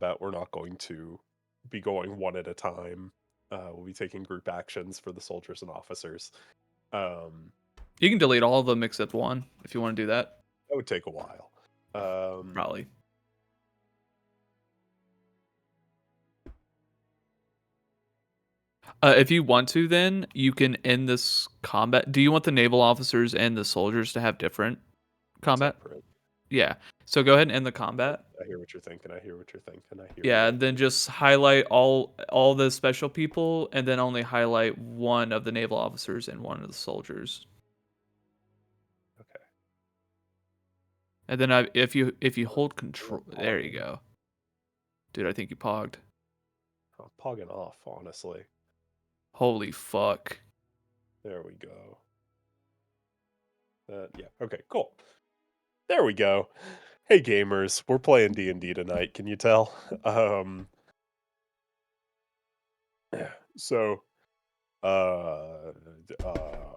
combat, we're not going to be going one at a time. We'll be taking group actions for the soldiers and officers. You can delete all of them except one if you want to do that. That would take a while. Probably. If you want to, then you can end this combat. Do you want the naval officers and the soldiers to have different combat? Separate. Yeah. So go ahead and end the combat. I hear what you're thinking. I hear what you're thinking. I hear Yeah, you. and then just highlight all the special people, and then only highlight one of the naval officers and one of the soldiers. Okay. And then if you hold control, there you go, dude. I think you pogged. I'm pogging off, honestly. Holy fuck. There we go. Yeah. Okay. Cool. There we go. Hey gamers, we're playing D&D tonight. Can you tell? So, uh, uh,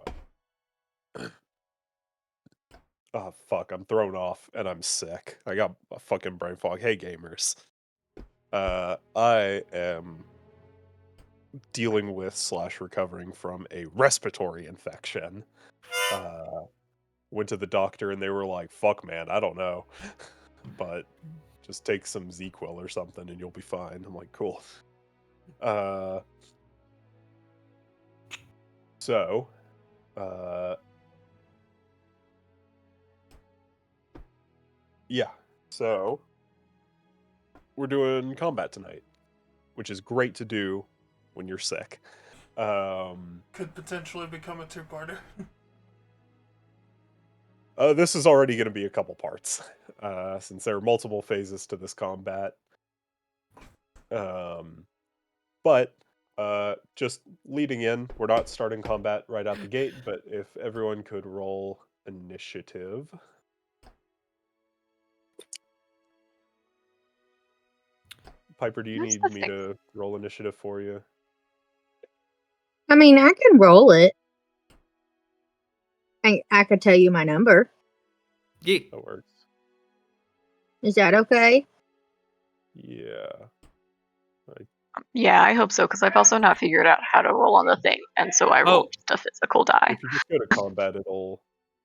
oh fuck, I'm thrown off and I'm sick. I got a fucking brain fog. Hey gamers, I am dealing with / recovering from a respiratory infection. Went to the doctor and they were like, "Fuck, man, I don't know, but just take some ZzzQuil or something and you'll be fine." I'm like, "Cool." Uh, so, uh, yeah, so we're doing combat tonight, which is great to do when you're sick. Could potentially become a two-parter. This is already going to be a couple parts, since there are multiple phases to this combat. But just leading in, we're not starting combat right out the gate, but if everyone could roll initiative. Piper, do you That's need the me thing. to roll initiative for you? I mean, I can roll it. I could tell you my number. Yeah. That works. Is that okay? Yeah. Yeah, I hope so, because I've also not figured out how to roll on the thing, and so I rolled just a physical die. If you just go to combat, it'll...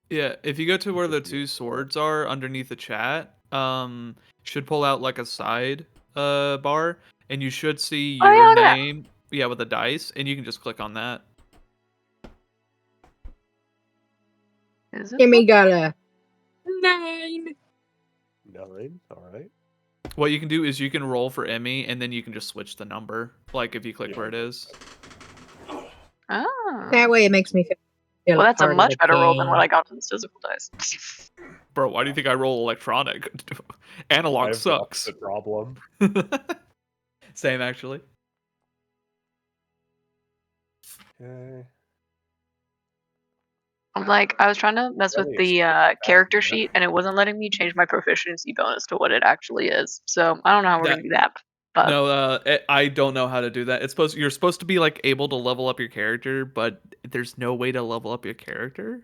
Yeah, if you go to where the two swords are underneath the chat, should pull out like a side bar, and you should see your yeah, look at that. name, yeah, with a dice, and you can just click on that. Is it? Kimmy got a 9. 9, alright. What you can do is you can roll for Emmy, and then you can just switch the number, like if you click where it is. Oh. That way it makes me feel Well, that's a part of much the better roll than what game. I got from the physical dice. Bro, why do you think I roll electronic? Analog sucks. The problem. Same, actually. Okay. Like, I was trying to mess with the character sheet, and it wasn't letting me change my proficiency bonus to what it actually is. So I don't know how we're gonna do that. But No, I don't know how to do that. You're supposed to be like able to level up your character, but there's no way to level up your character,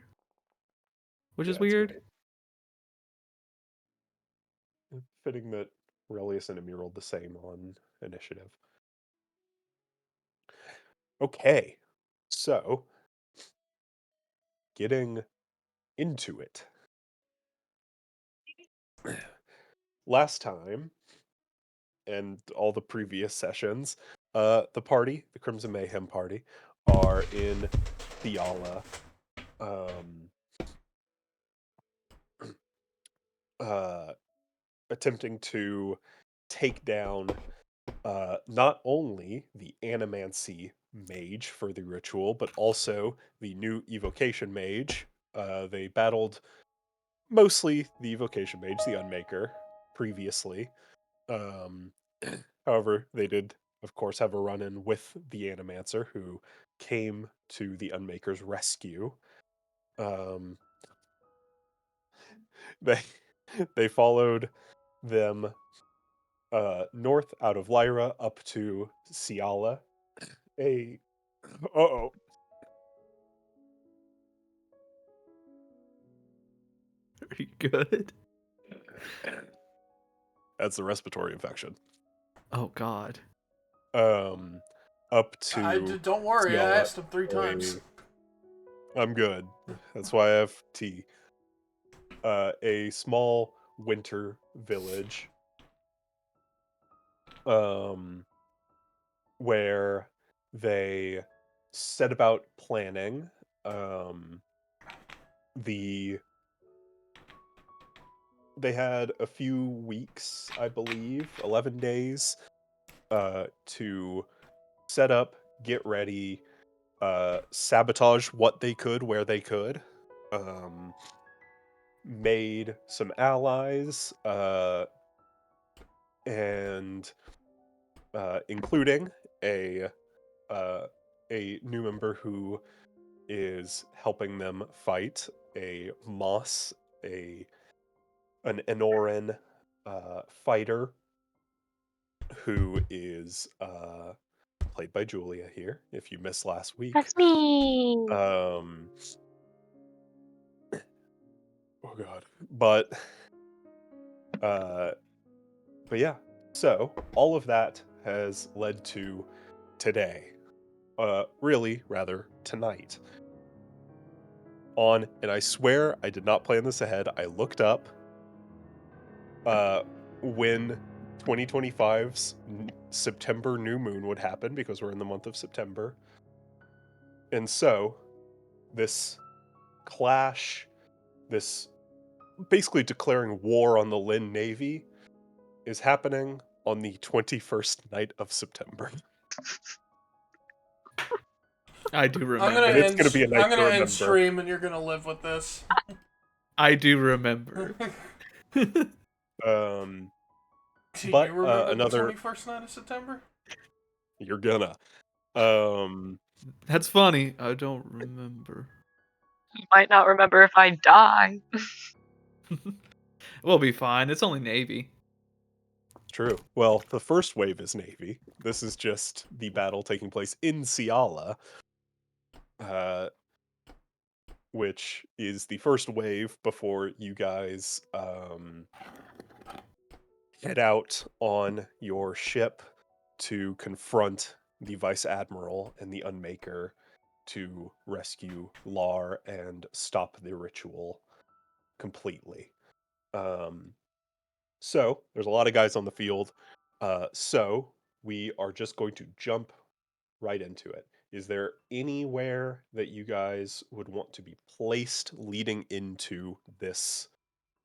which is weird. Great. Fitting that Relius and Emmy rolled the same on initiative. Okay, so getting into it. Last time, and all the previous sessions, the party, the Crimson Mayhem party, are in Theala, attempting to take down not only the Animancy mage for the ritual, but also the new evocation mage. They battled mostly the evocation mage, the Unmaker, previously. However, they did, of course, have a run-in with the Animancer, who came to the Unmaker's rescue. They they followed them north out of Lyra up to Ciala. Uh-oh. Are you good? That's the respiratory infection. Oh God. Up to Don't worry, I Ciala, asked him 3 times. I'm good. That's why I have tea. A small winter village. Where they set about planning the they had a few weeks, I believe, 11 days to set up, get ready, sabotage what they could where they could, made some allies, and including a new member who is helping them fight a Moss, an Enoran fighter who is played by Julia here. If you missed last week, That's me. oh god, but yeah. So all of that has led to today. Really, rather tonight. And I swear I did not plan this ahead. I looked up when 2025's September new moon would happen because we're in the month of September. And so this clash, this basically declaring war on the Lin Navy, is happening on the 21st night of September. I do remember. I'm gonna And it's gonna be a night I'm to gonna end remember. stream, and you're gonna live with this. I do remember. Do But, you remember another- the 21st night of September? You're gonna. That's funny. I don't remember. You might not remember if I die. We'll be fine. It's only Navy. True. Well, the first wave is Navy. This is just the battle taking place in Ciala, which is the first wave before you guys head out on your ship to confront the Vice Admiral and the Unmaker to rescue Lar and stop the ritual completely. So there's a lot of guys on the field. So we are just going to jump right into it. Is there anywhere that you guys would want to be placed leading into this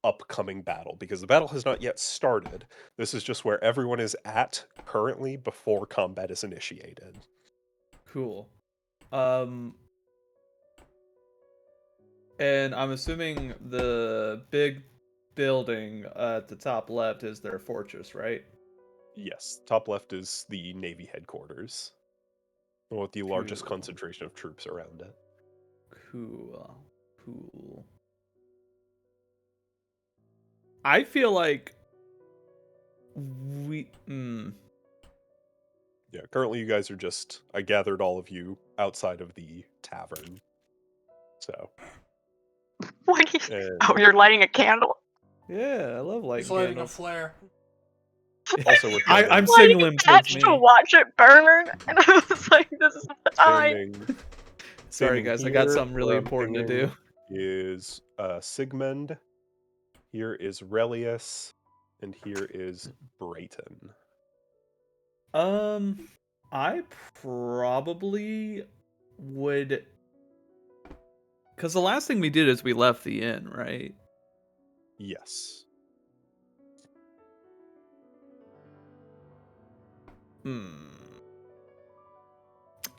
upcoming battle? Because the battle has not yet started. This is just where everyone is at currently before combat is initiated. Cool. And I'm assuming the big building at the top left is their fortress, right? Yes, top left is the Navy headquarters, with the largest Cool. concentration of troops around it. Cool. I feel like Yeah, currently you guys are just... I gathered all of you outside of the tavern. So... What are you... and Oh, you're lighting a candle. Yeah, I love lighting He's lighting a candles. flare. also we're I'm planning- signaling him towards Attached me. to watch it burn, and I was like, "This is the time." standing- Sorry standing guys, I got here something really where I'm important to do. thinking Is Sigmund, here is Relius, and here is Brayton. I probably would, because the last thing we did is we left the inn, right? Yes.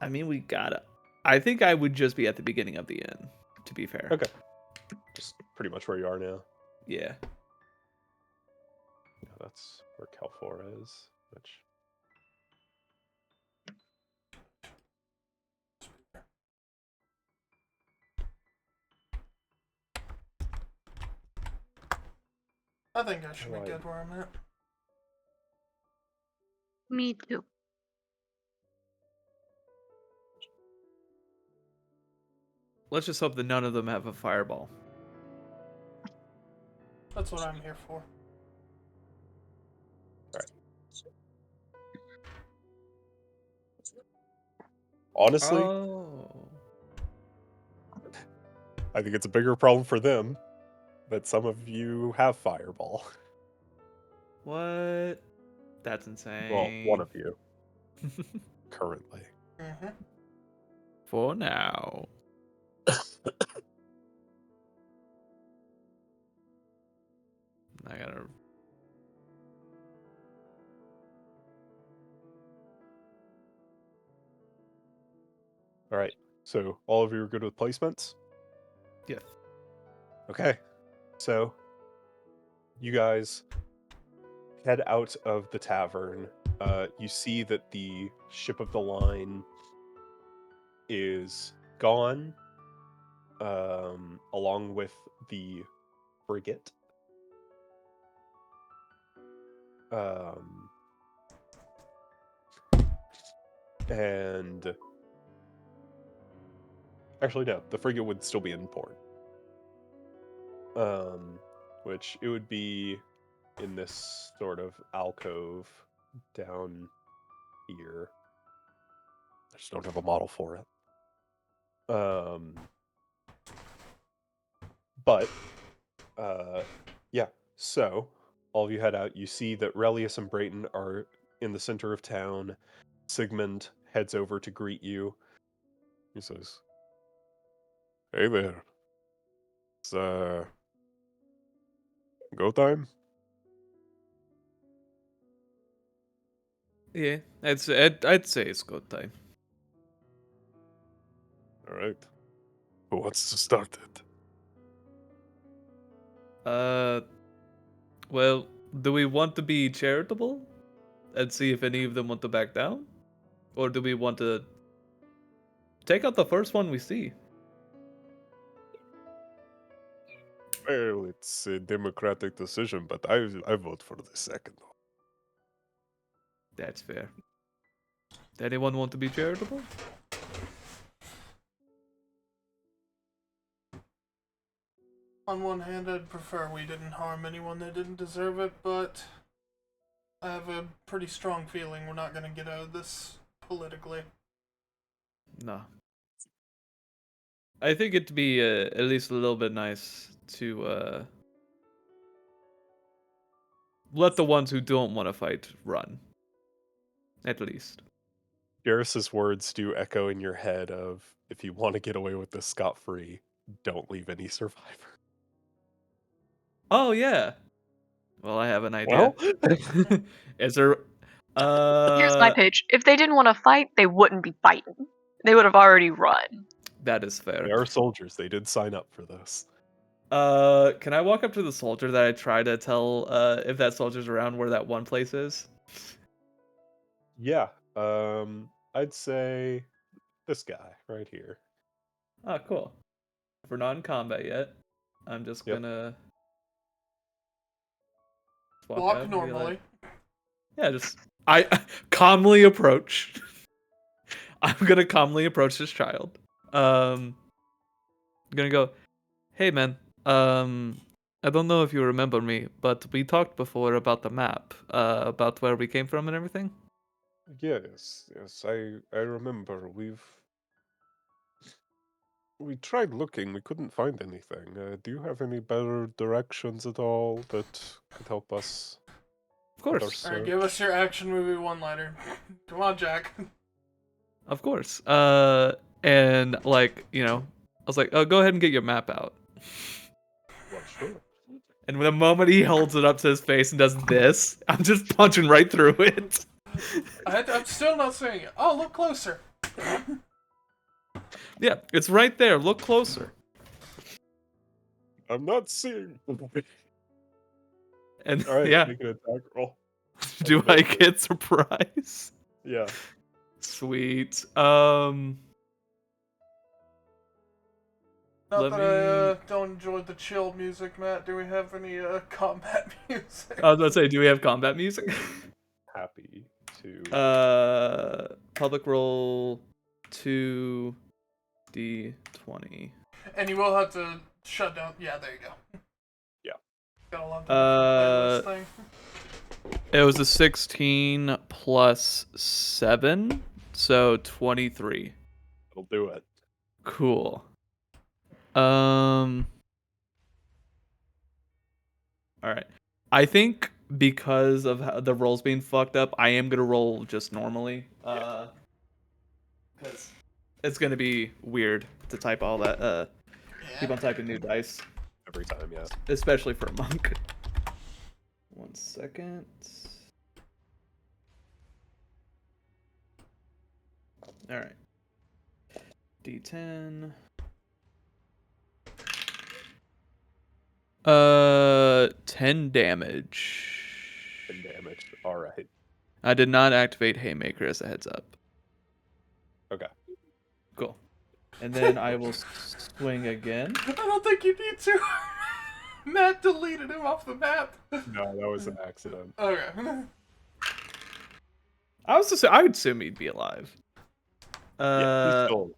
I mean, we gotta. I think I would just be at the beginning of the inn, to be fair. Okay. Just pretty much where you are now. Yeah. Yeah, that's where Calfor is, which... I think I should be Right. good where I'm at. Me too. Let's just hope that none of them have a fireball. That's what I'm here for. Honestly, Oh. I think it's a bigger problem for them that some of you have Fireball. What? That's insane. Well, one of you currently. Mm-hmm. For now. I gotta. All right. So all of you are good with placements? Yeah. Okay. So you guys head out of the tavern. You see that the ship of the line is gone, along with the frigate. And actually, no, the frigate would still be in port. Which it would be in this sort of alcove down here. I just don't have a model for it. But yeah. So all of you head out. You see that Relius and Brayton are in the center of town. Sigmund heads over to greet you. He says, "Hey there. It's go time." Yeah, I'd say it's good time. All right. Who wants to start it? Well, do we want to be charitable and see if any of them want to back down? Or do we want to take out the first one we see? Well, it's a democratic decision, but I vote for the second one. That's fair. Anyone want to be charitable? On one hand, I'd prefer we didn't harm anyone that didn't deserve it, but I have a pretty strong feeling we're not going to get out of this politically. No. I think it'd be at least a little bit nice to let the ones who don't want to fight run. At least. Garrus's words do echo in your head of, if you want to get away with this scot-free, don't leave any survivor. Oh yeah. Well, I have an idea. Well, Is there Here's my pitch. If they didn't want to fight, they wouldn't be fighting. They would have already run. that is fair. they are soldiers. They did sign up for this. Can I walk up to the soldier that I try to tell if that soldier's around where that one place is? Yeah. I'd say this guy right here. Oh, cool. If we're not in combat yet, I'm just Yep. gonna just Walk out and be normally. like- yeah, just I calmly approach. I'm gonna calmly approach this child. I'm gonna go, hey man, I don't know if you remember me, but we talked before about the map, about where we came from and everything. Yes, I remember. We tried looking, we couldn't find anything. Do you have any better directions at all that could help us? Of course. Alright, give us your action movie one-liner. Come on, Jack. Of course. And like, you know, I was like, oh, go ahead and get your map out. Well, sure. And the moment he holds it up to his face and does this, I'm just punching right through it. I'm still not seeing it. Oh, look closer. Yeah, it's right there. Look closer. I'm not seeing. And All right, yeah, make an attack roll. do I get surprise? Yeah. Sweet. Not Let that me- I don't enjoy the chill music, Matt. Do we have any combat music? I was about to say, do we have combat music? Happy to. Public roll 2d20. And you will have to shut down. Yeah, there you go. Yeah. Got a lot of playlist thing. It was a 16 plus 7, so 23. It'll do it. Cool. All right. I think because of how the rolls being fucked up, I am gonna roll just normally. Because it's gonna be weird to type all that. Keep on typing new dice, Every time, yeah. especially for a monk. 1 second. All right. D10. 10 damage. 10 damage. All right. I did not activate Haymaker as a heads up. Okay. Cool. And then I will swing again. I don't think you need to. Matt deleted him off the map. No, that was an accident. Okay. I would assume he'd be alive. Yeah, he's still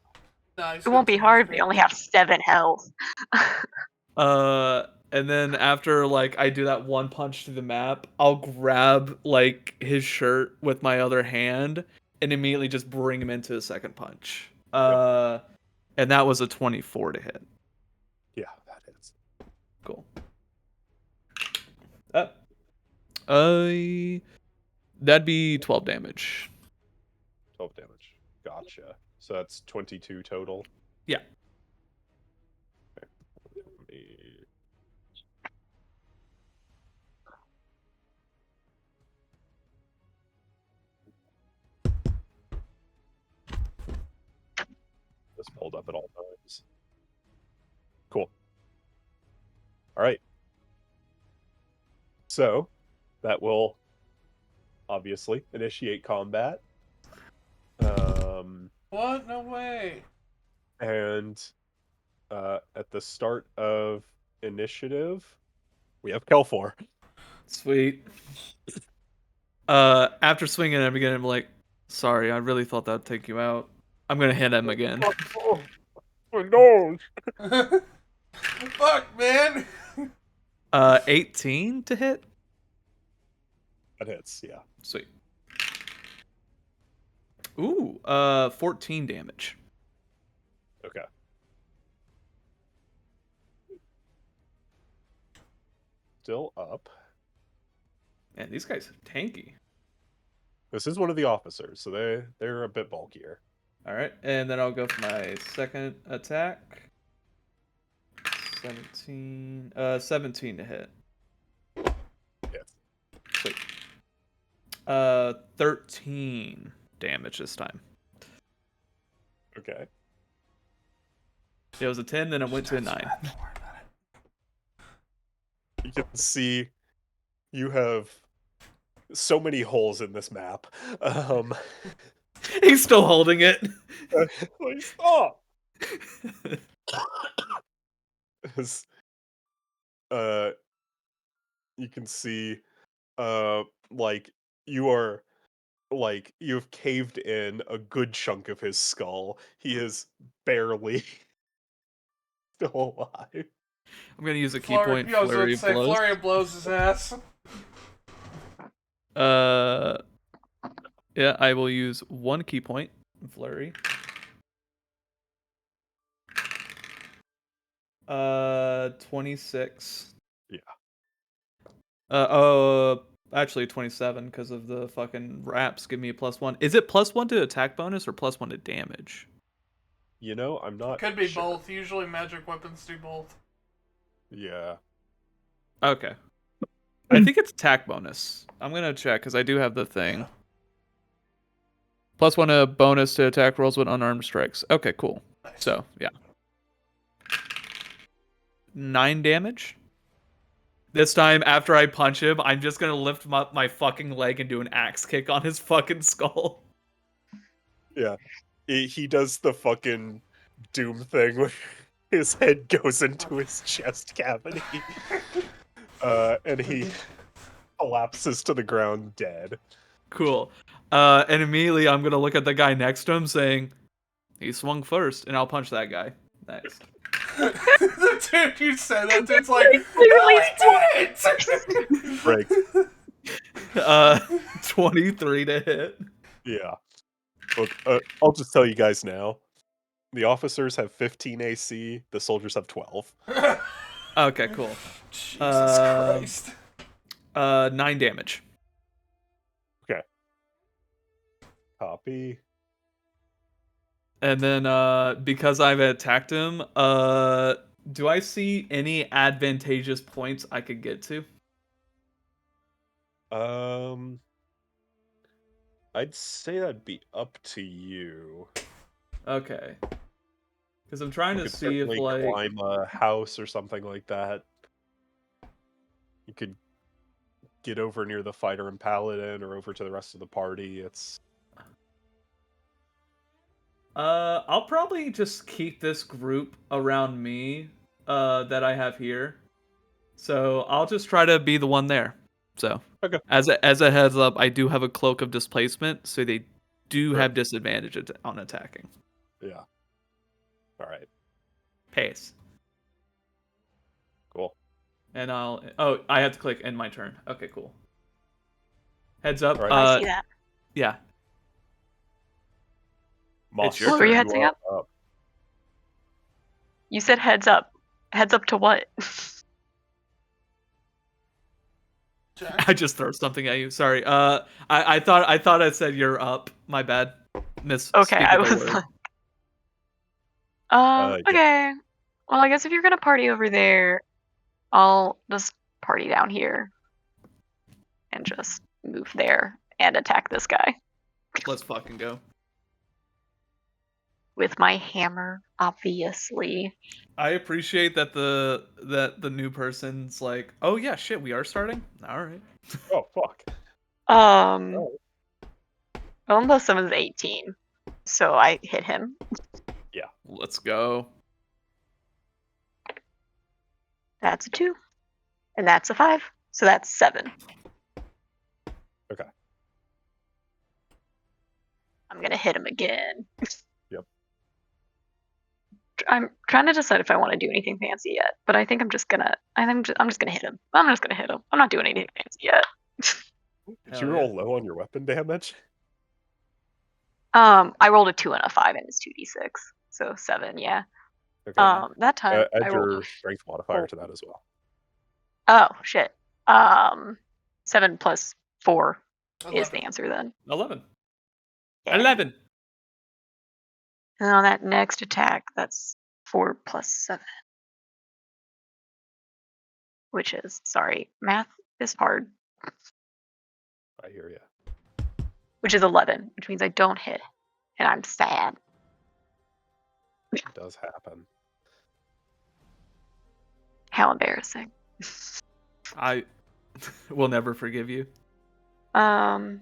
Nice. It won't be hard. They only have 7 health. And then after like I do that one punch to the map, I'll grab like his shirt with my other hand and immediately just bring him into a second punch. And that was a 24 to hit. Yeah, that is. Cool. That'd be 12 damage. 12 damage. Gotcha. So that's 22 total. Yeah. Okay. Let me... This pulled up at all times. Cool. All right. So that will obviously initiate combat. What? No way. And at the start of initiative, we have Kelfor. Sweet. After swinging him again, I'm like, sorry, I really thought that'd take you out. I'm gonna hit him again. No. Fuck, man. 18 to hit. That hits, yeah. Sweet. Ooh, 14 damage. Okay. Still up. Man, these guys are tanky. This is one of the officers, so they're a bit bulkier. All right, and then I'll go for my second attack. 17 to hit. Yes. Sweet. 13 damage this time. Okay. It was a 10, then it went to a 9. Don't worry about it. You can see you have so many holes in this map. He's still holding it. Like, stop! As, you can see, like, you've caved in a good chunk of his skull. He is barely still alive. I'm gonna use a key point. I was about Flurry to of say, blows. Flurry blows his ass. Yeah, I will use 1 key point. Flurry. 26. Yeah. Actually 27 because of the fucking wraps give me a +1. Is it +1 to attack bonus or +1 to damage? You know, I'm not Could be sure. both. Usually magic weapons do both. Yeah. Okay. I think it's attack bonus. I'm gonna check because I do have the thing. +1 a bonus to attack rolls with unarmed strikes. Okay, cool. Nice. So yeah. 9 damage. This time, after I punch him, I'm just gonna lift my fucking leg and do an axe kick on his fucking skull. Yeah. He does the fucking Doom thing where his head goes into his chest cavity. And he collapses to the ground dead. Dude, and immediately I'm gonna look at the guy next to him saying, he swung first, and I'll punch that guy next. The dude you said that dude's like, Break. 23 to hit. Yeah. Look, I'll just tell you guys now. The officers have 15 AC. The soldiers have 12. Okay, cool. Jesus Christ. 9 damage. Okay. Copy. And then because I've attacked him, do I see any advantageous points I could get to? I'd say that'd be up to you. Okay. Because I'm trying You to could see if, certainly like... climb a house or something like that. You could get over near the fighter and paladin or over to the rest of the party. It's... I'll probably just keep this group around me, that I have here. So I'll just try to be the one there. So, Okay. as a heads up, I do have a cloak of displacement, so they do Right. have disadvantage on attacking. Yeah. Alright. Pace. Cool. And I have to click end my turn. Okay, cool. Heads up. Alright. I see that. Yeah. Moss, your What were you turn. headsing up? You said heads up. Heads up to what? Jack? I just throw something at you. Sorry. I thought I said you're up. My bad. Okay, I Misspeak of the was word. like, Yeah. okay. Well, I guess if you're gonna party over there, I'll just party down here and just move there and attack this guy Let's fucking go. with my hammer, obviously. I appreciate that the new person's like, oh yeah, shit, we are starting. All right. Oh, fuck. Well, unless someone's 18, so I hit him. Let's go. That's a 2, and that's a 5, so that's 7. Okay. I'm gonna hit him again. Yep. I'm trying to decide if I want to do anything fancy yet, but I think I'm just gonna hit him. I'm just gonna hit him. I'm not doing anything fancy yet. Did Hell you yeah. roll low on your weapon damage? I rolled a 2 and a 5, and it's 2d6, so 7. Yeah. Okay. That time Add I rolled. your strength modifier to that as well. Oh shit. 7 plus 4 is 11. the answer then. 11. Yeah. 11. And on that next attack, that's 4 plus 7. Which is, sorry, math is hard. I hear you. Which is 11, which means I don't hit. And I'm sad. It does happen. How embarrassing. I will never forgive you. And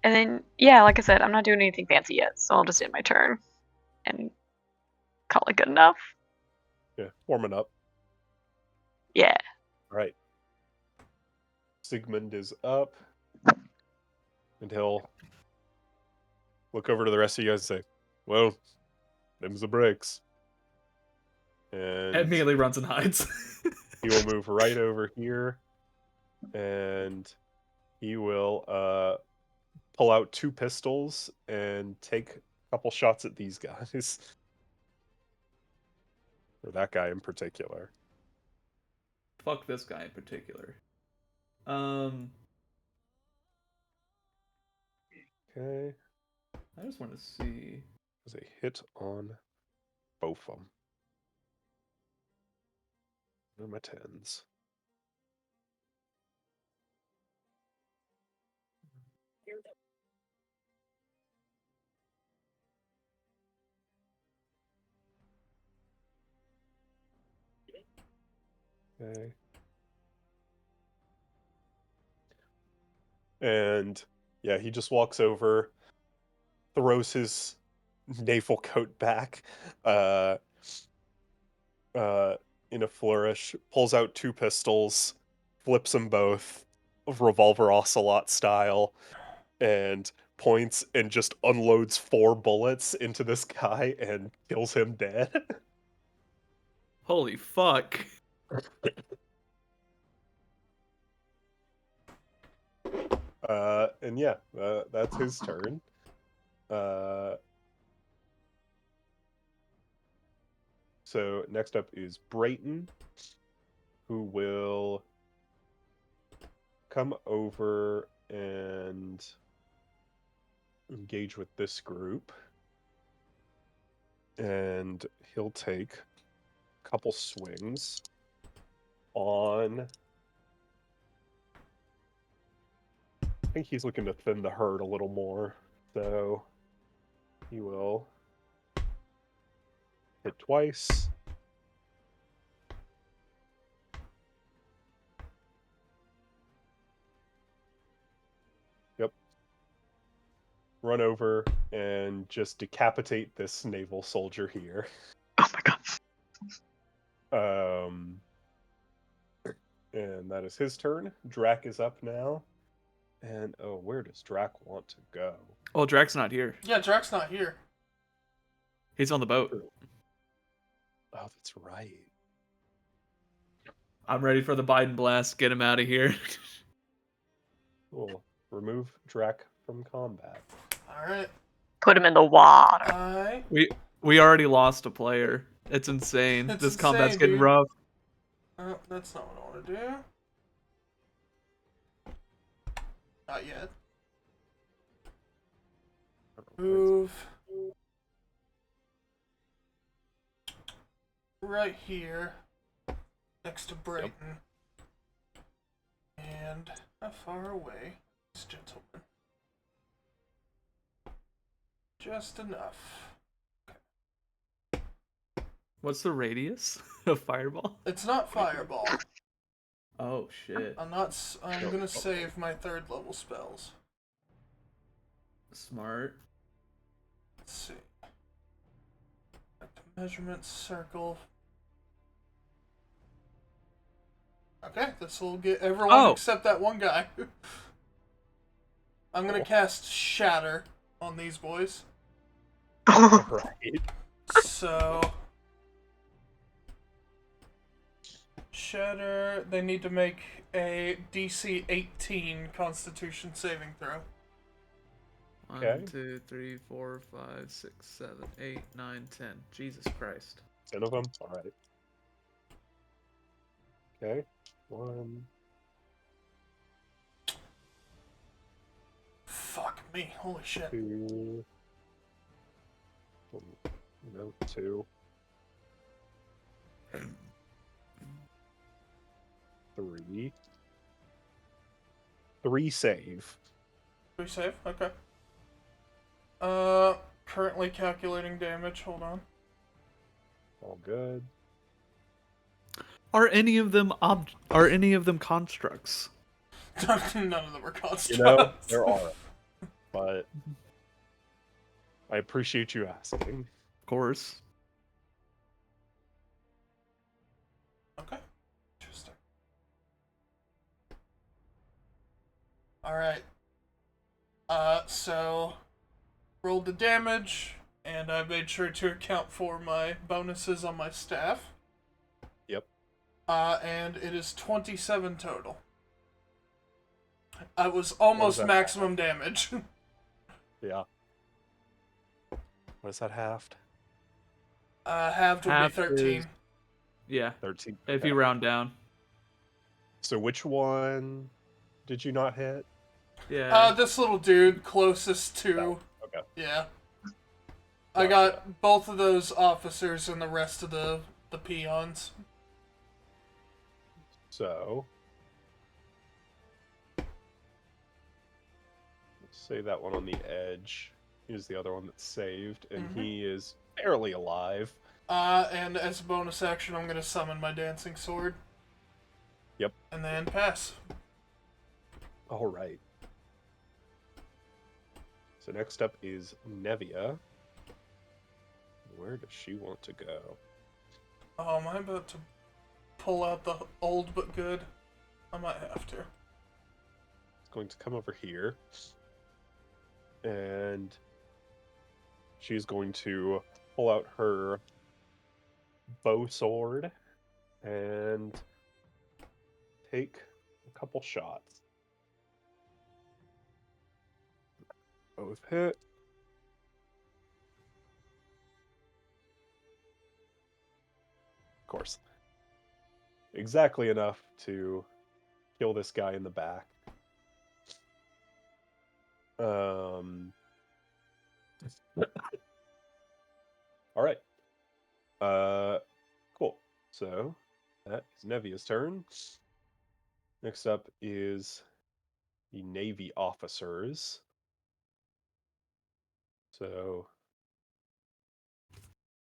then, yeah, like I said, I'm not doing anything fancy yet, so I'll just end my turn and call it good enough. Yeah, warming up. Yeah. All right. Sigmund is up. And he'll look over to the rest of you guys and say, well, them's the breaks. And Immediately runs and hides. he will move right over here. And he will pull out 2 pistols and take a couple shots at these guys. Or that guy in particular. Fuck this guy in particular. Okay. I just want to see. There's a hit on both of them. Where are my 10s? Okay. And yeah, he just walks over, throws his naval coat back, in a flourish, pulls out 2 pistols, flips them both, revolver ocelot style, and points and just unloads 4 bullets into this guy and kills him dead. Holy fuck. And yeah, that's his turn. So next up is Brayton, who will come over and engage with this group. And he'll take a couple swings on... I think he's looking to thin the herd a little more. So he will hit twice. Yep. Run over and just decapitate this naval soldier here. Oh my god. And that is his turn. Drac is up now. And oh, where does Drac want to go? Oh, Drax's not here. Yeah, Drax's not here. He's on the boat. Oh, that's right. I'm ready for the Biden blast. Get him out of here. We'll remove Drac from combat. Alright. Put him in the water. We already lost a player. It's insane. It's This combat's insane, getting dude. rough. Oh, that's not what I want to do. Not yet. Move. Right here. Next to Brayton. And how far away is gentleman? Just enough. What's the radius of fireball? It's not fireball. Oh shit. I'm gonna save my 3rd level spells. Smart. Let's see. Back to measurement circle. Okay, this will get everyone except that one guy. I'm gonna cast Shatter on these boys. Right. So Shatter, they need to make a DC 18 Constitution saving throw. 1, Okay. 2, 3, 4, 5, 6, 7, 8, 9, 10. Jesus Christ. 10 of them? Alright. Okay. 1. Fuck me, holy shit. 2. No, 2. 3. 3 save. 3 save, okay. Currently calculating damage, hold on. All good. Are any of them constructs? None of them are constructs. You know, there are. But I appreciate you asking. Of course. Okay. Interesting. Alright. So rolled the damage, and I made sure to account for my bonuses on my staff. Yep. And it is 27 total. I was almost that? maximum damage. Yeah. What is that halved? Halved would Half be 13. is- Yeah, 13. if Okay. you round down. So which one did you not hit? Yeah. This little dude closest to... No. Okay. Yeah. I got both of those officers and the rest of the peons. So let's say that one on the edge is the other one that's saved, and he is barely alive. And as a bonus action, I'm gonna summon my dancing sword. Yep. And then pass. All right. So next up is Nevia. Where does she want to go? Oh, am I about to pull out the old but good? I might have to. It's going to come over here. And she's going to pull out her bow sword and take a couple shots. Both hit. exactly enough to kill this guy in the back. All right. Cool. So that is Nevia's turn. Next up is the Navy officers. So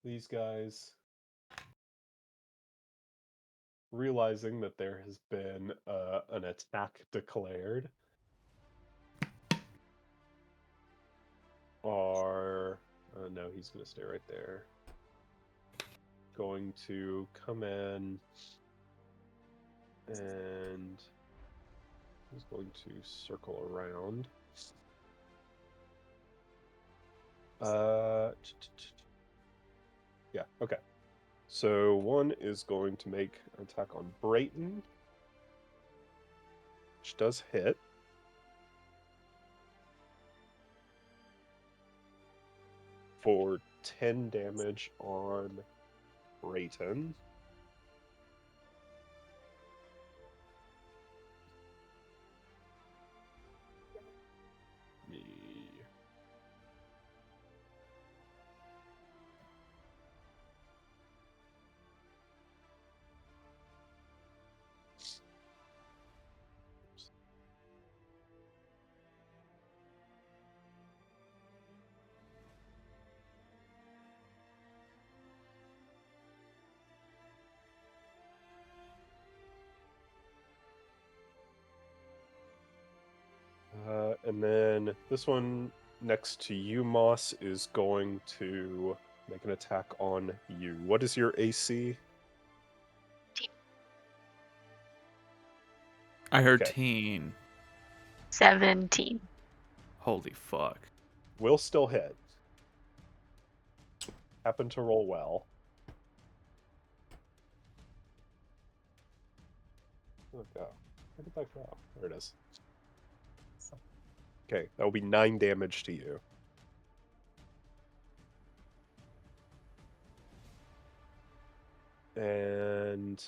these guys, realizing that there has been an attack declared, are no, he's going to stay right there. Going to come in and he's going to circle around. Yeah, okay. So one is going to make an attack on Brayton, which does hit. For 10 damage on Brayton. And then this one next to you, Moss, is going to make an attack on you. What is your AC? I heard Okay. teen. 17. Holy fuck. Will still hit. Happen to roll well. Where'd it go? Where did that go? There it is. Okay, that will be 9 damage to you. And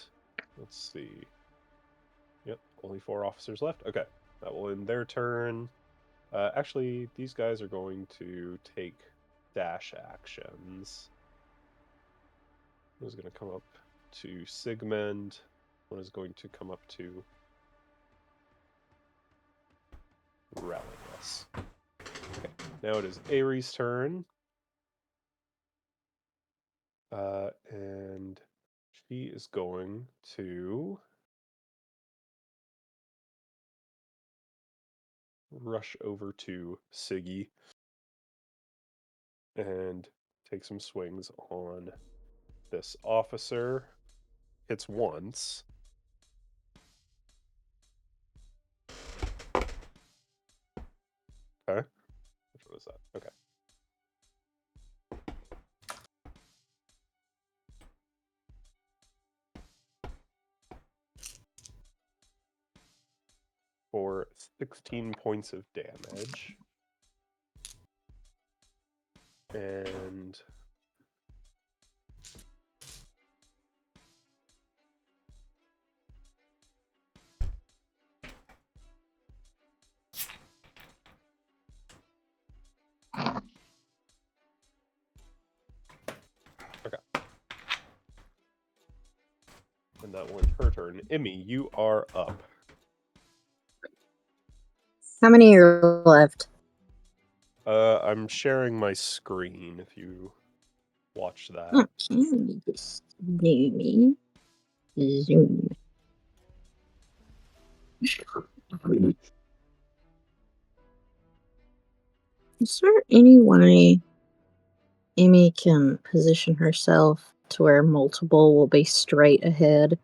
let's see. Yep, only 4 officers left. Okay, that will end their turn. Actually, these guys are going to take dash actions. One is going to come up to Sigmund. One is going to come up to Religus. Okay, now it is Ares' turn. And she is going to rush over to Siggy and take some swings on this officer. Hits once. Okay. Which one was that? Okay. For 16 points of damage. And okay. And that will end her turn. Emmy, you are up. How many are left? I'm sharing my screen if you watch that. Okay, just zoom. Zoom. Is there any way Amy can position herself to where multiple will be straight ahead?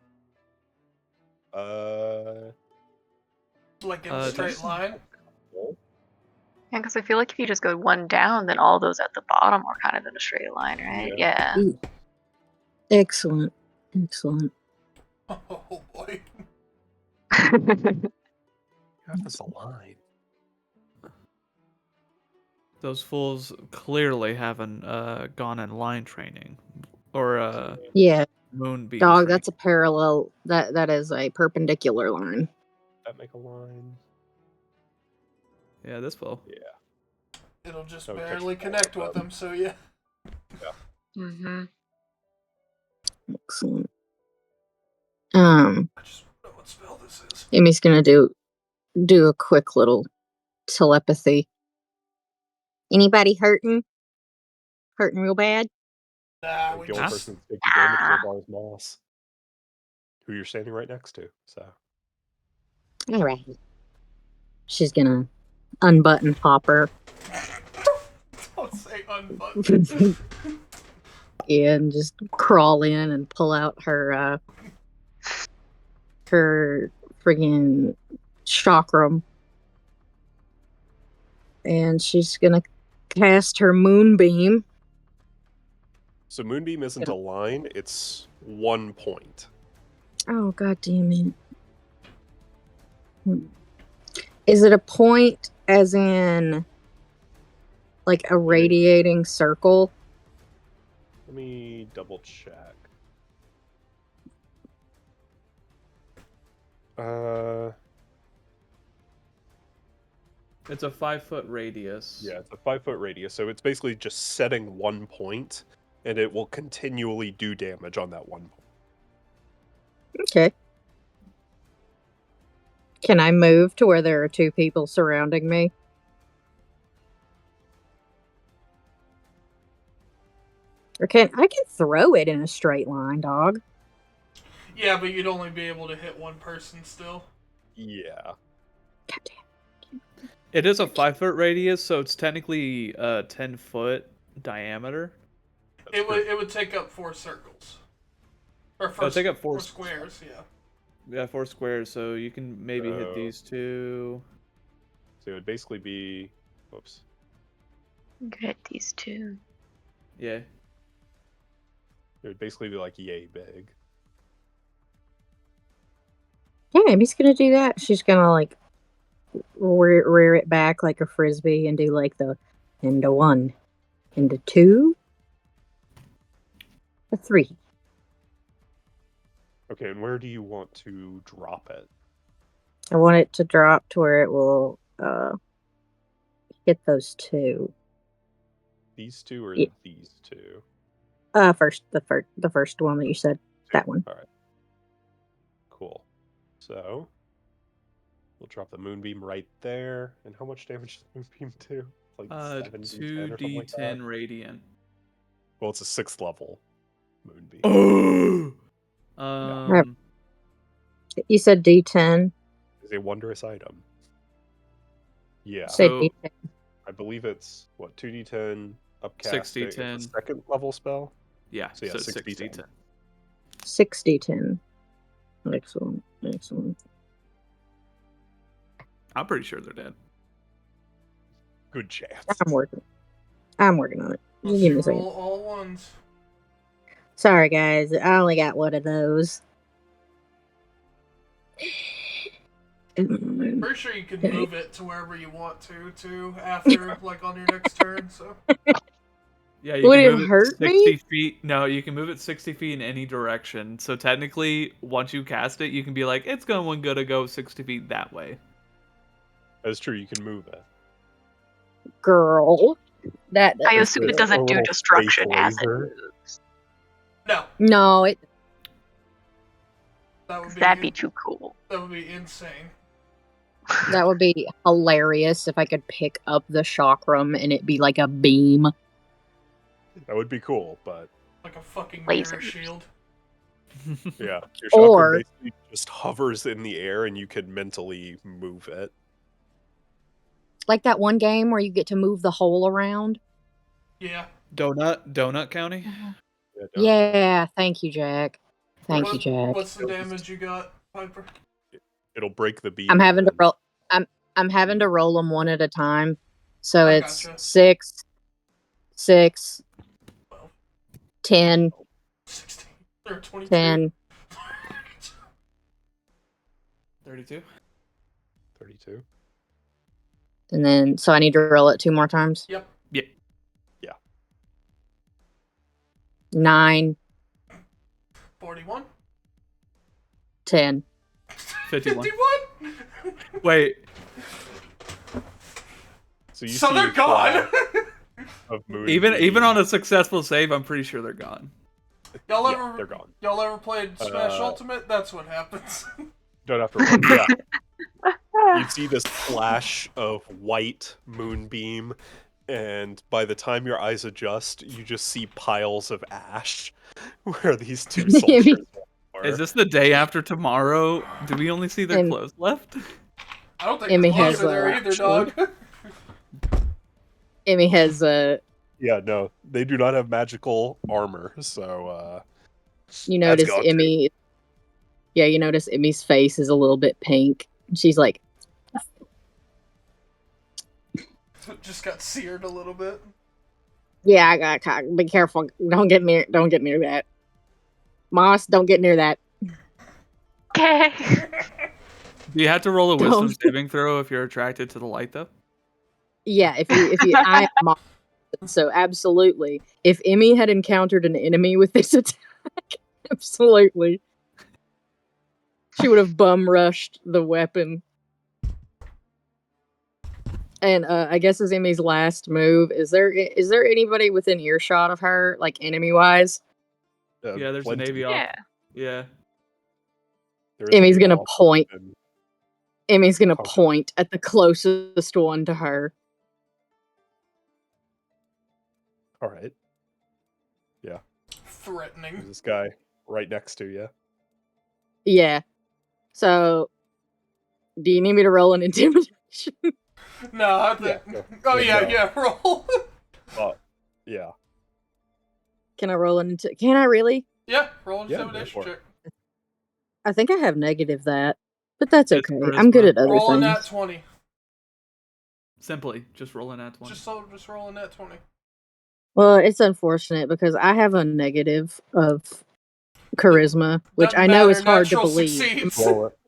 Like in a straight That's- line? Yeah, because I feel like if you just go one down, then all those at the bottom are kind of in a straight line, right? Yeah. Excellent. Excellent. Oh boy. That is a line. Those fools clearly haven't gone in line training. Or Yeah. Moonbeam. Dog, for that's a me. parallel. That is a perpendicular line. That make a line. Yeah, this will. Yeah. It'll just That would catch barely four of connect with them. them, so yeah. Mm-hmm. Excellent. I just don't know what spell this is. Amy's gonna do a quick little telepathy. Anybody hurting? Hurting real bad? Nah, we The only just. person that's taking damage so far is Moss, who you're standing right next to. So All right. She's gonna unbutton Hopper Don't say unbutton. and just crawl in and pull out her friggin' chakram. And she's gonna cast her moonbeam. So Moonbeam isn't a line, it's 1 point. Oh, god damn it. Is it a point as in like a radiating circle? Let me double check. It's a 5-foot radius. Yeah, it's a 5-foot radius, so it's basically just setting 1 point, and it will continually do damage on that 1 point. Okay. Can I move to where there are 2 people surrounding me? Or I can throw it in a straight line, dog. Yeah, but you'd only be able to hit one person still. Yeah. God damn. It is a 5-foot radius, so it's technically 10-foot diameter. It would take up 4 circles. Or It'll take up 4 squares, yeah. Yeah, 4 squares, so you can maybe hit these 2. So it would basically be... Whoops. Get these two. Yeah. It would basically be like yay big. Yeah, Amy's gonna do that. She's gonna like rear it back like a frisbee and do like the into 1, into 2, a 3. Okay, and where do you want to drop it? I want it to drop to where it will hit those 2. These 2 or Yeah. these 2? The first one that you said. That one. Alright. Cool. So, we'll drop the Moonbeam right there. And how much damage does the Moonbeam do? Like 7d10 or something like 2d10 that? radiant. Well, it's a 6th level Moonbeam. Oh. You said D10. It's a wondrous item. Yeah. Say So- D10. I believe it's, what, 2d10 upcasting? 6d10. It's a 2nd level spell? Yeah, So yeah, 6d10. 6d10. 6d10. Excellent. Excellent. I'm pretty sure they're dead. Good chance. I'm working on it. Unless Give me you a second. roll all ones. Sorry, guys. I only got one of those. Pretty sure you can move it to wherever you want to after, like, on your next turn, so. Yeah, you Would can it move hurt 60 me? feet. No, you can move it 60 feet in any direction. So technically, once you cast it, you can be like, it's going to go 60 feet that way. That's true, you can move it. Girl. That I Is assume this it doesn't a do little destruction space as it laser? moves. No, No, it that would be That'd be too cool. that would be insane. that would be hilarious if I could pick up the chakram and it be like a beam. That would be cool, but Like a fucking mirror Lasers. shield. yeah. Your Or- chakra basically just hovers in the air and you could mentally move it. Like that one game where you get to move the hole around. Yeah. Donut County? Yeah, don't- Yeah, thank you, Jack. Thank you, What- Jack. What's the damage you got, Piper? It'll break the beam. I'm and having to then- roll. I'm having to roll them one at a time. So I it's gotcha. 6, 6, 12, 10, 16, or 22. 10. 32? 32. And then, so I need to roll it 2 more times. Yep. Yeah. 9, 41? 10. 51. 51? Wait, So you So see they're a gone. cloud of moon even on a successful save, I'm pretty sure they're gone. Y'all yeah, ever they're gone. y'all ever played Smash Uh, Ultimate? That's what happens. Don't have to roll. Yeah, you see this flash of white moonbeam, and by the time your eyes adjust, you just see piles of ash where these two soldiers were. Is this the day after tomorrow? Do we only see their And- clothes left? I don't think Emmy the clothes has, are there either, dog. Emmy has Yeah, no, they do not have magical armor, so you that's notice gone too. Emmy. Yeah, you notice Emmy's face is a little bit pink. She's like, Just got seared a little bit. "Yeah, I got. Be careful. Don't get near that. Moss, don't get near that." Okay. Do you have to roll a wisdom Don't. saving throw if you're attracted to the light, though? Yeah, if you, I am Moss, so absolutely. If Emmy had encountered an enemy with this attack, absolutely, she would have bum rushed the weapon. And I guess as Emmy's last move, is there anybody within earshot of her, like enemy wise? Yeah, there's a Plenty. navy off. Yeah. Yeah. There is a Emmy's navy gonna officer point. and- Emmy's gonna Okay. point at the closest one to her. All right, Threatening. there's this guy right next to you. Yeah. So, do you need me to roll an intimidation? No, I think. Yeah, no. Oh Yeah, yeah, no. roll. Yeah, Can I roll an Can I really? Yeah, roll Yeah, go intimidation for it. check. I think I have negative that, but that's It's okay. I'm good charisma. at other Roll a things. nat 20. Simply, just roll an at 20. Just roll a nat 20. Well, it's unfortunate because I have a negative of charisma, which Doesn't I know matter, is hard to natural believe. succeeds. roll it.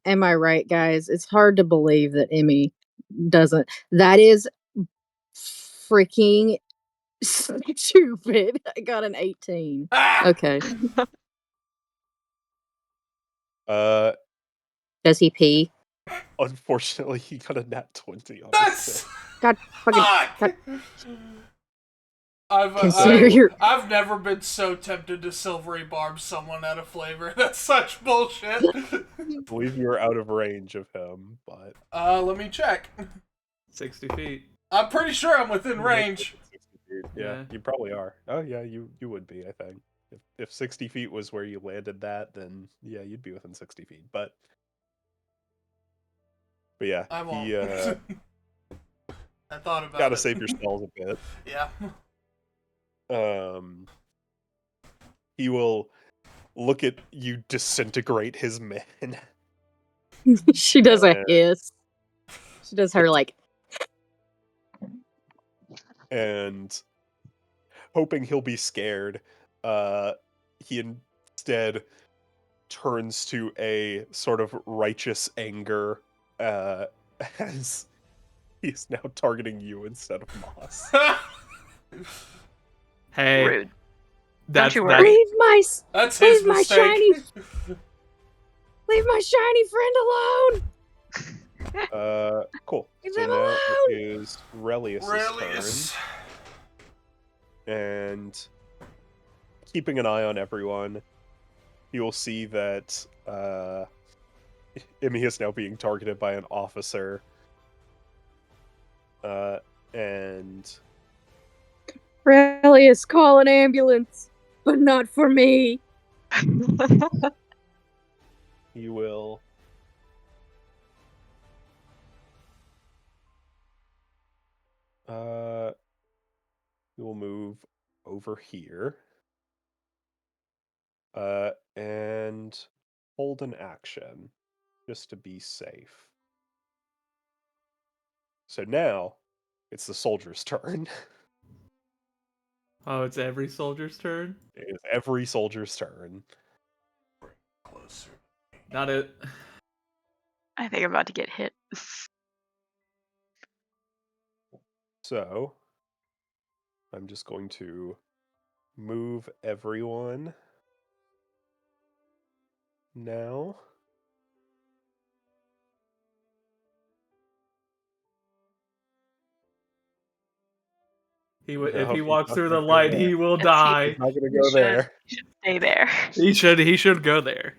Am I right, guys? It's hard to believe that Emmy doesn't. That is freaking stupid. I got an 18. Ah! Okay. Does he pee? Unfortunately, he got a nat 20 on That's this. God fucking. fuck. Consider your. I've never been so tempted to silvery barb someone out of flavor. That's such bullshit. I believe you were out of range of him, but Let me check. 60 feet. I'm pretty sure I'm within range. 60 feet. Yeah, Yeah. you probably are. Oh yeah, you would be. I think if 60 feet was where you landed that, then yeah, you'd be within 60 feet. But yeah, I won't. he I thought about gotta it. save your spells a bit. Yeah. He will look at you disintegrate his men. She does a Yeah. hiss. She does her like. And hoping he'll be scared, he instead turns to a sort of righteous anger as he's now targeting you instead of Moss. Hey, Rude. that's you that. worry. Leave my That's his Leave my mistake. shiny- leave my shiny friend alone. Cool. Leave So him now alone. it is Relius' Relius. turn, and keeping an eye on everyone, you'll see that Emmy is now being targeted by an officer, and Relius, call an ambulance, but not for me. he will move over here and hold an action just to be safe. So now it's the soldier's turn. Oh, it's every soldier's turn? It is every soldier's turn. Closer. Not it. I think I'm about to get hit. So I'm just going to move everyone now. If No, he he's walks not through gonna the go light, there. he will Yes, die. He's not gonna He go should. there. He should stay there. He should go there.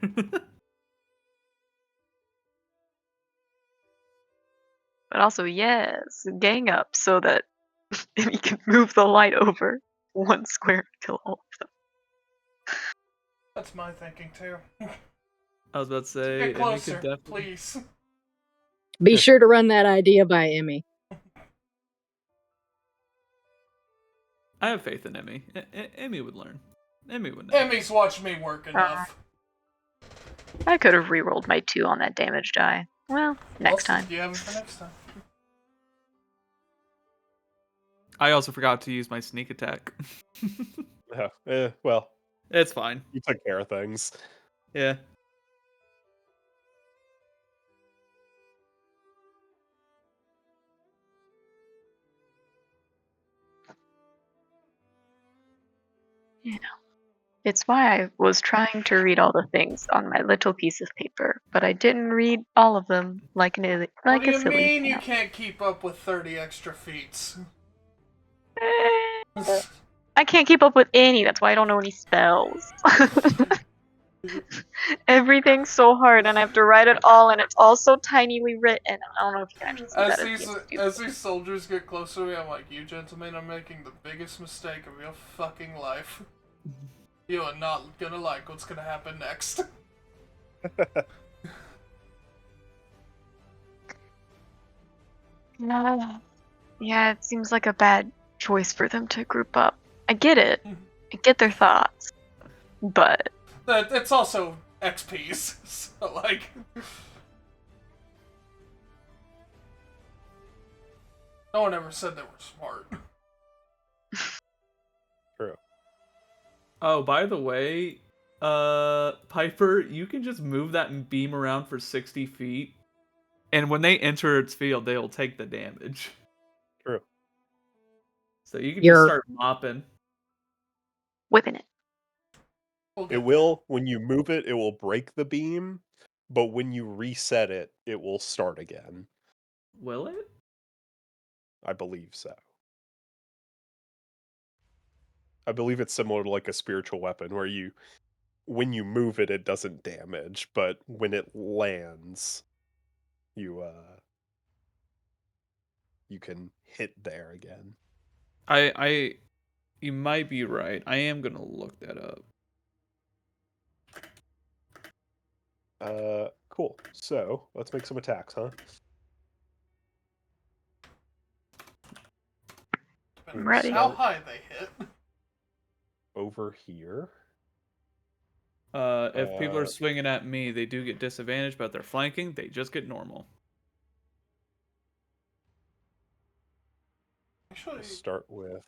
But also, yes, gang up so that he can move the light over 1 square and kill all of them. That's my thinking too. I was about to say, Get Emmy closer, could definitely. please. Be sure to run that idea by Emmy. I have faith in Emmy. Emmy would learn. Emmy would know. Emmy's watched me work enough. I could have rerolled my 2 on that damage die. Well, next time. You have it for next time. I also forgot to use my sneak attack. Well, It's fine. you took care of things. Yeah. It's why I was trying to read all the things on my little piece of paper, but I didn't read all of them like What a do you silly. mean you can't keep up with 30 extra feats? I can't keep up with any. That's why I don't know any spells. Everything's so hard, and I have to write it all, and it's all so tinily written. I don't know if you can actually see that. As these soldiers get closer to me, I'm like, you gentlemen are making the biggest mistake of your fucking life. You are not gonna like what's gonna happen next. Yeah, it seems like a bad choice for them to group up. I get it. I get their thoughts. But It's also XPs, so like... No one ever said they were smart. True. Oh, by the way, Piper, you can just move that beam around for 60 feet, and when they enter its field, they'll take the damage. True. So you can just start mopping. whipping it. It will, when you move it, it will break the beam, but when you reset it, it will start again. Will it? I believe so. I believe it's similar to like a spiritual weapon where when you move it, it doesn't damage, but when it lands, you can hit there again. You might be right. I am gonna look that up. Cool. So let's make some attacks, huh? I'm ready. How high they hit? Over here. If people are swinging at me, they do get disadvantage, but if they're flanking, they just get normal. Actually, Let's start with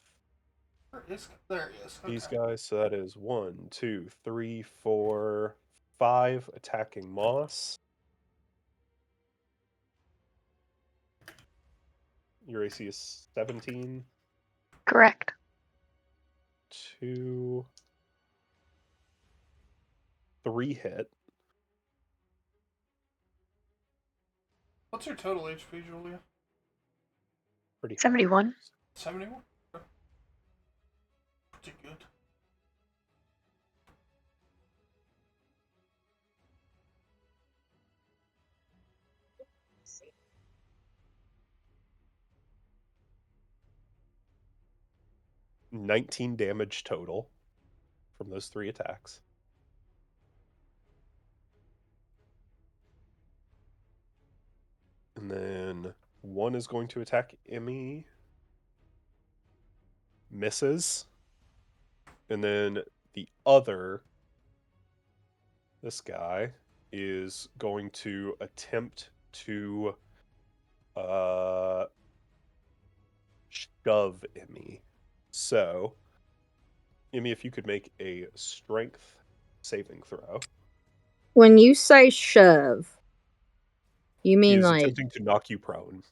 there he is. Okay. these guys. So that is 1, 2, 3, 4, 5 attacking Moss. Your AC is 17. Correct. 2, 3 hit. What's your total HP, Julia? Pretty high. 71. 71? Pretty good. $19 damage total from those 3 attacks. And then one is going to attack Emmy. Misses. And then the other, this guy, is going to attempt to shove Emmy. So, Emmy, if you could make a strength saving throw. When you say shove, you He mean is like attempting to knock you prone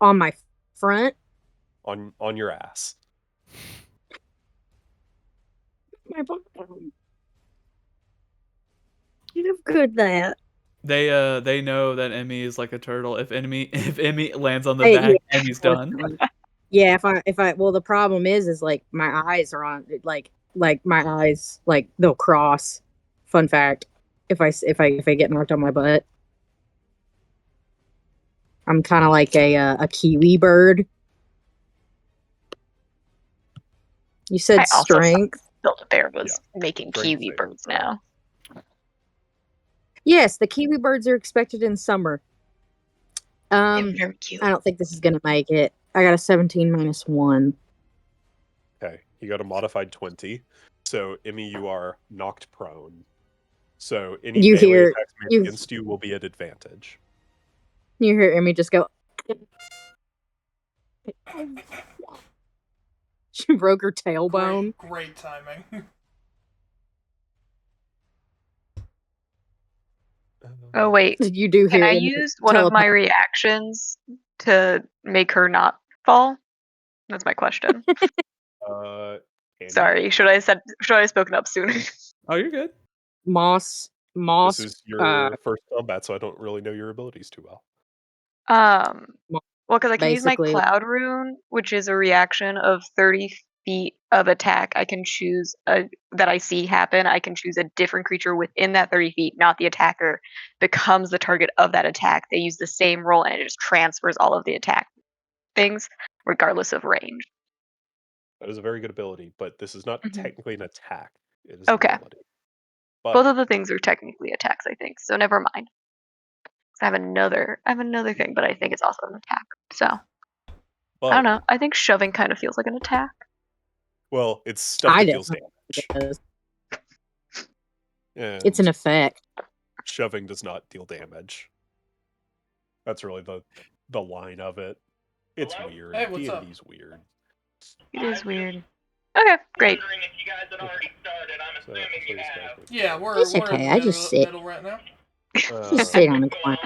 on my front? on your ass. My bottom. You have good that. They know that Emmy is like a turtle. If Emmy lands on the Hey, back, yeah, Emmy's done. Yeah, if I well the problem is like my eyes are on like my eyes like they'll cross. Fun fact. If I get knocked on my butt. I'm kind of like a kiwi bird. You said I also thought strength. Build-A-Bear was making Strength kiwi saving birds throw. now. Yes, the kiwi birds are expected in summer. They're very cute. I don't think this is gonna make it. I got a 17 minus 1. Okay, you got a modified 20. So, Emmy, you are knocked prone. So, any You melee hear attacks made you against you will be at advantage. you hear Emmy just go. She broke her tailbone. Great timing. Oh wait, You do can hear I Emmy use one of my reactions to make her not fall? That's my question. Uh, can you? Sorry, should I have spoken up sooner? Oh, you're good. Moss. This is your first combat, so I don't really know your abilities too well. Well, because I can use my Basically. Cloud Rune, which is a reaction of 30 feet of attack. I can choose that I see happen. I can choose a different creature within that 30 feet, not the attacker, becomes the target of that attack. They use the same roll, and it just transfers all of the attack things, regardless of range. That is a very good ability, but this is not Mhm. technically an attack. It is an Okay. ability. But Both of the things are technically attacks, I think. So never mind. 'Cause I have another thing, but I think it's also an attack. So I don't know. I think shoving kind of feels like an attack. Well, it's stuff I that deals definitely damage. does. And It's an effect. shoving does not deal damage. That's really the line of it. It's Hello? weird. Hey, what's up? D&D's weird. It is weird. Okay, great. So, so this guy's gonna Yeah, go. we're It's in okay, the I just sit. middle right now. Just sit on the corner.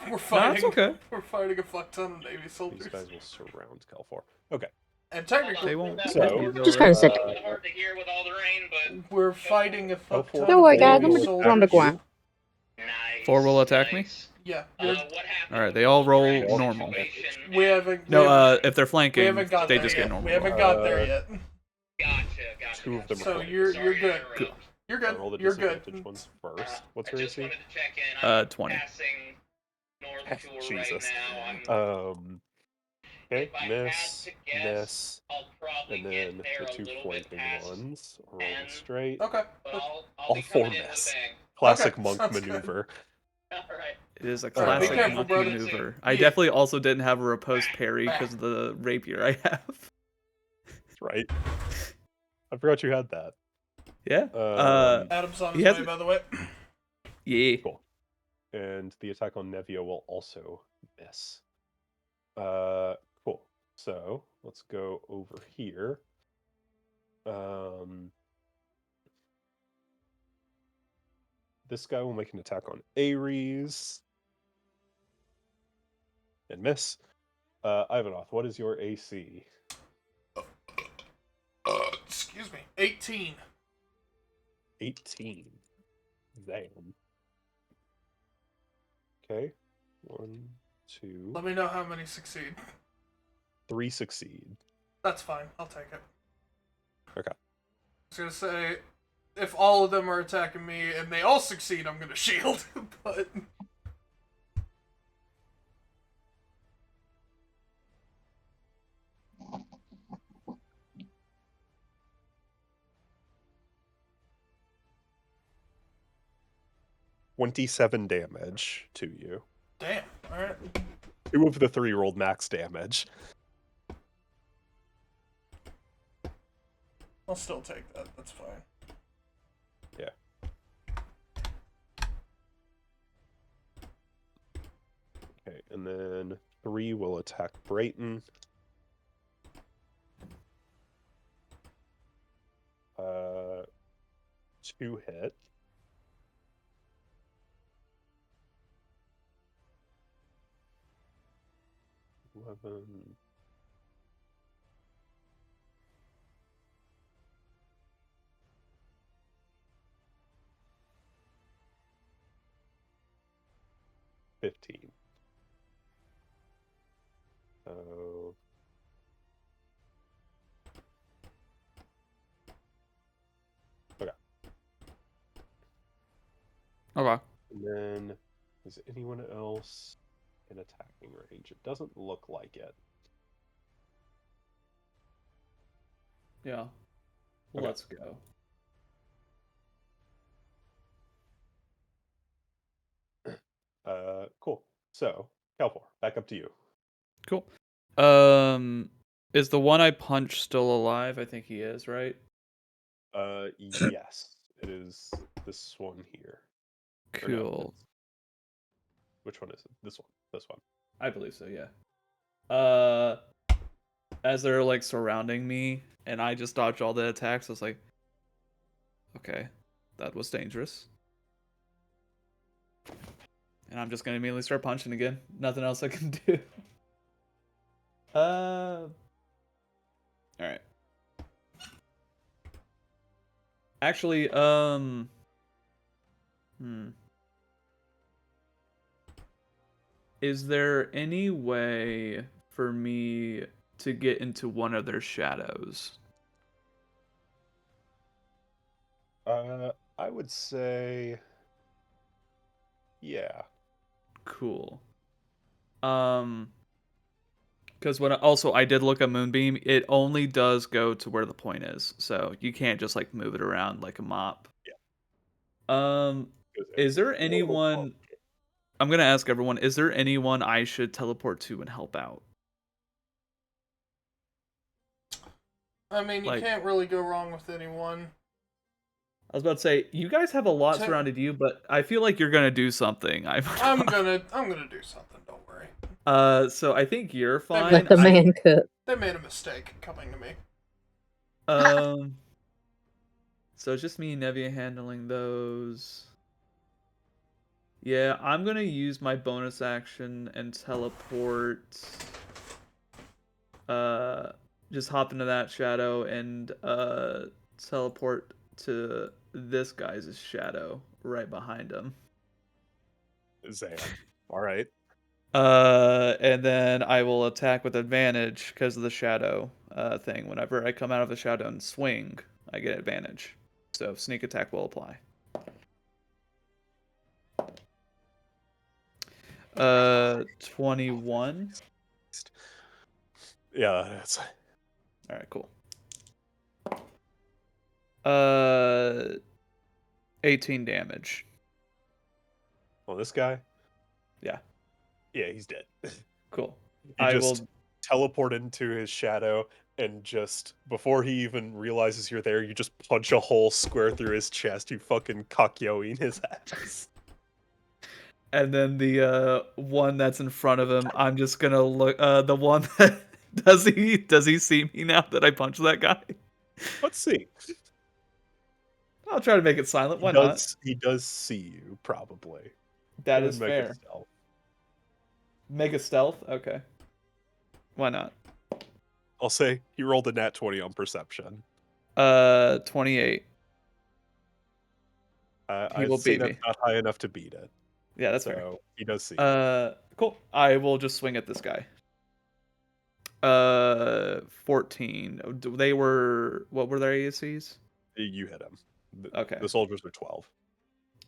We're No, fighting. it's okay. We're fighting a fuck ton of Navy These soldiers. guys will surround Calfor. Okay. And technically, They won't. So, Just kind of sit. we're fighting a fuck ton Don't worry, of guys. Navy I'm soldiers. on the ground. 4 will attack me. Yeah, All right, they all roll all normal. we haven't. No, we if they're we flanking, haven't got they there just yet. get normal. We haven't got there yet. two of them are So flanking. you're good. Cool. You're I'll roll the good. You're disadvantage good. ones first. What's your AC? 20. Jesus. Okay, miss, and then the two flanking ones. Roll straight. Okay. All 4 miss. Classic Okay, monk sounds good. maneuver. It is a All right, be classic careful, monk brother. maneuver. I Yeah. definitely also didn't have a riposte parry because of the rapier I have. That's right. I forgot you had that. Yeah. Adam's on He his way, has- by the way. Yeah. Cool. And the attack on Nevia will also miss. Cool. So let's go over here. This guy will make an attack on Ares and miss. Ivanoth, what is your AC? Excuse me. 18. 18. Damn. Okay. 1, 2, Let me know how many succeed. 3 succeed. That's fine. I'll take it. Okay. I was gonna say, if all of them are attacking me and they all succeed, I'm gonna shield. But 27 damage to you. damn. All right. 2 of the 3 rolled max damage. I'll still take that. That's fine. Yeah. Okay, and then 3 will attack Brayton. 2 hit. Eleven. 15. So Okay. and then is anyone else in attacking range? It doesn't look like it. Yeah. Okay. Let's go. Cool. So, Calfor, back up to you. Cool. Is the one I punched still alive? I think he is, right? Yes, it is this one here. Or no, Cool. which one is it? This one. This one. I believe so, yeah. As they're like surrounding me and I just dodged all the attacks, I was like, okay, that was dangerous. And I'm just gonna immediately start punching again. Nothing else I can do. Alright. Actually, is there any way for me to get into one of their shadows? I would say, yeah. Cool. Because when I did look at Moonbeam, it only does go to where the point is, so you can't just like move it around like a mop. Yeah. Is there anyone? I'm gonna ask everyone. Is there anyone I should teleport to and help out? I mean, you Like- can't really go wrong with anyone. I was about to say you guys have a lot Te- surrounded you, but I feel like you're gonna do something. I'm gonna do something. Don't worry. So I think you're fine. Let the man cook. They made a mistake coming to me. So it's just me and Nevia handling those. Yeah, I'm gonna use my bonus action and teleport. Just hop into that shadow and teleport to this guy's shadow right behind him. Zan. All right. And then I will attack with advantage because of the shadow thing. Whenever I come out of the shadow and swing, I get advantage. So sneak attack will apply. 21. Yeah, that's All right, cool. 18 damage. well, this guy. Yeah. Yeah, he's dead. Cool. You I just will. teleport into his shadow, and just before he even realizes you're there, you just punch a hole square through his chest. You fucking cockyoing his ass. And then the one that's in front of him, I'm just gonna look. The one that does he see me now that I punched that guy? Let's see. I'll try to make it silent. Why He does see you, probably. not? That Go is ahead and make a fair. stealth. Make a stealth? Okay. Why not? I'll say he rolled a nat 20 on perception. 28. He I'd will say beat that's me. not high enough to beat it. Yeah, that's So fair. he does see. Cool. I will just swing at this guy. 14. They were, what were their ACs? You hit him. Okay. The soldiers are 12.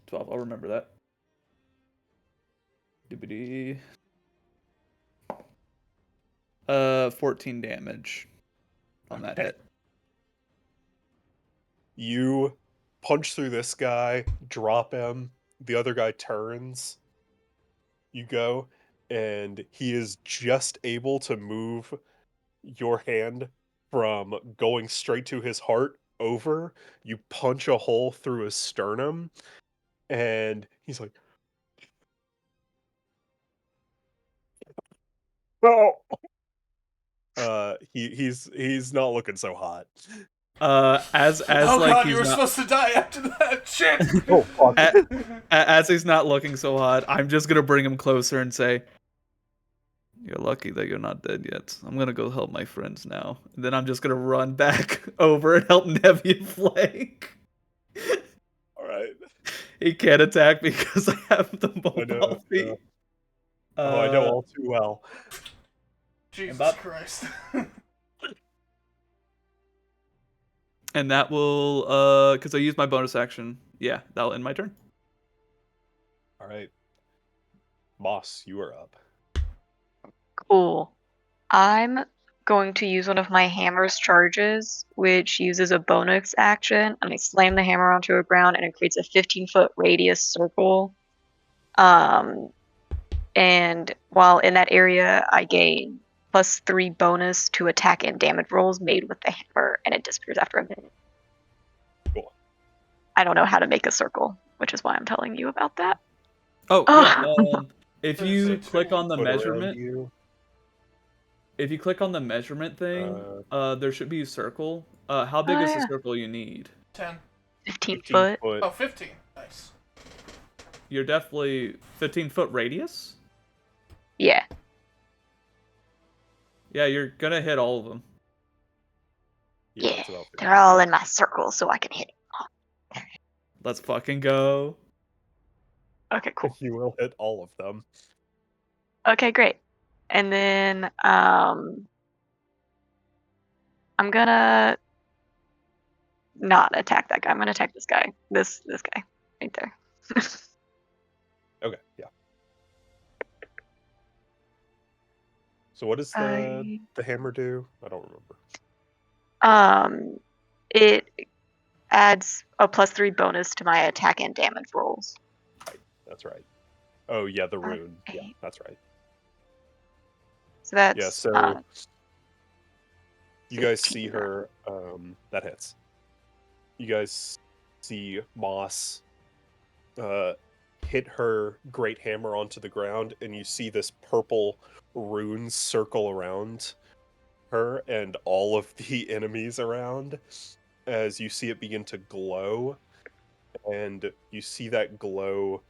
12. I'll remember that. Doobity. 14 damage on that Okay. hit. You punch through this guy, drop him. The other guy turns. You go, and he is just able to move your hand from going straight to his heart over. You punch a hole through his sternum, and he's like, "Oh!" He's not looking so hot. As Oh like god, he's you were not, supposed to die after that shit. Oh fuck! as he's not looking so hot, I'm just gonna bring him closer and say, "You're lucky that you're not dead yet. I'm gonna go help my friends now." And then I'm just gonna run back over and help Nevian flank. All right. He can't attack because I have the I know. mobile feet. Oh, I know all too well. Jesus about- Christ. And that will, because I used my bonus action. Yeah, that'll end my turn. All right. Moss, you are up. Cool. I'm going to use one of my hammer's charges, which uses a bonus action, and I slam the hammer onto the ground, and it creates a 15-foot radius circle. And while in that area, I gain +3 bonus to attack and damage rolls made with the hammer, and it disappears after a minute. Cool. I don't know how to make a circle, which is why I'm telling you about that. Oh, yeah. If There's you a click tool on the Put around measurement, you. if you click on the measurement thing, there should be a circle. How big Oh, is the yeah. circle you need? 10. 15 15 foot. foot. Oh, 15. Nice. You're definitely 15-foot radius? Yeah. Yeah, you're gonna hit all of them. Yeah, it's about they're all in my circle, so I can hit. Let's fucking go. Okay, cool. You will hit all of them. Okay, great. And then I'm gonna not attack that guy. I'm gonna attack this guy. This guy right there. Okay, yeah. So what does the hammer do? I don't remember. It adds a +3 bonus to my attack and damage rolls. That's right. Oh yeah, the rune. Yeah, Okay. that's right. So that's Yeah, so you guys see 15. her. That hits. You guys see Moss hit her great hammer onto the ground, and you see this purple runes circle around her and all of the enemies around as you see it begin to glow, and you see that glow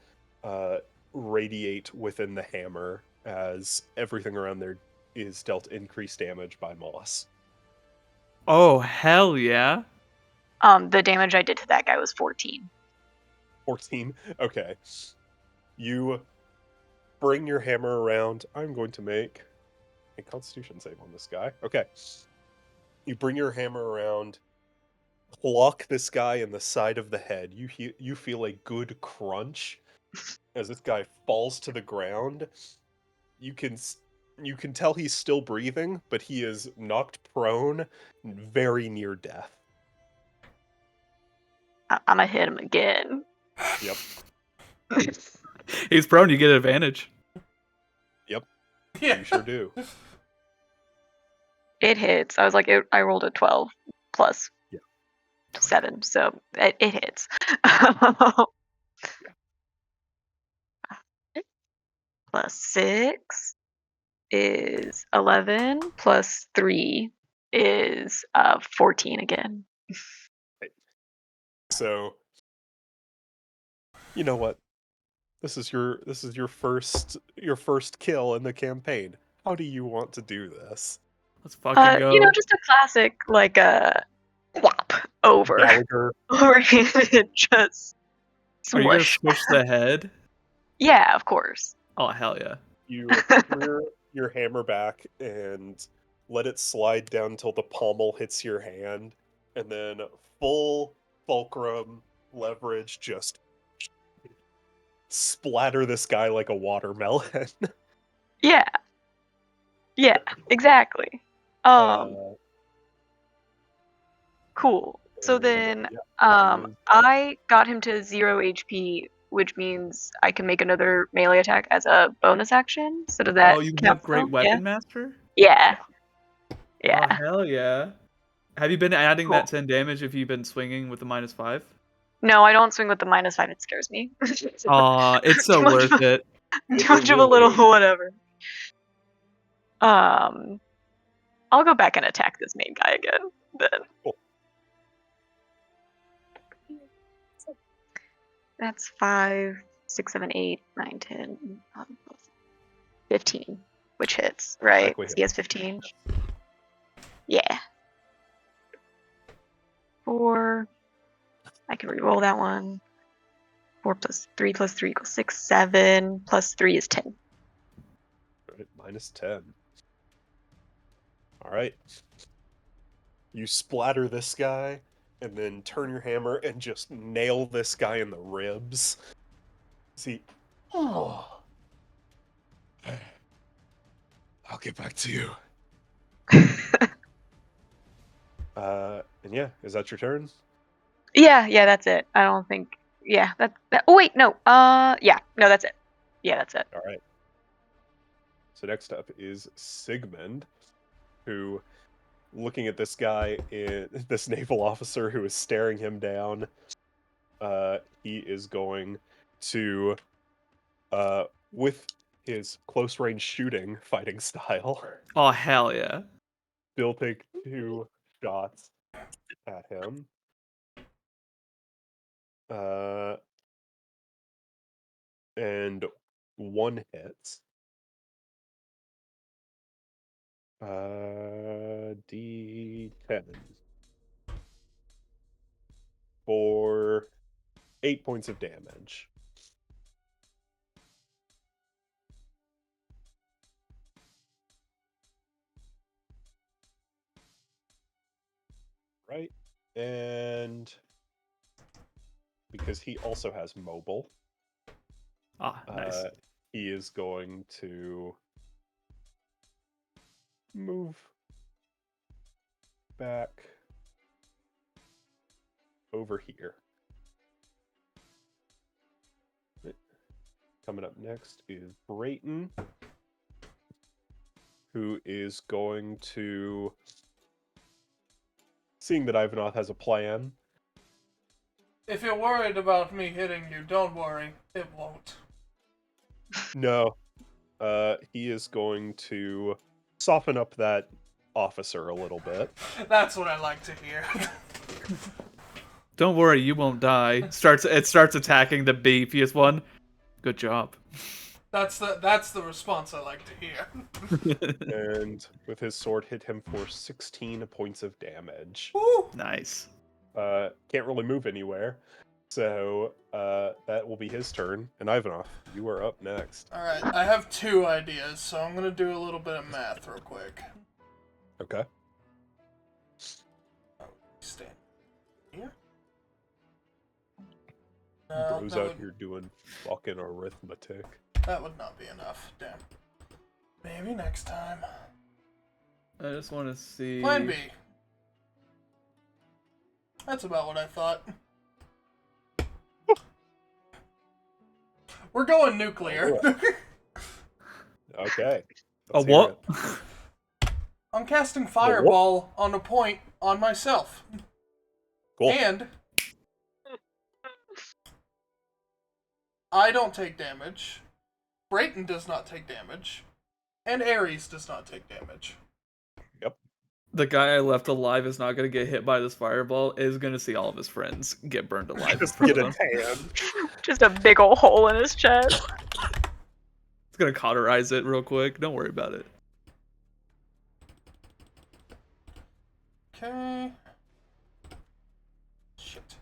radiate within the hammer as everything around there is dealt increased damage by Moss. Oh, hell yeah. The damage I did to that guy was 14. 14. Okay. You bring your hammer around. I'm going to make a Constitution save on this guy. Okay. You bring your hammer around, pluck this guy in the side of the head. You feel a good crunch as this guy falls to the ground. You can tell he's still breathing, but he is knocked prone, very near death. I'm gonna hit him again. Yep. He's prone, you get advantage. Yep. Yeah. You sure do. It hits. I was like, I rolled a 12 plus 7, so it hits. Plus 6 is 11. Plus 3 is 14 again. So, you know what? This is your first kill in the campaign. How do you want to do this? Let's fucking go. Just a classic like whop over. Gallagher. Overhanded, just Are you gonna smush. smush the head? Yeah, of course. Oh, hell yeah. You rear your hammer back and let it slide down until the pommel hits your hand, and then full fulcrum leverage just splatter this guy like a watermelon. Yeah. Yeah, exactly. Cool. So then I got him to 0 HP, which means I can make another melee attack as a bonus action. So does that Oh, you count have Great still? Weapon Master? Yeah. Oh, Yeah. hell yeah. Have you been adding Cool. that 10 damage if you've been swinging with the -5? No, I don't swing with the -5. It scares me. Aw, it's so Too much worth of it. Too much of a little whatever. I'll go back and attack this main guy again. Then. Cool. That's 5, 6, 7, 8, 9, 10, 15, which hits, right? Exactly. He has 15. Yeah. 4. I can re-roll that one. 4 plus 3 plus 3 equals 6, 7 plus 3 is 10. Alright, -10. Alright. You splatter this guy, and then turn your hammer and just nail this guy in the ribs. See. Oh. I'll get back to you. And yeah, is that your turn? Yeah, that's it. I don't think. Yeah, oh wait, no. Yeah, no, that's it. Yeah, that's it. All right. So next up is Sigmund, who, looking at this guy, this naval officer who is staring him down, he is going to, with his close range shooting fighting style, Oh hell yeah! still take 2 shots at him. And 1 hits. D10 for 8 points of damage. Right, and because he also has mobile, Nice. he is going to move back over here. Coming up next is Brayton, who is going to, seeing that Ivanov has a plan. If you're worried about me hitting you, don't worry. It won't. No, he is going to soften up that officer a little bit. That's what I like to hear. Don't worry, you won't die. It starts attacking the beefiest one. Good job. That's the response I like to hear. And with his sword, hit him for 16 points of damage. Woo! Nice. Can't really move anywhere, so that will be his turn. And Ivanov, you are up next. Alright, I have 2 ideas, so I'm gonna do a little bit of math real quick. Okay. Stand here. No, Bro's that out would, here doing fucking arithmetic. that would not be enough. Damn. Maybe next time. I just want to see. Plan B. That's about what I thought. We're going nuclear. Okay. A let's hear what? it. I'm casting Fireball on a point on myself. Cool. And I don't take damage. Brayton does not take damage. And Ares does not take damage. The guy I left alive is not going to get hit by this fireball. Is going to see all of his friends get burned alive. Just in get front a of him. tan. Just a big ol' hole in his chest. It's going to cauterize it real quick. Don't worry about it. Okay. Shit.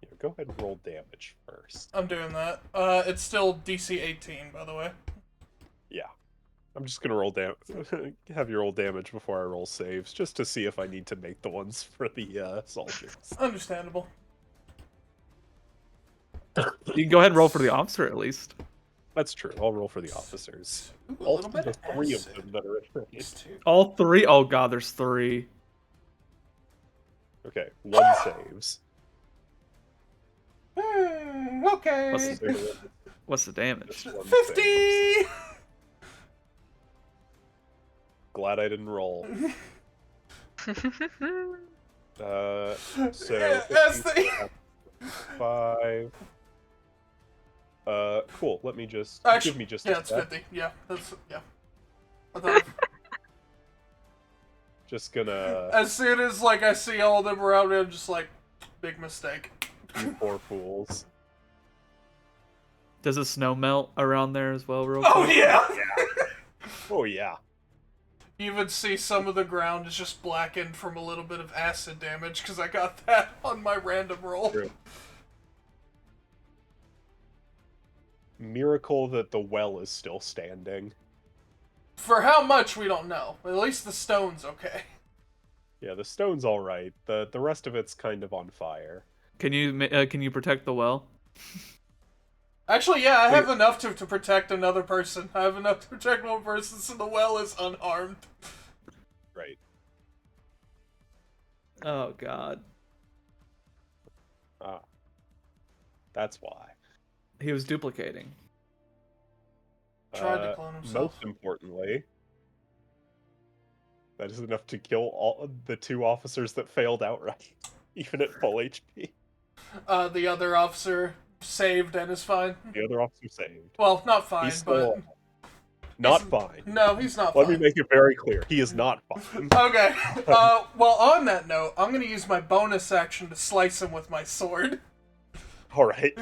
Yeah, go ahead and roll damage first. I'm doing that. It's still DC 18, by the way. Yeah. I'm just gonna roll have you roll damage before I roll saves, just to see if I need to make the ones for the soldiers. Understandable. You can go ahead and roll for the officer at least. That's true. I'll roll for the officers. Ooh, a All little bit the of 3 of acid. them that are at These race. 2. All 3? Oh god, there's 3. Okay, 1 saves. Okay. What's the damage? 1 50! saves. Glad I didn't roll. So That's the... 5. Cool. Let me just Actually, give me just yeah, a it's sec. 50. Yeah, that's... Yeah. I thought... Just gonna As soon as, like, I see all of them around me, I'm just like, big mistake. you poor fools. Does the snow melt around there as well, real quick? Oh, yeah! Oh yeah. You even see some of the ground is just blackened from a little bit of acid damage, because I got that on my random roll. True. miracle that the well is still standing. For how much, we don't know. At least the stone's okay. Yeah, the stone's all right. The rest of it's kind of on fire. Can you protect the well? Actually, yeah, I have enough to protect another person. I have enough to protect one person, so the well is unharmed. Right. Oh God. Ah. That's why. He was duplicating. Tried to clone himself. Most importantly, that is enough to kill all the 2 officers that failed outright, even at full HP. The other officer saved and is fine. The other officer saved. Well, not fine, He's still but... not he's- fine. No, he's not Let fine. me make it very clear. He is not fine. Okay, well, on that note, I'm gonna use my bonus action to slice him with my sword. All right.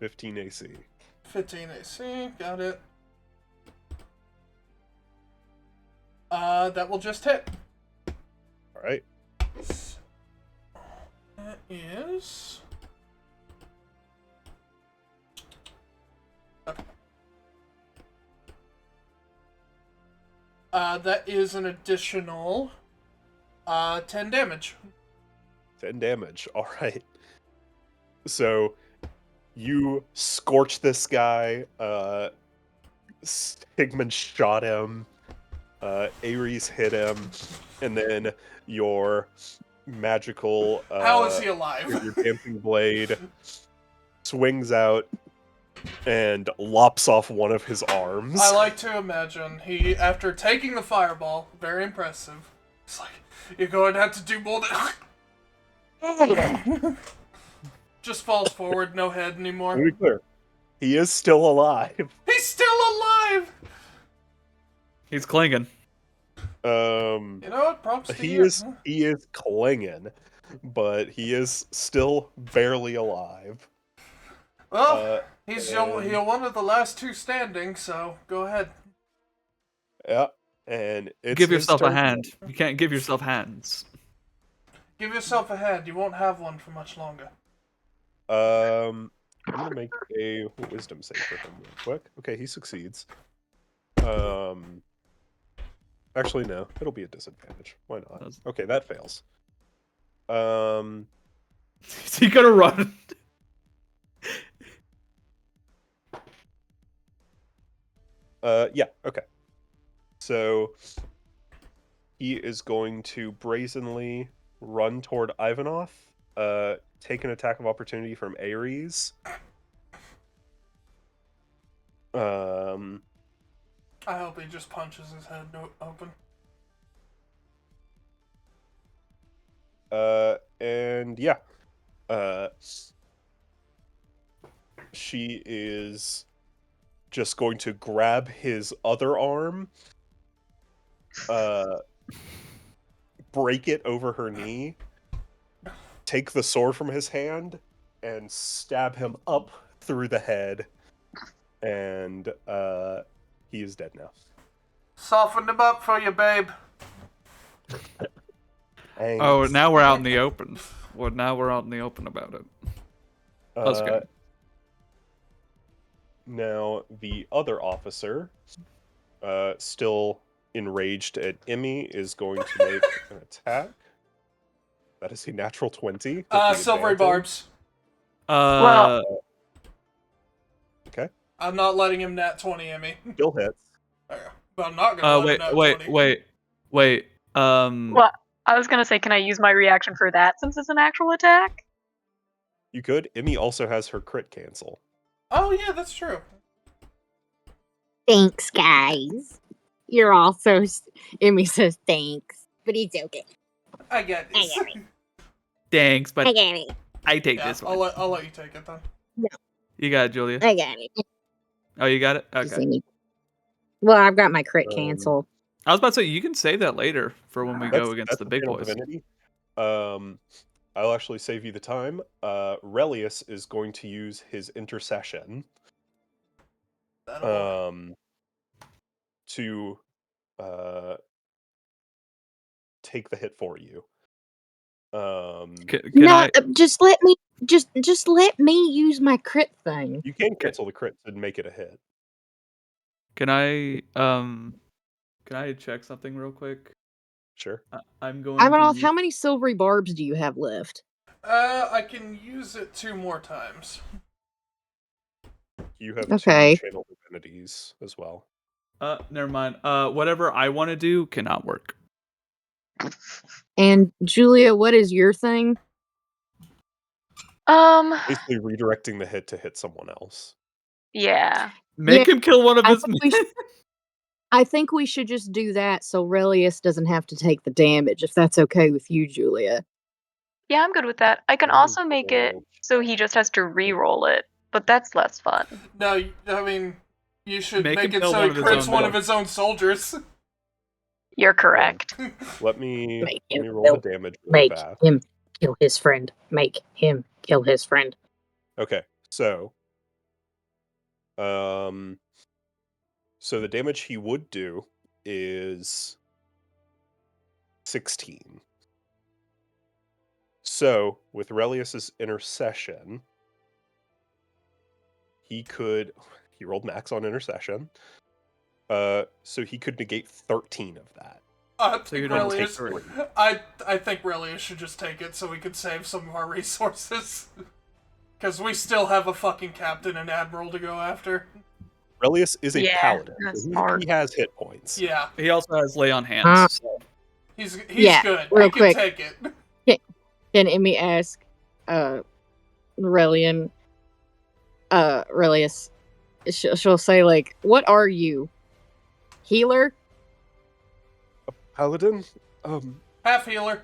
(15 AC). 15 AC, got it. That will just hit. All right. That is... that is an additional 10 damage. 10 damage. All right. So you scorch this guy. Sigmund shot him. Ares hit him, and then your magical How is he alive? your dancing blade swings out and lops off one of his arms. I like to imagine he, after taking the fireball, very impressive, it's like, you're going to have to do more than... Just falls forward, no head To anymore. be clear, he is still alive. He's still alive! He's clinging. You know what? Props to He you. is clinging, but he is still barely alive. Well, he's and- you're one of the last 2 standing, so go ahead. Yeah, and it's Give his yourself a turn. hand. You can't give yourself hands. Give yourself a hand. You won't have one for much longer. I'm gonna make a wisdom save for him real quick. Okay, he succeeds. Actually, no, it'll be a disadvantage. Why not? Does- Okay, that fails. Is he gonna run? Yeah, okay. So he is going to brazenly run toward Ivanov, take an attack of opportunity from Ares. I hope he just punches his head open. And yeah. She is just going to grab his other arm, break it over her knee, take the sword from his hand, and stab him up through the head. And he is dead now. Soften him up for you, babe. Oh, Thanks. now we're out in the open. Well, now we're out in the open about it. That's good. Now, the other officer, still enraged at Emmy, is going to make an attack. That is a natural 20. with the Silvery advantage. barbs. Well- Okay, I'm not letting him nat 20, Emmy. still hits. But I'm not gonna let wait, him nat wait, 20. wait. Well, I was gonna say, can I use my reaction for that since it's an actual attack? You could. Emmy also has her crit cancel. Oh, yeah, that's true. Thanks, guys. You're all so. Emmy says thanks, but it's okay. I get I this. get it. Thanks, but I get it. I take Yeah, this I'll one. let you take it then. You got it, Julia. I got it. Oh, you got it? Just Okay. Emmy. Well, I've got my crit Um, cancel. I was about to say, you can save that later for when we go against That's the a big channel boys. divinity. I'll actually save you the time. Relius is going to use his intercession That'll to take the hit for you. Can No, I? just let me use my crit thing. You can cancel the crits and make it a hit. Can I check something real quick? Sure. I'm going I'm to off. use- How many silvery barbs do you have left? I can use it 2 more times. You have Okay. 2 channel divinities as well. Never mind. Whatever I want to do cannot work. And Julia, what is your thing? Basically redirecting the hit to hit someone else. Yeah. Make him kill one of I his think, men. I think we should just do that so Relius doesn't have to take the damage, if that's okay with you, Julia. Yeah, I'm good with that. I can Let me also make it double so he just has to re-roll it, but that's less fun. No, I mean, you should Make make him it kill so one he of his crits own one men. of his own soldiers. You're correct. Let me Make him roll kill- the damage really Make fast. him kill his friend. Make him kill his friend. Okay, so the damage he would do is 16. So with Relius's intercession, he rolled max on intercession. So he could negate 13 of that. I So you think don't take Relius, 3. I think Relius should just take it so we can save some of our resources. Because we still have a fucking captain and admiral to go after. Relius is a Yeah, paladin. that's So smart. he has hit points. Yeah, He also has lay on hands. So. he's Yeah, good. real He can quick. take it. Can Emmy ask Relius, she'll say, like, what are you? Healer? Paladin? Half healer.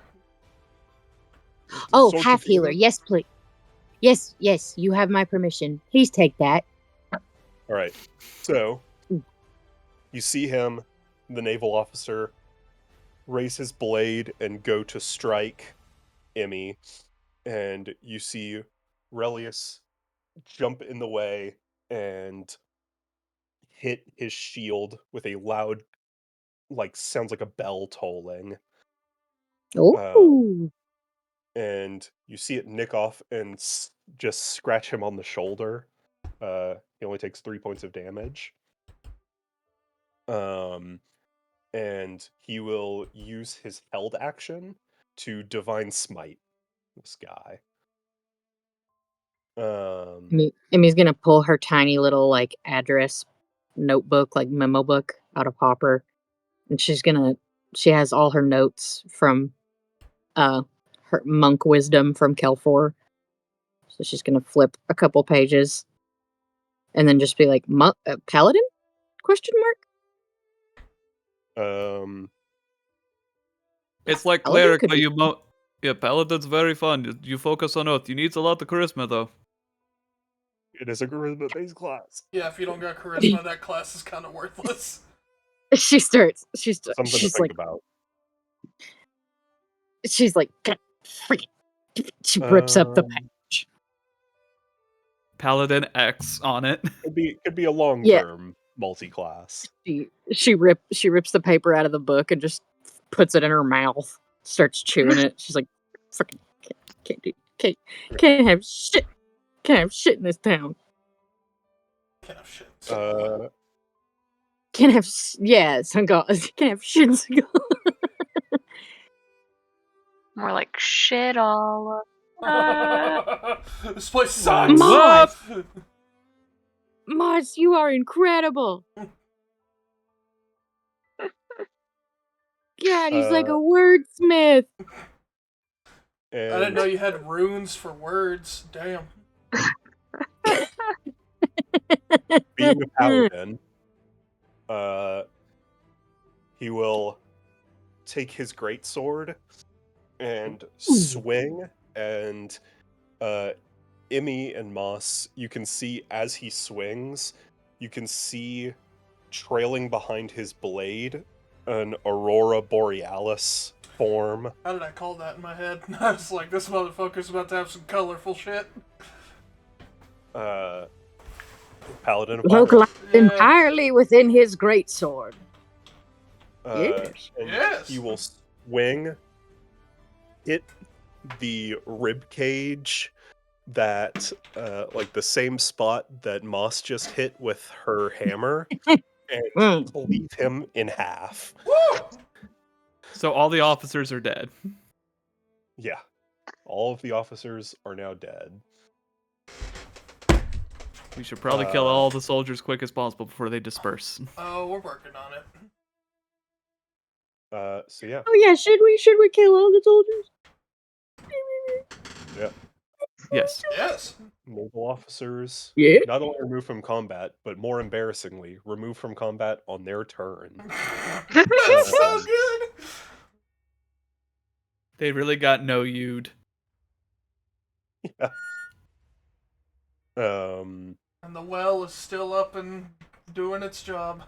Oh, Sword half of healer. Healing? Yes, please. Yes, you have my permission. Please take that. All right. So you see him, the naval officer, raise his blade and go to strike Emmy, and you see Relius jump in the way and hit his shield with a loud, sounds like a bell tolling. Oh, And you see it nick off and just scratch him on the shoulder. He only takes 3 points of damage. And he will use his held action to divine smite this guy. Emmy's gonna pull her tiny little, like, address notebook, like, memo book out of Hopper. And she has all her notes from, her monk wisdom from Kelfor. So she's gonna flip a couple pages and then just be like, paladin? Question mark? It's like Paladin cleric, could but be- yeah, paladin's very fun. You focus on oath. You need a lot of charisma though. It is a charisma-based class. Yeah, if you don't got charisma, that class is kind of worthless. She's Something to think like, about. she's like, "God, freaking. She rips up the Um, page. Paladin X on it. Could be a long-term multi-class. She rips the paper out of the book and just puts it in her mouth, starts chewing it. She's like, freaking can't have shit. Can't have shit in this town. Can't have shit. Can't have can't have shit in Seagal. More like shit all up. This place sucks! Moss! Moss, you are incredible. God, he's like a wordsmith. I didn't know you had runes for words. Damn. Being a paladin, he will take his greatsword and swing, and Emmy and Moss, you can see as he swings, you can see trailing behind his blade an Aurora Borealis form. How did I call that in my head? I was like, this motherfucker's about to have some colorful shit. Paladin of Fire. Localized Yeah. entirely within his greatsword. Yes. And Yes. he will swing, hit the rib cage that, like the same spot that Moss just hit with her hammer, and cleave him in half. Woo! So all the officers are dead. Yeah, all of the officers are now dead. We should probably kill all the soldiers quick as possible before they disperse. Oh, we're working on it. So yeah, Oh yeah, should we kill all the soldiers? yeah. Yes. Yes. Naval officers Yeah. not only removed from combat, but more embarrassingly, removed from combat on their turn. That's so good. They really got no you'd. Yeah. Um. And the well is still up and doing its job.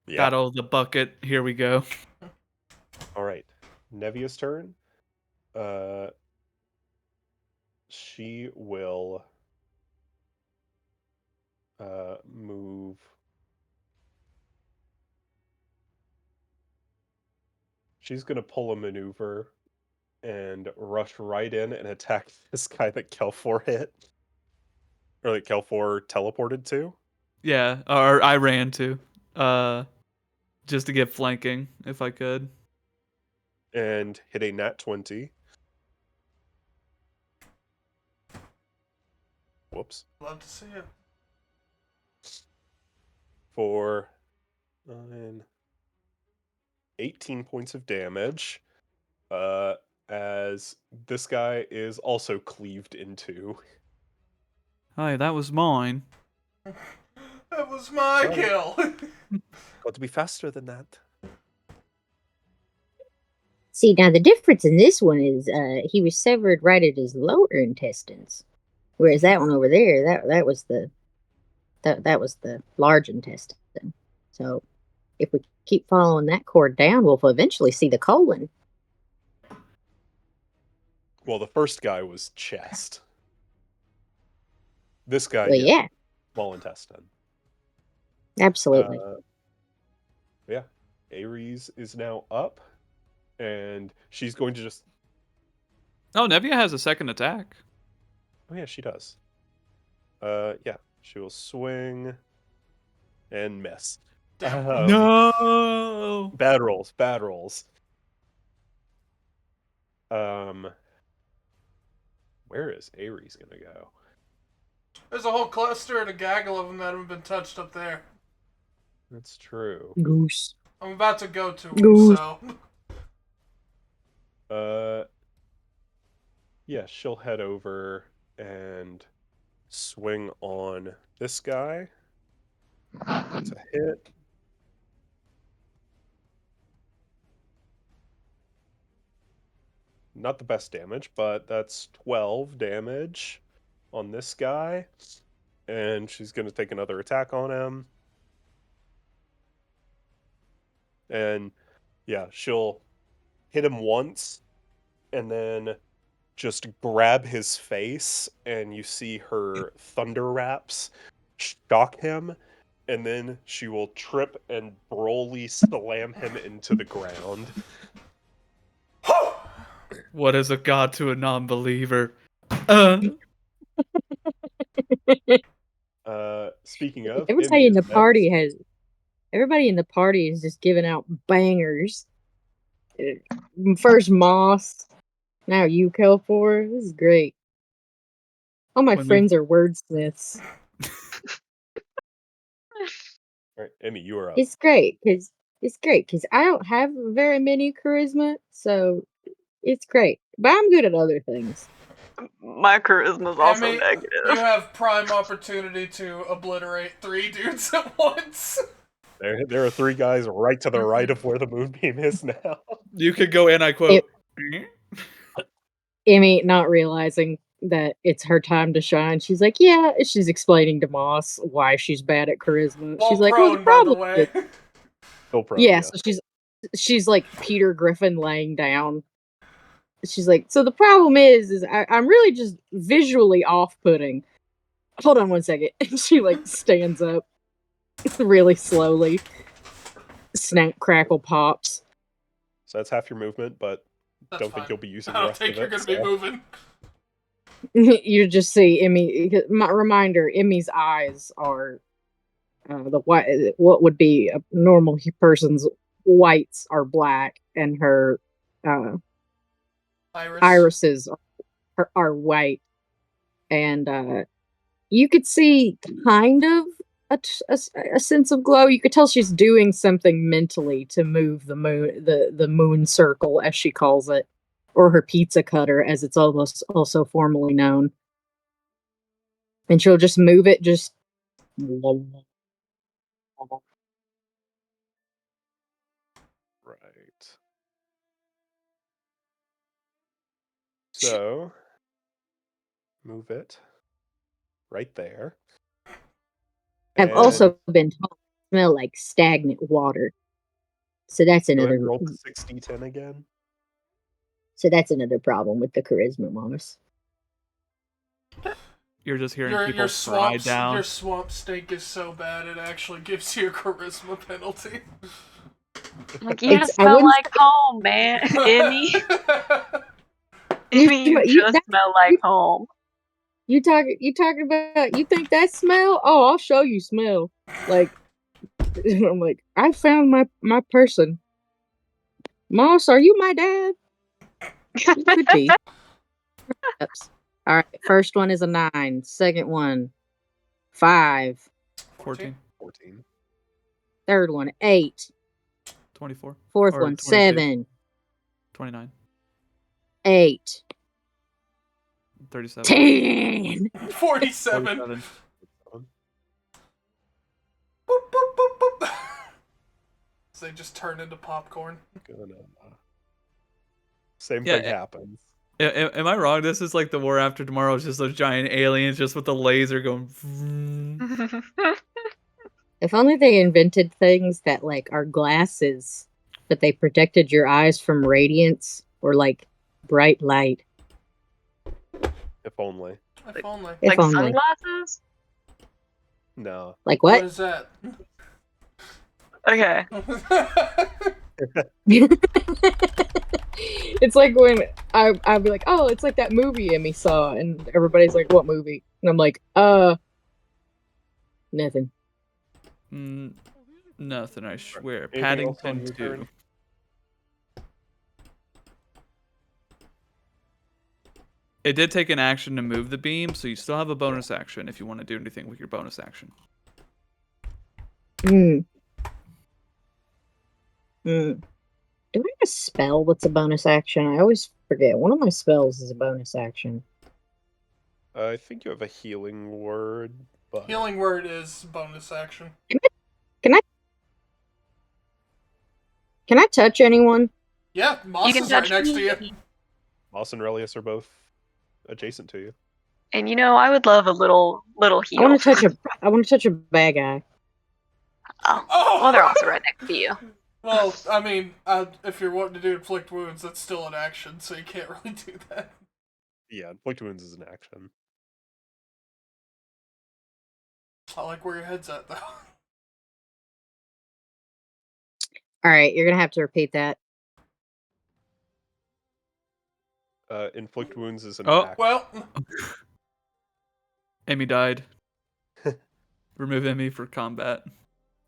Yeah. Battle of the bucket. Here we go. All right. Nevia's turn. She will move. She's gonna pull a maneuver and rush right in and attack this guy that Kelfor hit. Or that Kelfor teleported to. Yeah, or I ran to. Just to get flanking, if I could. And hit a nat 20. Whoops. Love to see it. For 18 points of damage. As this guy is also cleaved in two. Hi, that was mine. That was my kill. Got to be faster than that. See, now the difference in this one is he was severed right at his lower intestines, whereas that one over there, that was the large intestine. So if we keep following that cord down, we'll eventually see the colon. Well, the first guy was chest. This guy, Well, yeah, small intestine. absolutely. Yeah, Ares is now up, and she's going to just. Oh, Nevia has a second attack. Oh yeah, she does. Yeah, she will swing and miss. Damn. No. Bad rolls, bad rolls. Where is Ares gonna go? There's a whole cluster and a gaggle of them that haven't been touched up there. That's true. Goose. I'm about to go to them, Goose. so. Yeah, she'll head over and swing on this guy. It's a hit. Not the best damage, but that's 12 damage on this guy. And she's going to take another attack on him. And yeah, she'll hit him once and then just grab his face, and you see her thunder wraps shock him, and then she will trip and Broly slam him into the ground. What is a god to a non-believer? Speaking of, Everybody in the party is just giving out bangers. First Moss, now you, Kelfor. This is great. All my friends are wordsmiths. All right, Emmy, you are up. It's great because I don't have very many charisma, so it's great. But I'm good at other things. My charisma's also Emmy, negative. You have prime opportunity to obliterate 3 dudes at once. There are 3 guys right to the right of where the moonbeam is now. You could go in, I quote. Emmy, not realizing that it's her time to shine, she's like, yeah, she's explaining to Moss why she's bad at charisma. Well, she's like, prone, well, the problem by the way. Still prone, yeah, so she's like Peter Griffin laying down. She's like, so the problem is I'm really just visually off-putting. Hold on one second. And she like stands up really slowly. Snap, crackle, pops. So that's half your movement, but That's don't fine. think you'll be using I the don't rest think of you're it. gonna be moving. You just see Emmy. My reminder: Emmy's eyes are the white. What would be a normal person's whites are black, and her Iris. irises are white, and you could see kind of a sense of glow. You could tell she's doing something mentally to move the moon circle, as she calls it, or her pizza cutter, as it's almost also formally known. And she'll just move it, just. Right. So, move it right there. I've also been told to smell like stagnant water. So that's Go ahead another. and roll the 6d10 again. So that's another problem with the charisma, Moss. You're just hearing Your people fry down. Your swamp stink is so bad it actually gives you a charisma penalty. Like, you just I smell wouldn't like home, man. Emmy. Emmy, you just smell like home. You talking about, you think that smell? Oh, I'll show you smell. Like, I'm like, I found my person. Moss, are you my dad? You could be. Oops. All right, first one is a 9. Second one, 5. 14. 14. Third one, 8. 24. Fourth Or one, 22. 7. 29. 8. 37. 10. 47. 47. Boop, boop, boop, boop. So they just turn into popcorn. Same Yeah, thing happens. Am I wrong? This is like the War After Tomorrow. It's just those giant aliens just with the laser going. If only they invented things that like are glasses, but they protected your eyes from radiance or like bright light. If only. If only. If Like only. sunglasses? No. Like What what? is that? Okay. It's like when I'd be like, oh, it's like that movie Emmy saw, and everybody's like, what movie? And I'm like, nothing. Nothing, I swear. Anything else on Paddington your 2. turn? It did take an action to move the beam, so you still have a bonus action if you want to do anything with your bonus action. Do I have a spell that's a bonus action? I always forget. One of my spells is a bonus action. I think you have a healing word, but Healing word is bonus action. Can I touch anyone? Yeah, Moss can is right touch next to me. you. Moss and Relius are both adjacent to you. And you know, I would love a little heal. I want to touch a bad guy. Oh, well, they're also right next to you. Well, I mean, if you're wanting to do inflict wounds, that's still an action, so you can't really do that. Yeah, inflict wounds is an action. I like where your head's at, though. All right, you're gonna have to repeat that. Inflict wounds is an Oh. action. Well, Emmy died. Remove Emmy for combat.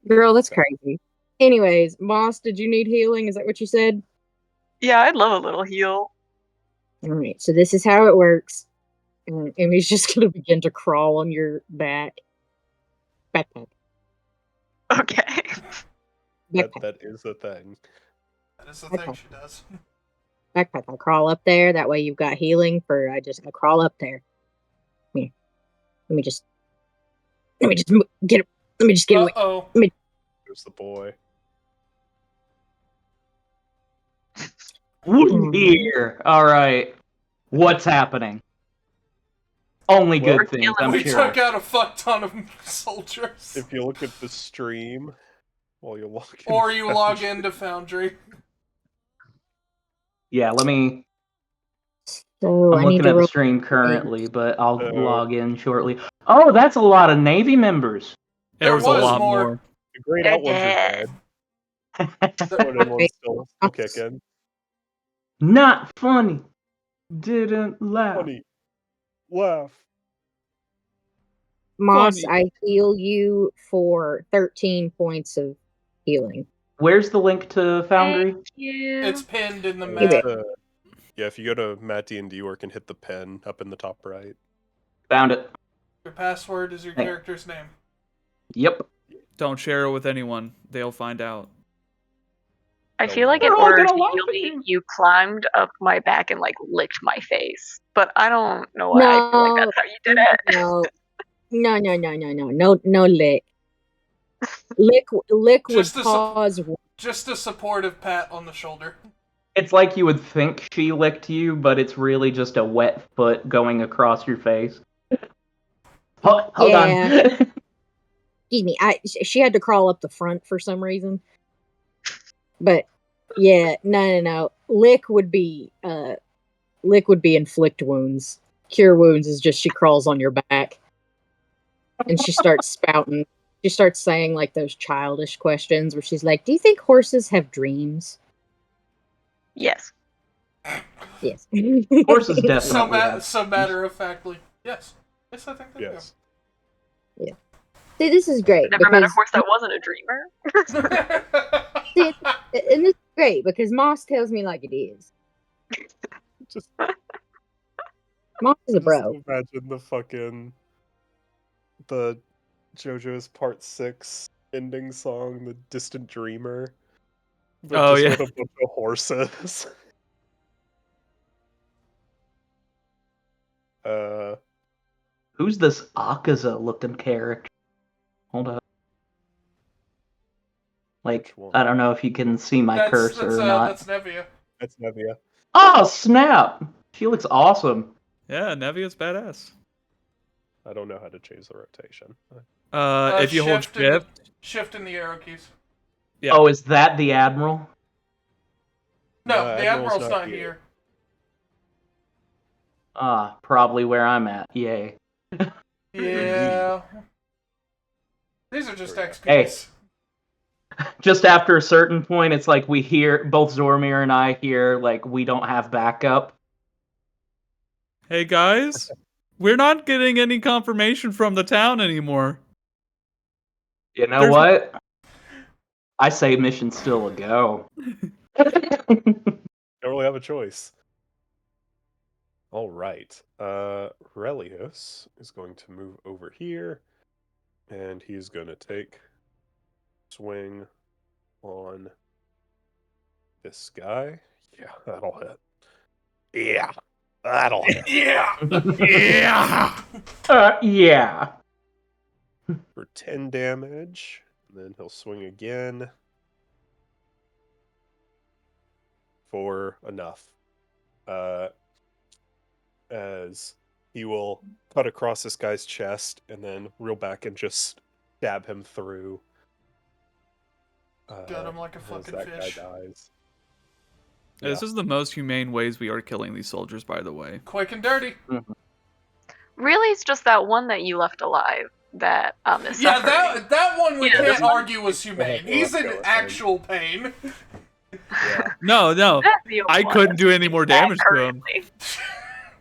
Girl, that's crazy. Anyways, Moss, did you need healing? Is that what you said? Yeah, I'd love a little heal. All right, so this is how it works. And Emmy's just gonna begin to crawl on your back. Backpack. Okay. That is a thing. that is the thing she does. Backpack. I crawl up there. That way you've got healing for. I crawl up there. Here. Let me just get it. Let me just get away. Uh-oh. There's the boy. Here. All right. What's happening? Only Well, good things, I'm We sure. took out a fuck ton of soldiers. If you look at the stream while you log in. Or you log into Foundry. Yeah, let me. So I'm I need looking to at the roll. stream currently, but I'll log in shortly. Oh, that's a lot of Navy members. There was a was lot more. more. The great They're out ones are dead. dead. But in one's still kicking. Not funny. Didn't laugh. Funny. Laugh. Moss, Funny. I heal you for 13 points of healing. Where's the link to Foundry? Thank you. It's pinned in the Uh, map. yeah, if you go to Matt D&D work and hit the pen up in the top right. Found it. Your password is your Hey. character's name. Yep. Don't share it with anyone. They'll find out. I feel like in They're all order to gonna laugh heal at me, you. you climbed up my back and like licked my face. But I don't know why I feel like No. that's how you did it. No lick. Lick would Just a cause. Just a supportive pat on the shoulder. It's like you would think she licked you, but it's really just a wet foot going across your face. Hold Yeah. on. Excuse me. She had to crawl up the front for some reason. But yeah, no. Lick would be inflict wounds. Cure wounds is just she crawls on your back and she starts spouting. She starts saying like those childish questions where she's like, "Do you think horses have dreams?" Yes. Yes. Horses definitely have. So matter of factly. Yes. Yes, I think they Yes. See, this is great Never met a because horse that wasn't a dreamer. do. and this is great because Moss tells me like it is. Just, Moss is a just bro. imagine the JoJo's Part 6 ending song, The Distant Dreamer. But Oh, just yeah. with a bunch of horses. Who's this Akaza looking character? Hold up. Like, Which one? I don't know if you can see my cursor or not. That's Nevia. That's Nevia. Oh, snap! She looks awesome. Yeah, Nevia's badass. I don't know how to change the rotation. If you hold shift and- shift, Shift in the arrow keys. Yeah. Oh, is that the Admiral? No, No, the Admiral's Admiral's not not here. here. Ah, probably where I'm at. Yay. Yeah. These are just There we XPs. Just after a certain point, it's like we hear, both Zormir and I hear, like, we don't have backup. hey guys, we're not getting any confirmation from the town anymore. You know There's- what? I say mission's still a go. Don't really have a choice. All right. Relius is going to move over here, and he's going to take swing on this guy. Yeah, that'll hit. Yeah, that'll hit. Yeah! Yeah. Yeah. For 10 damage. And then he'll swing again for enough. As he will cut across this guy's chest and then reel back and just stab him through. Got him like a as fucking that fish. guy dies. This is the most humane ways we are killing these soldiers, by the way. Quick and dirty. Really, it's just that one that you left alive that is Yeah, suffering. that one we Yeah, can't this one- argue was humane. He's in actual pain. Yeah. No, That's the I one couldn't that's do any more damage to him. currently.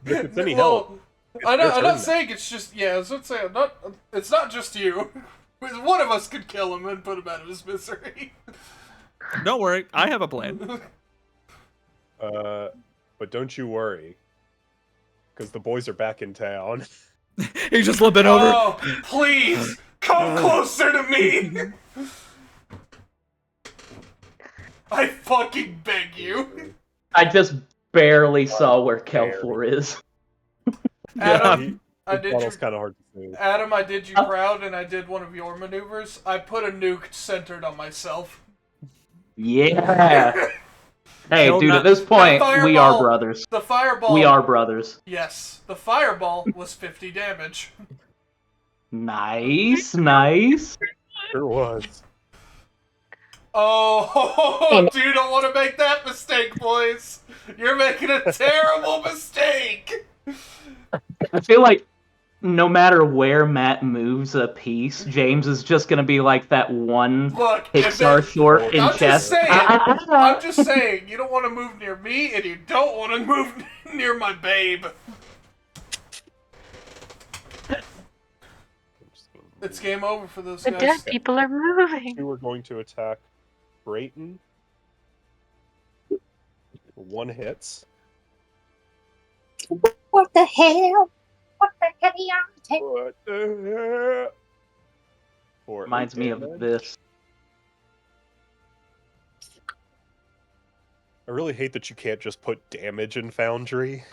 If it's any help, I'm their not turn now. saying it's just it's not just you. One of us could kill him and put him out of his misery. Don't worry, I have a plan. but don't you worry, because the boys are back in town. He's just limping over. Oh, please come closer to me. I fucking beg you. I just barely saw where Kelfor is. Adam, I His did model's you, kind of hard to see. Adam, I did you proud and I did one of your maneuvers. I put a nuke centered on myself. Yeah. Hey, Kill dude, that- at this point, that we are fireball. brothers. The fireball. We are brothers. Yes, the fireball was 50 damage. Nice, nice. Sure was. Oh, you don't want to make that mistake, boys. You're making a terrible mistake. I feel like no matter where Matt moves a piece, James is just gonna be like that one Look, Pixar short in I'm just chess. saying. I'm just saying. You don't want to move near me, and you don't want to move near my babe. It's game over for those The guys. dead people are moving. Two are going to attack Brayton. One hits. What the hell? What the hell? What the heck? For Reminds 8 me of damage. this. I really hate that you can't just put damage in Foundry.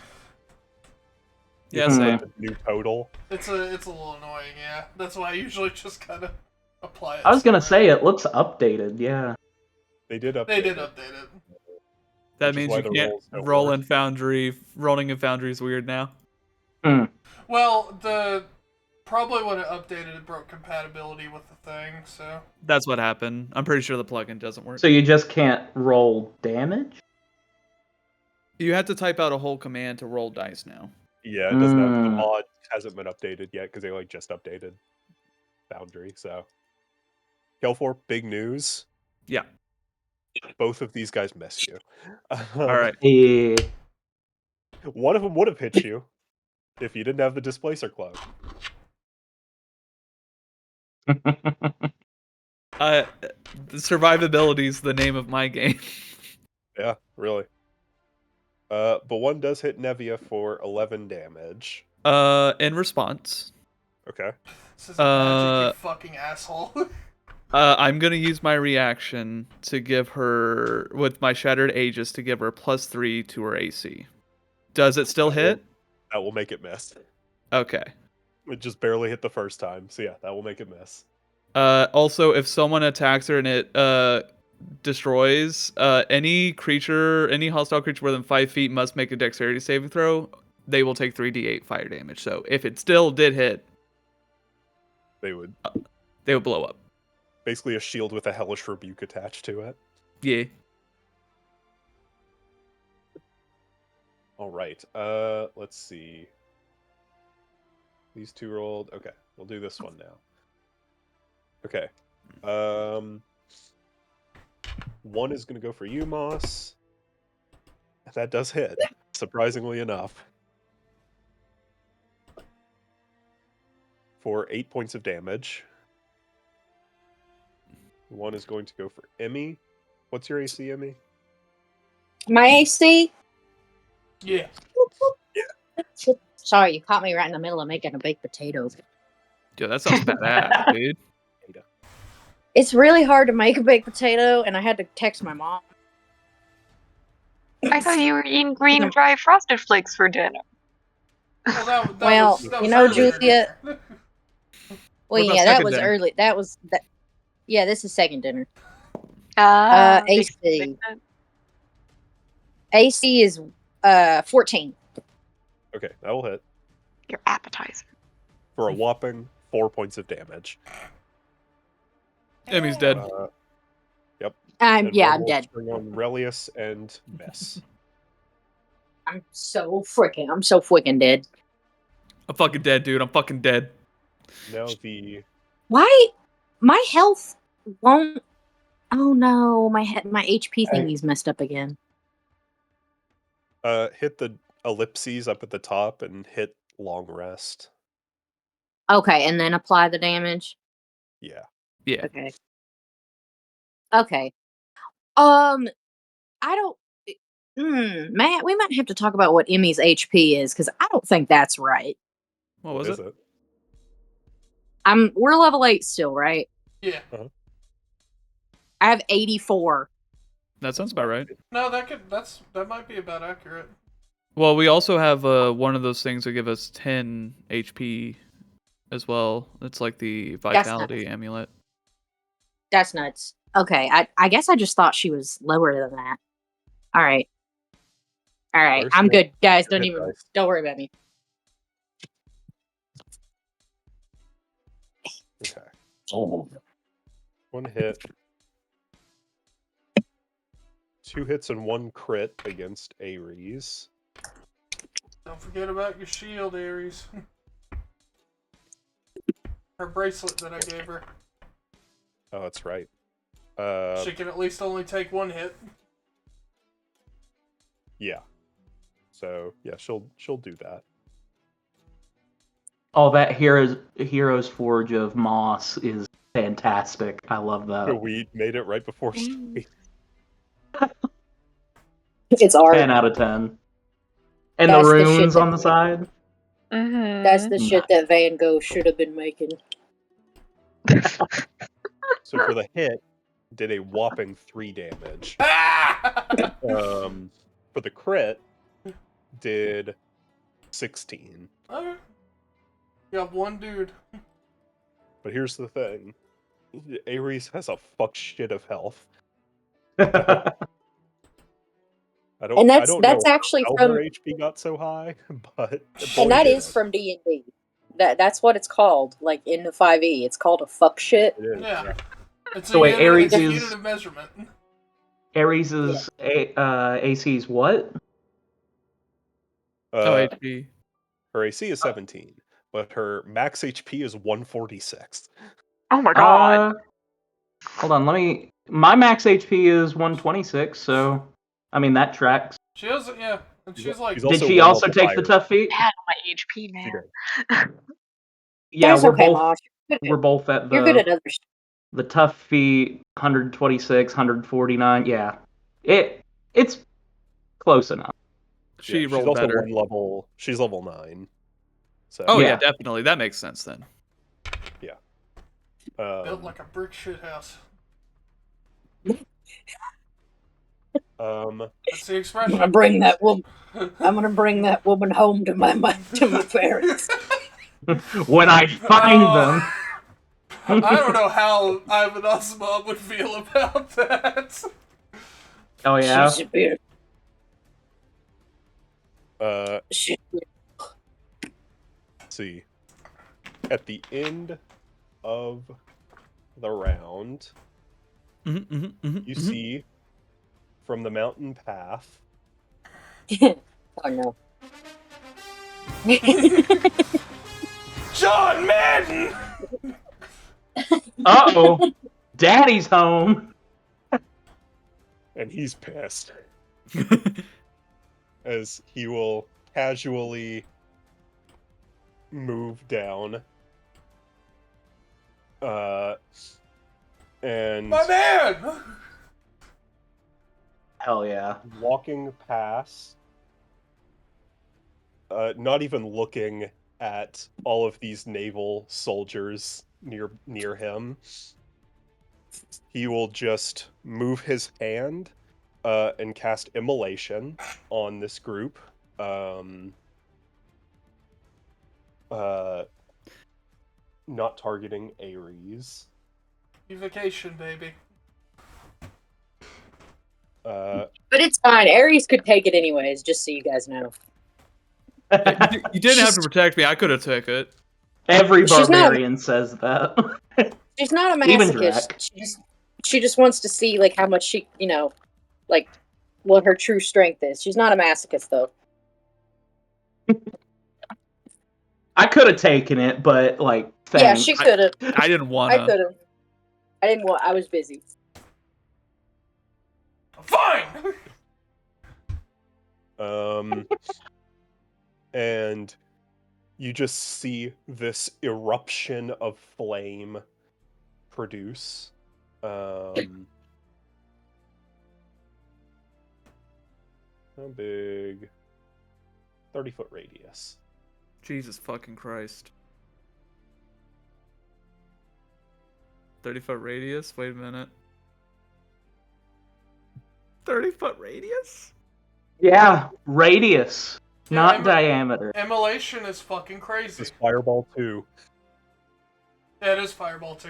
Yeah, It's same. like a new total. It's a little annoying, yeah. That's why I usually just kind of apply it. I was gonna somewhere. say it looks updated, yeah. They did update They did it. update it. That Which is means why you the can't rolls don't roll work. in Foundry. Rolling in Foundry is weird now. Well, probably when it updated, it broke compatibility with the thing. So That's what happened. I'm pretty sure the plugin doesn't work. So you just can't roll damage? You have to type out a whole command to roll dice now. Yeah, it doesn't have the mod hasn't been updated yet because they like just updated Foundry. So Kelfor, big news. Yeah. Both of these guys miss you. All right. Yeah. One of them would have hit you if you didn't have the displacer cloak. The survivability is the name of my game. Yeah, really. But one does hit Nevia for 11 damage. In response, Okay. this is magic, you fucking asshole. I'm gonna use my reaction to give her, with my Shattered Aegis, to give her +3 to her AC. Does it still hit? That will make it miss. Okay. It just barely hit the first time. So yeah, that will make it miss. Also, if someone attacks her and it destroys, any hostile creature within 5 feet must make a dexterity saving throw. They will take 3d8 fire damage. So if it still did hit, They would blow up. basically a shield with a hellish rebuke attached to it. Yeah. All right. Let's see. These two rolled. Okay, we'll do this one now. Okay. One is going to go for you, Moss. That does hit, surprisingly enough. For 8 points of damage. One is going to go for Emmy. What's your AC, Emmy? My AC? Yeah. Sorry, you caught me right in the middle of making a baked potato. Dude, that sounds badass, dude. It's really hard to make a baked potato, and I had to text my mom. I thought you were eating green dry frosted flakes for dinner. Well, that Well, was, that you was know, earlier Julia. dinner. Well, What about yeah, that second was dinner? early. Yeah, this is second dinner. Makes AC. sense. AC is 14. Okay, that will hit. Your appetizer. For a whopping 4 points of damage. Emmy's dead. Yep. Yeah, And one I'm will dead. Spring on Relius and miss. I'm so freaking dead. I'm fucking dead, dude. I'm fucking dead. Now the Why? My health won't. Oh no, my HP thingy's messed up again. hit the ellipses up at the top and hit long rest. Okay, and then apply the damage. Yeah. Yeah. Okay. Okay. I don't. Matt, we might have to talk about what Emmy's HP is because I don't think that's right. What was Is it? it? We're level 8 still, right? Yeah. I have 84. That sounds about right. No, that might be about accurate. Well, we also have one of those things that give us 10 HP as well. It's like the Vitality Amulet. That's nuts. Okay, I guess I just thought she was lower than that. All right, Where's I'm your- good, guys. your hit dice? Don't worry about me. Okay. One hit. 2 hits and 1 crit against Ares. Don't forget about your shield, Ares. Her bracelet that I gave her. Oh, that's right. She can at least only take one hit. Yeah. So yeah, she'll do that. Oh, that Heroes Forge of Moss is fantastic. I love that. We made it right before stream. It's art. 10 out of 10. And That's the the shit runes that on the they- side. Mm-hmm. That's the shit that Van Gogh should have been making. So for the hit, did a whopping 3 damage. For the crit, did 16. Okay. You got one dude. But here's the thing. Ares has a fuck shit of health. And I that's don't that's know actually how from her HP got so high, but and that boy, is did from D&D. That's what it's called. Like in the 5e, it's called a fuck shit. it. It is, Yeah. It's So wait, Ares it's a is- unit of measurement. Ares' AC is what? Oh, Uh, HP. her AC is 17, but her max HP is 146. Oh my god. Hold on, my max HP is 126, so I mean that tracks. She has, yeah. And she's like, She's Did also she one also level take the higher. tough feat? Bad on my HP, She man. did. Yeah, That's we're okay, both Mosh. we're both at You're good at other shit. the tough feat 126, 149. Yeah. It's close enough. She Yeah, she's rolled also better. one level. She's level 9. So Oh yeah. Yeah. Definitely. That makes sense then. built like a brick shit house. That's the I'm expression. gonna bring that woman. I'm gonna bring that woman home to my parents. When I find them. I don't know how Ivan's mom would feel about that. Oh yeah. She's beautiful. let's see. At the end of the round, you see from the mountain path Oh no. John Madden! Uh-oh. Daddy's home. and he's pissed as he will casually move down and My man! Hell yeah. walking past, not even looking at all of these naval soldiers near him, he will just move his hand and cast Immolation on this group. Not targeting Ares. Vacation, baby. But it's fine. Ares could take it anyways, just so you guys know. You didn't have to protect me. I could have took it. Every She's not- barbarian says that. She's not a Even masochist. She just wants to see like how much she, like what her true strength is. She's not a masochist though. I could have taken it, but like Yeah, thanks. she could have. I didn't want I to. could have. I didn't want. I was busy. Fine! And you just see this eruption of flame produce. How big? 30-foot radius. Jesus fucking Christ. 30-foot radius? Wait a minute. 30-foot radius? Yeah, radius, Yeah, not diameter. Immolation is fucking crazy. This is Fireball 2. Yeah, it is Fireball too.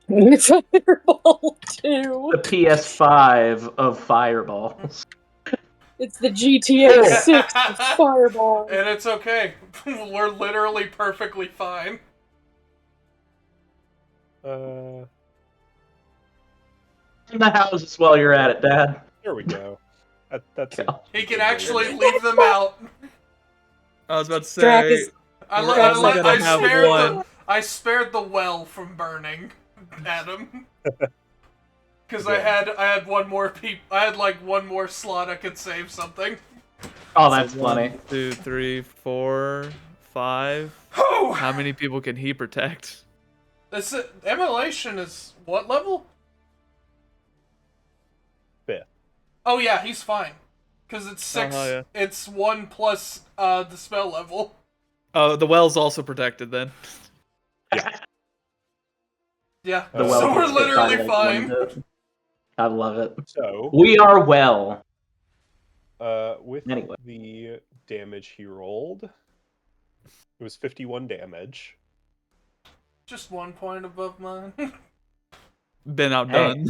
Fireball 2. The PS5 of fireballs. It's the GTA 6 of Fireball. And it's okay. We're literally perfectly fine. In the houses while you're at it, Dad. There we go. That's Yeah. He can actually leave them out. I was about to Drac say. is We're only gonna have one. I spared the well from burning, Adam. Because Yeah. I had one more I had like one more slot I could save something. Oh, that's So funny. 1, 2, 3, 4, 5. Oh, How many people can he protect? this Immolation is what level? 5th. Oh yeah, he's fine. Because it's 6. yeah. It's 1 plus the spell level. Oh, the well's also protected then. Yeah, The Uh, well so we're gets hit by, literally like, fine. one. I love it. So, We are well. with Anyway. the damage he rolled, it was 51 damage. Just 1 point above mine. Been outdone.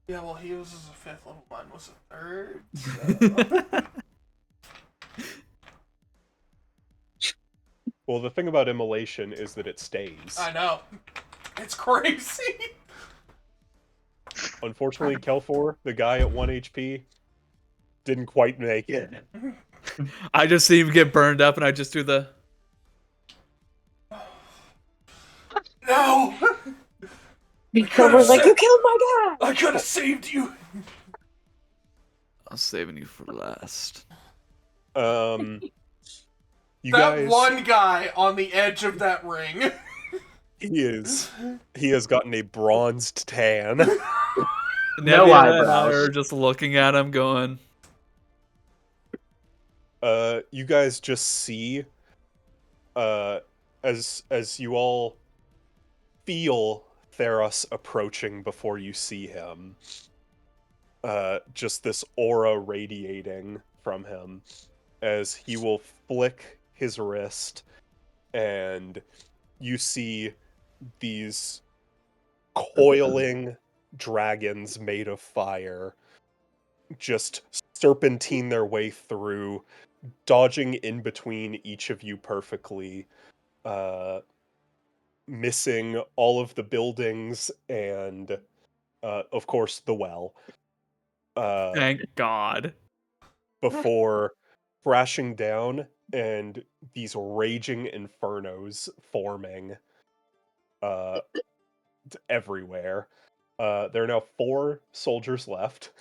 Yeah, well, he was a 5th level, mine was a 3rd. So. Well, the thing about immolation is that it stays. I know. It's crazy. Unfortunately, Kelfor, the guy at 1 HP, didn't quite make it. I just see him get burned up, and I just do the. No! Cobra's like, you killed my guy! I could have saved you! I'm saving you for last. You That guys, one guy on the edge of that ring. he has gotten a bronzed tan. No Nebula and I eyebrows. are just looking at him, going, You guys just see, as you all feel Theros approaching before you see him, just this aura radiating from him, as he will flick his wrist, and you see these coiling dragons made of fire just serpentine their way through, dodging in between each of you perfectly, missing all of the buildings and, of course, the well. thank God. Before crashing down and these raging infernos forming everywhere. There are now 4 soldiers left.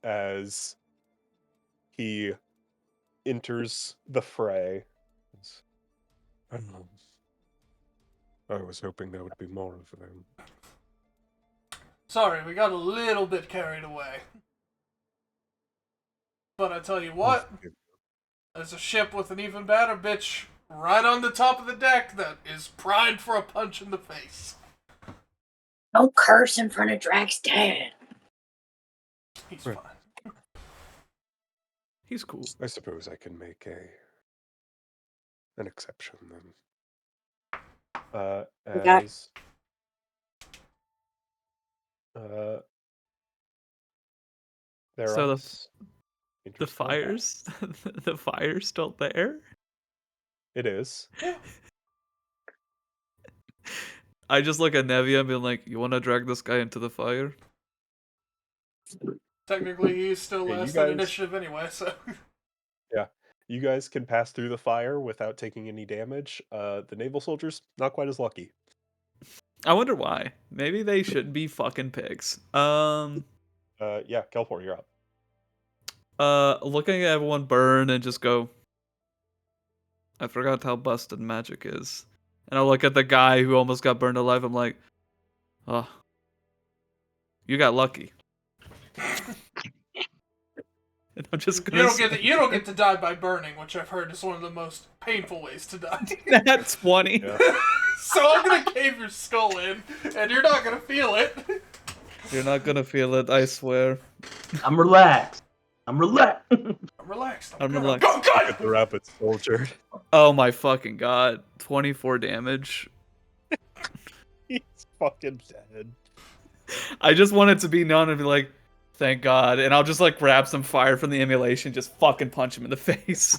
As he enters the fray. I was hoping there would be more of them. Sorry, we got a little bit carried away. But I tell you what, there's a ship with an even badder bitch right on the top of the deck that is primed for a punch in the face. Don't curse in front of Drax's dad. He's Right. fine. He's cool. I suppose I can make an exception then. Okay. As there So are The fire's the fire's still there. It is. I just look at Nevia and be like, "You want to drag this guy into the fire?" Technically, he's still Yeah, you last in guys- initiative anyway, so. You guys can pass through the fire without taking any damage. The naval soldiers, not quite as lucky. I wonder why. Maybe they should be fucking pigs. Yeah, Kelfor, you're up. Looking at everyone burn and just go, I forgot how busted magic is. And I look at the guy who almost got burned alive. I'm like, oh, you got lucky. And I'm just You gonna don't get to die by burning, which I've heard is one of the most painful ways to die. That's funny. Yeah. So I'm gonna cave your skull in, and you're not gonna feel it. You're not gonna feel it, I swear. I'm relaxed. I'm relaxed. I'm relaxed. I'm good. relaxed. Go, Look God! at the rapid soldier. Oh my fucking god. 24 damage. He's fucking dead. I just want it to be known and be like, thank God. And I'll just like grab some fire from the emulation, just fucking punch him in the face.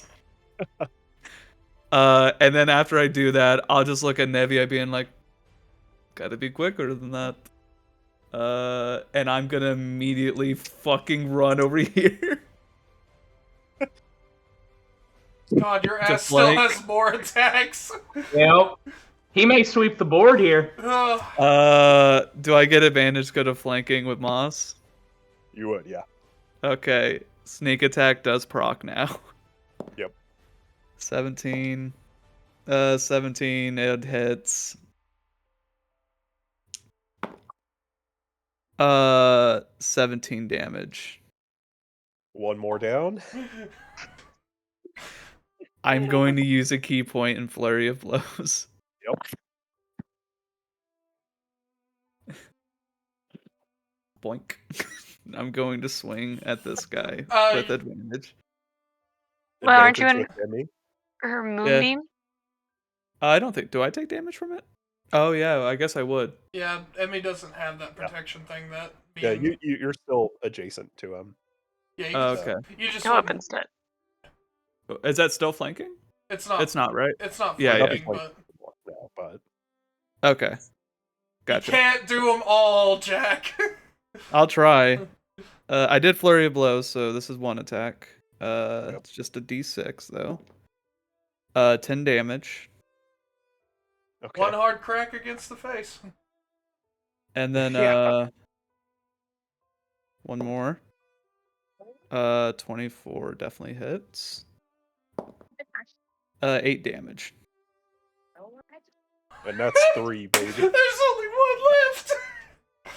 And then after I do that, I'll just look at Nevia being like, Gotta be quicker than that. And I'm gonna immediately fucking run over here. God, your ass Just still like- has more attacks. Yep. He may sweep the board here. Ugh. Do I get advantage to go to flanking with Moss? You would, yeah. Okay, sneak attack does proc now. Yep. 17. 17, it hits. 17 damage. One more down. I'm going to use a key point in Flurry of Blows. Yep. Boink. I'm going to swing at this guy with advantage. Well, aren't you Advantage in- with Emmy. Her moonbeam? I don't think. Do I take damage from it? Oh yeah, I guess I would. Yeah, Emmy doesn't have that protection thing that. Yeah, being- you're still adjacent to him. Yeah, you Oh, just, okay. You just Go up wouldn't- instead. Is that still flanking? It's not. It's not, right? It's not Yeah, yeah. flanking, but No, but Okay. you Gotcha. can't do them all, Jack. I'll try. I did Flurry of Blows, so this is one attack. Yep. It's just a D6 though. 10 damage. okay. One hard crack against the face. And then Yeah. one more. 24 definitely hits. 8 damage. And that's 3, baby. There's only one left.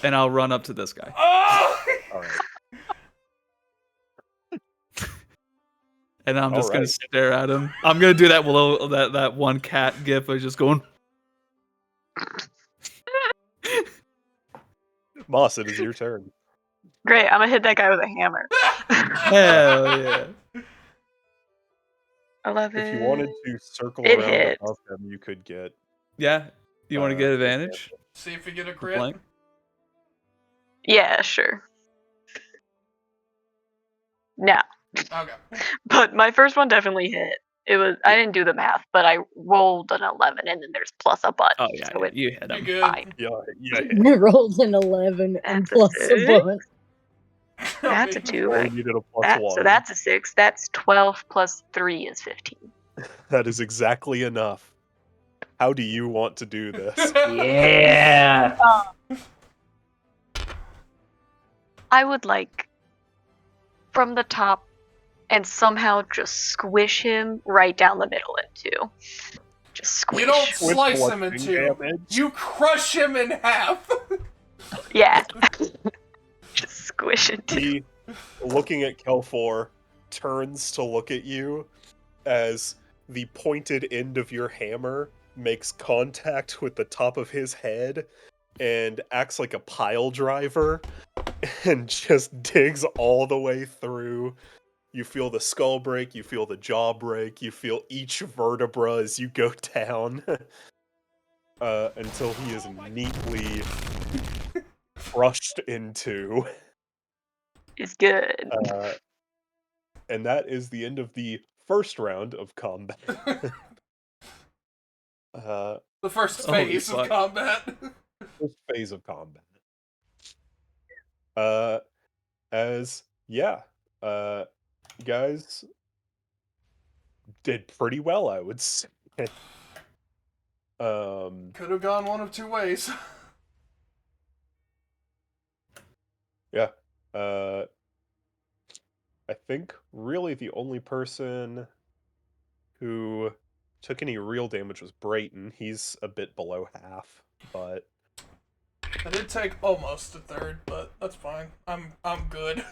And I'll run up to this guy. Oh! All right. And I'm just gonna Alright. stare at him. I'm gonna do that below that one cat gif of just going. Moss, it is your turn. Great, I'm gonna hit that guy with a hammer. Hell yeah. 11. If you wanted to circle It around hits. above him, you could get. Yeah. You want to get advantage? See if we get a for crit. flank? Yeah, sure. No, Okay. but my first one definitely hit. It was I didn't do the math, but I rolled an 11, and then there's plus a button. Oh yeah, so yeah, it's you hit You him. good? fine. Yeah. Rolled an 11 and That's a plus a six. bunch. That's a 2. Or Right? you did a plus That, 1. so that's a 6. That's 12 plus 3 is 15. That is exactly enough. How do you want to do this? Yeah. I would like from the top and somehow just squish him right down the middle in two. Just squish. You don't With slice him in bludgeoning two. damage? You crush him in half. Yeah. Just squish it. He, looking at Kelfor, turns to look at you as the pointed end of your hammer makes contact with the top of his head and acts like a pile driver and just digs all the way through. You feel the skull break, you feel the jaw break, you feel each vertebra as you go down until he is neatly crushed into. It's good. And that is the end of the first round of combat. The first Holy phase of fuck. combat. First phase of combat. You guys did pretty well, I would say. Could have gone one of two ways. Yeah. I think really the only person who took any real damage was Brayton. He's a bit below half, but I did take almost a third, but that's fine. I'm good.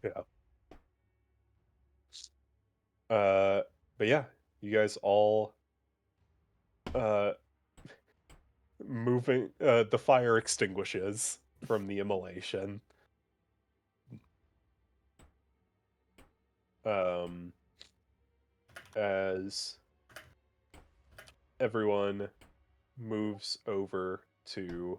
yeah. But yeah, you guys all moving the fire extinguishes from the immolation. As everyone moves over to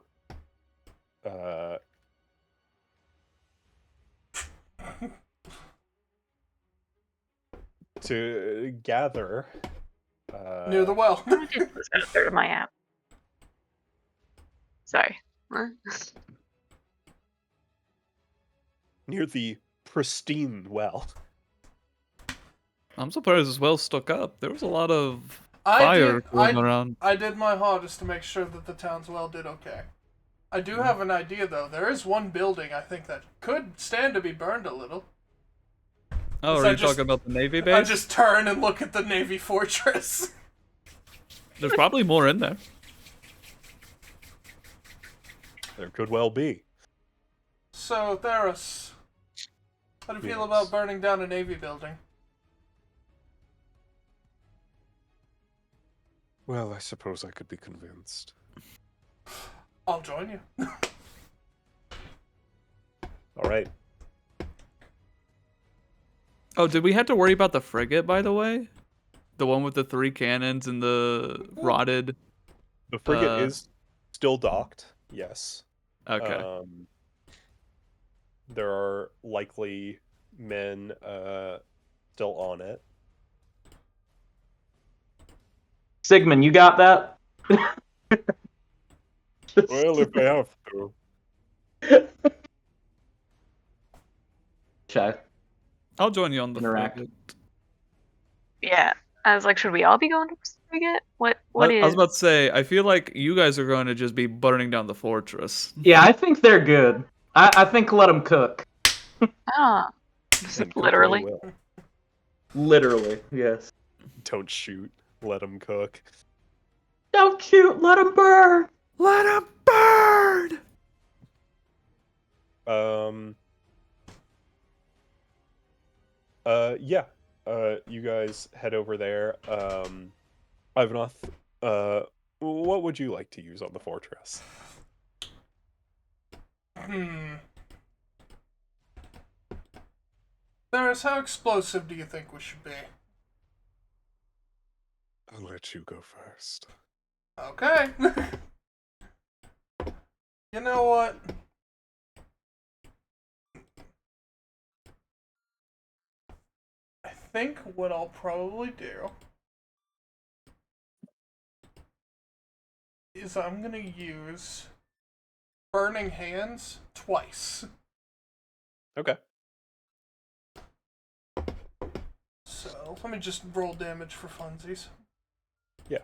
gather Near the well. I just was a third of my app. Sorry. Huh? Near the pristine well. I'm surprised this well stuck up. There was a lot of I fire did. going around. I did my hardest to make sure that the town's well did okay. I do have an idea though. There is one building I think that could stand to be burned a little. Oh, Is are that you just- talking about the Navy I base? just turn and look at the Navy fortress. There's probably more in there. There could well be. So, Theros, how do you feel Yes. about burning down a Navy building? Well, I suppose I could be convinced. I'll join you. All right. Oh, did we have to worry about the frigate, by the way? The one with the 3 cannons and the rotted. The frigate Uh, is still docked. Yes. Okay. There are likely men still on it. Sigmund, you got that? Well, if I have to. Check. I'll join you on the Interact. frigate. Yeah. I was like, should we all be going to frigate? What I was is? about to say, I feel like you guys are going to just be burning down the fortress. Yeah, I think they're good. I think let them cook. Ah. And cook Literally. they will. Literally, yes. Don't shoot. Let them cook. Don't shoot, let them burn. Let him burn! Yeah. You guys head over there. Ivanoth, what would you like to use on the fortress? Theros, how explosive do you think we should be? I'll let you go first. Okay. You know what? I think what I'll probably do is I'm gonna use Burning Hands twice. Okay. So let me just roll damage for funsies. Yeah.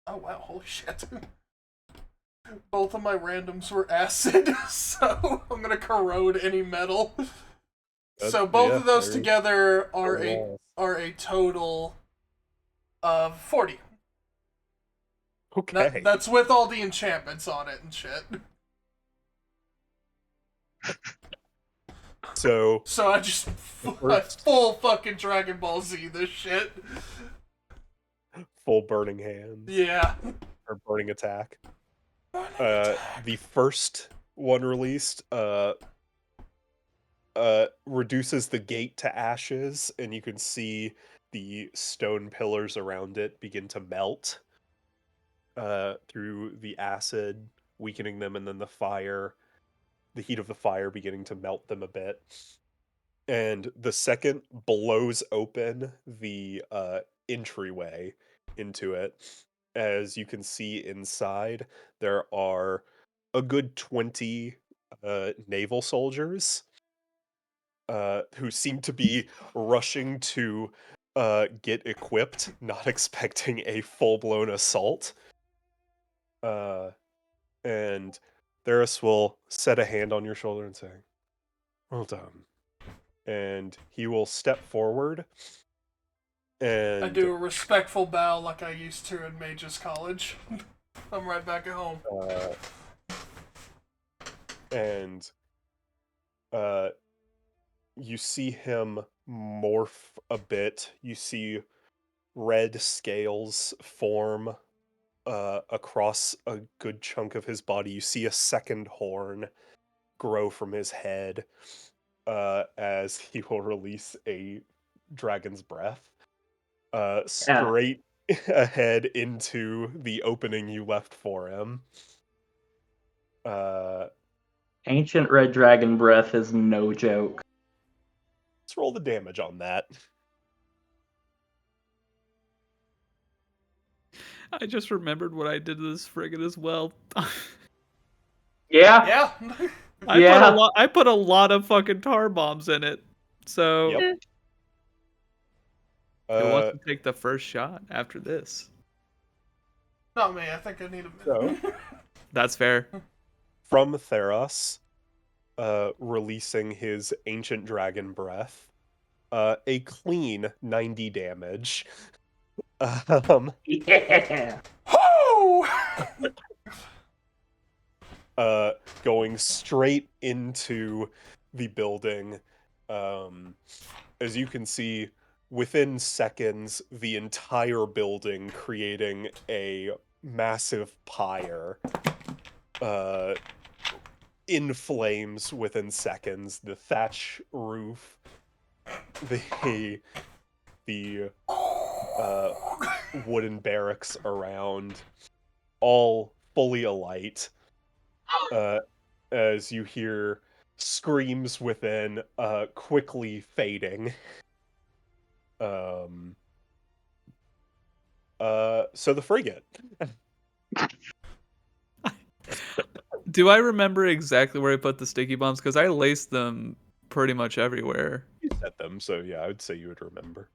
Oh wow, holy shit. Both of my randoms were acid, so I'm gonna corrode any metal. So both of those together are a total of 40. Okay. That's with all the enchantments on it and shit. So So I just first- full fucking Dragon Ball Z this shit. full burning hands Yeah. or burning attack. The first one released reduces the gate to ashes, and you can see the stone pillars around it begin to melt through the acid, weakening them, and then the heat of the fire beginning to melt them a bit. And the second blows open the entryway into it. As you can see inside, there are a good 20 naval soldiers who seem to be rushing to get equipped, not expecting a full-blown assault. And Theros will set a hand on your shoulder and say, "Well done." And he will step forward. And I do a respectful bow like I used to in Mages College. I'm right back at home. And you see him morph a bit. You see red scales form across a good chunk of his body. You see a second horn grow from his head as he will release a dragon's breath straight ahead into the opening you left for him. Ancient Red Dragon Breath is no joke. Let's roll the damage on that. I just remembered what I did to this frigate as well. Yeah. Yeah. I put a lot of fucking tar bombs in it. So Yep. who wants to take the first shot after this? Not me. I think I need a minute. So, That's fair. from Theros, releasing his ancient dragon breath, a clean 90 damage. Yeah. Woo! Going straight into the building. As you can see, within seconds, the entire building creating a massive pyre. In flames within seconds. The thatch roof, the wooden barracks around, all fully alight. As you hear screams within, quickly fading. So the frigate. Do I remember exactly where I put the sticky bombs? Because I laced them pretty much everywhere. You set them, so yeah, I would say you would remember.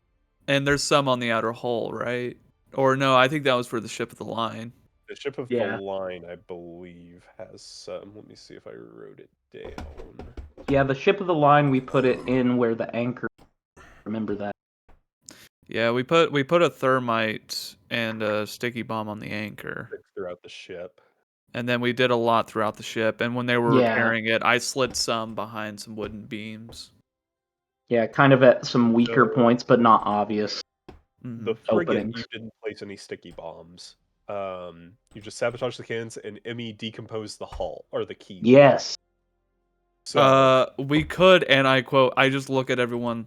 And there's some on the outer hull, right? Or no, I think that was for the ship of the line. The ship of Yeah. the line, I believe, has some. Let me see if I wrote it down. Yeah, the ship of the line, we put it in where the anchor. Remember that. Yeah, we put a thermite and a sticky bomb on the anchor. Throughout the ship. And then we did a lot throughout the ship. And when they were Yeah. repairing it, I slid some behind some wooden beams. Yeah, kind of at some weaker So- points, but not obvious. Mhm. The frigate, Openings. you didn't place any sticky bombs. You just sabotaged the cannons, and Emmy decomposed the hull, or the key. Yes. So, We could, and I quote, I just look at everyone.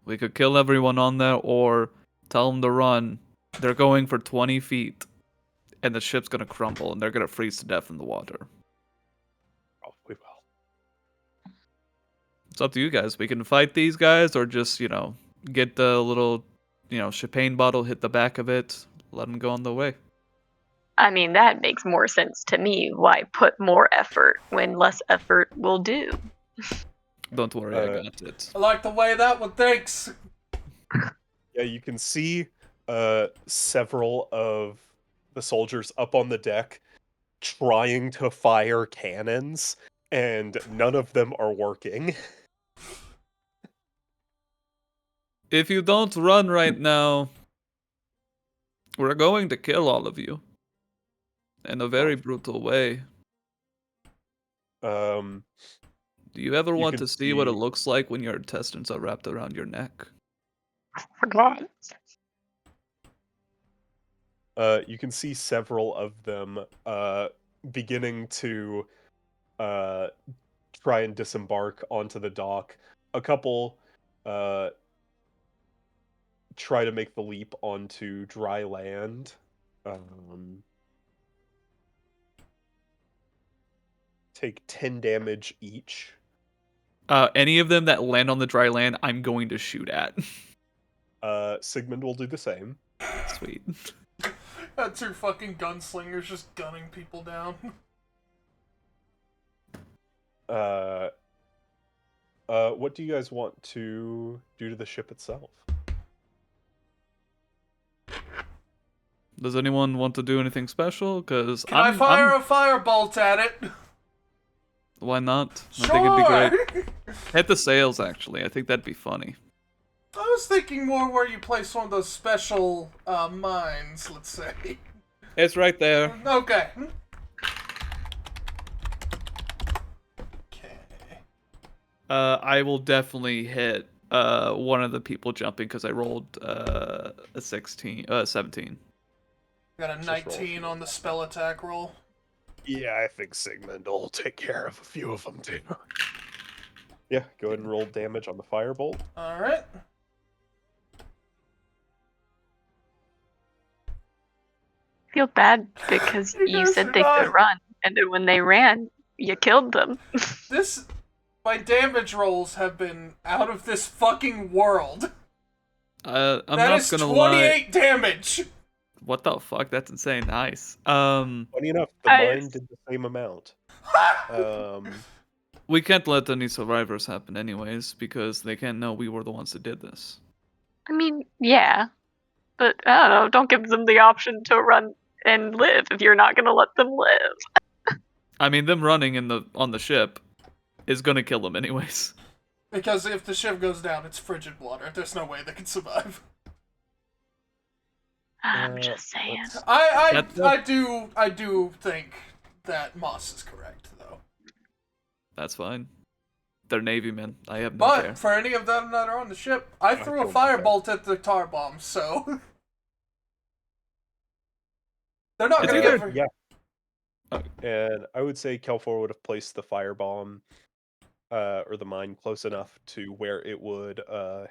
We could kill everyone on there or tell them to run. They're going for 20 feet, and the ship's going to crumble, and they're going to freeze to death in the water. probably will. It's up to you guys. We can fight these guys, or just, get the little, champagne bottle, hit the back of it, let them go on the way. I mean, that makes more sense to me. Why put more effort when less effort will do? Don't worry, I got it. I like the way that one thinks. Yeah, you can see several of the soldiers up on the deck trying to fire cannons, and none of them are working. If you don't run right now, we're going to kill all of you. In a very brutal way. Um, Do you ever You want can to see what it see- looks like when your intestines are wrapped around your neck? Forgot. You can see several of them beginning to try and disembark onto the dock. A couple try to make the leap onto dry land. Take 10 damage each. Any of them that land on the dry land, I'm going to shoot at. Sigmund will do the same. Sweet. Got two fucking gunslingers just gunning people down. What do you guys want to do to the ship itself? Does anyone want to do anything special? Because Can I fire a firebolt at it? Why not? Sure! I think it'd be great. Hit the sails, actually. I think that'd be funny. I was thinking more where you place one of those special mines, let's say. It's right there. Okay. Okay. I will definitely hit one of the people jumping because I rolled a 17. Got a Just roll 19 for on the spell attack roll. Yeah, I think Sigmund will take care of a few of them too. Yeah, go ahead and roll damage on the firebolt. Alright. Feel bad because You you guys said are they not- could run, and then when they ran, you killed them. My damage rolls have been out of this fucking world. I'm That not is gonna 28 damage. What the fuck? That's insane. Nice. Funny enough, the mine did the same amount. We can't let any survivors happen anyways, because they can't know we were the ones that did this. I mean, yeah. But, I don't know, don't give them the option to run and live if you're not gonna let them live. I mean, them running on the ship is gonna kill them anyways. Because if the ship goes down, it's frigid water. There's no way they can survive. I'm just saying. I do think that Moss is correct, though. That's fine. They're Navy men. I have no care. But for any of them that are on the ship, I threw a firebolt at the tar bomb, so they're not gonna get. Yeah. And I would say Kelfor would have placed the firebomb or the mine close enough to where it would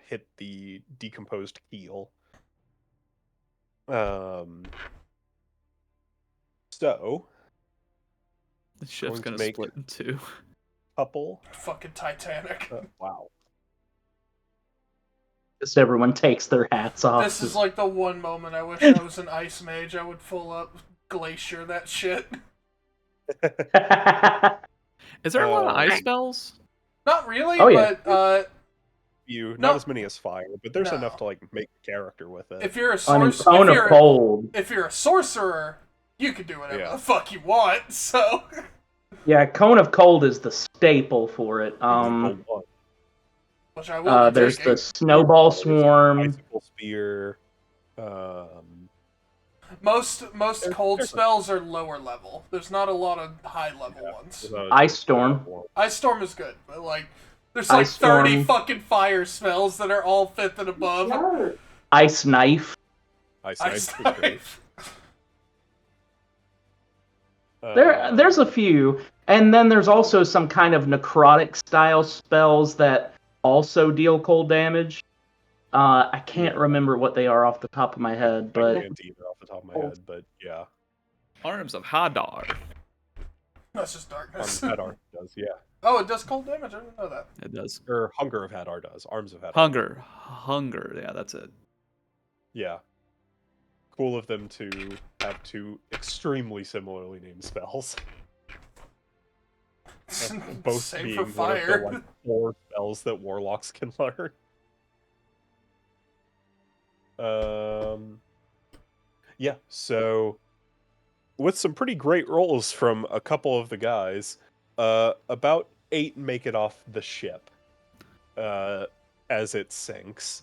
hit the decomposed keel. So The ship's going gonna to make split in two. couple. Fucking Titanic. Wow. Just everyone takes their hats off. This is like the one moment I wish I was an ice mage. I would full up glacier that shit. Is there a lot of ice spells? Not really, Oh, yeah. but Not as many as fire, but there's No. enough to like make a character with it. if you're a I mean, sorcerer, Cone of Cold. if you're a sorcerer, you can do whatever Yeah. the fuck you want. So Yeah, Cone of Cold is the staple for it. which I will be There's taking. the Snowball Swarm. Icicle spear. Most cold there's- spells are lower level. There's not a lot of high level ones. Ice Storm. Ice Storm is good, but like there's like Ice 30 Storm. fucking fire spells that are all 5th and above. Ice Knife. Ice Ice Knife is great. Knife. There's a few, and then there's also some kind of necrotic style spells that also deal cold damage. I can't remember what they are off the top of my head, I but can't either off the top of my head, but yeah. Arms of Hadar. That's just darkness. Hadar does, yeah. Oh, it does cold damage? I didn't know that. It does. Or Hunger of Hadar does. Arms of Hadar. Hunger. Yeah, that's it. Yeah. Cool of them to have two extremely similarly named spells. Both Save being for one of fire. the like 4 spells that warlocks can learn. Yeah, so with some pretty great rolls from a couple of the guys, about 8 make it off the ship as it sinks.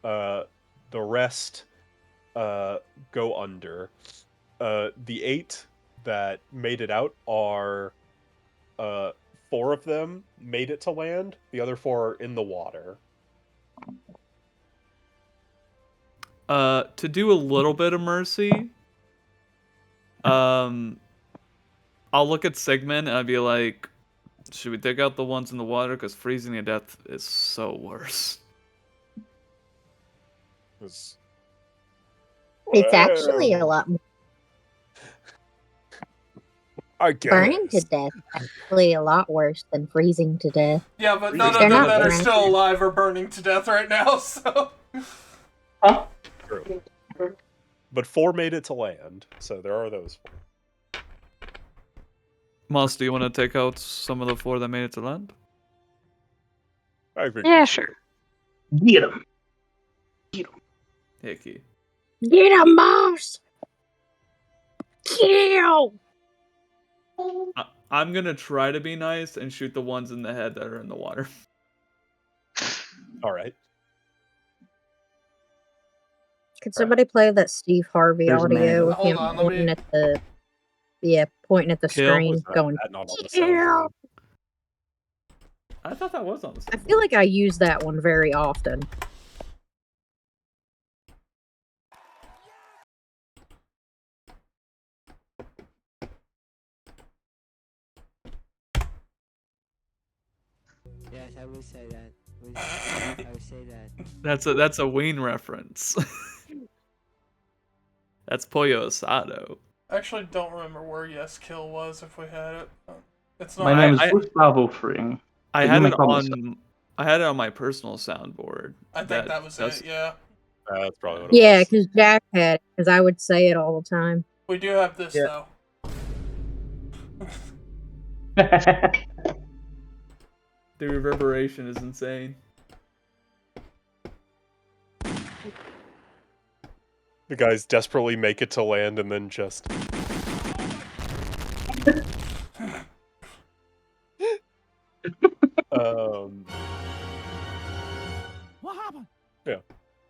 The rest go under. The 8 that made it out are 4 of them made it to land. The other 4 are in the water. To do a little bit of mercy, I'll look at Sigmund and I'd be like, should we take out the ones in the water? Because freezing to death is so worse. It's actually a lot more. I guess. Burning to death is actually a lot worse than freezing to death. Yeah, but none of They're them not that are burning. still alive are burning to death right now, so... huh? True. But 4 made it to land, so there are those 4. Moss, do you want to take out some of the 4 that made it to land? I think Yeah, sure. Get him. Hickey. Get him, boss! Kill! I'm gonna try to be nice and shoot the ones in the head that are in the water. All right. Can somebody play that Steve Harvey There's audio Amanda. with Hold him on, let pointing me- at the pointing at the Kill? screen, Was that going? not on the "Kill!" soundboard? I thought that was on the I feel like I use that one very often. Yes, I would say that. I would say that. That's a Wayne reference. That's Pollo Asado. I actually don't remember where Yes Kill was if we had it. It's not... My name is I- Gustavo Fring. I You had may it call me on. I had it on my personal soundboard. I think that was it, yeah. That's probably what it Yeah, was. because Jack had it, because I would say it all the time. We do have this, Yeah. though. The reverberation is insane. The guys desperately make it to land and then just... What happened? Yeah.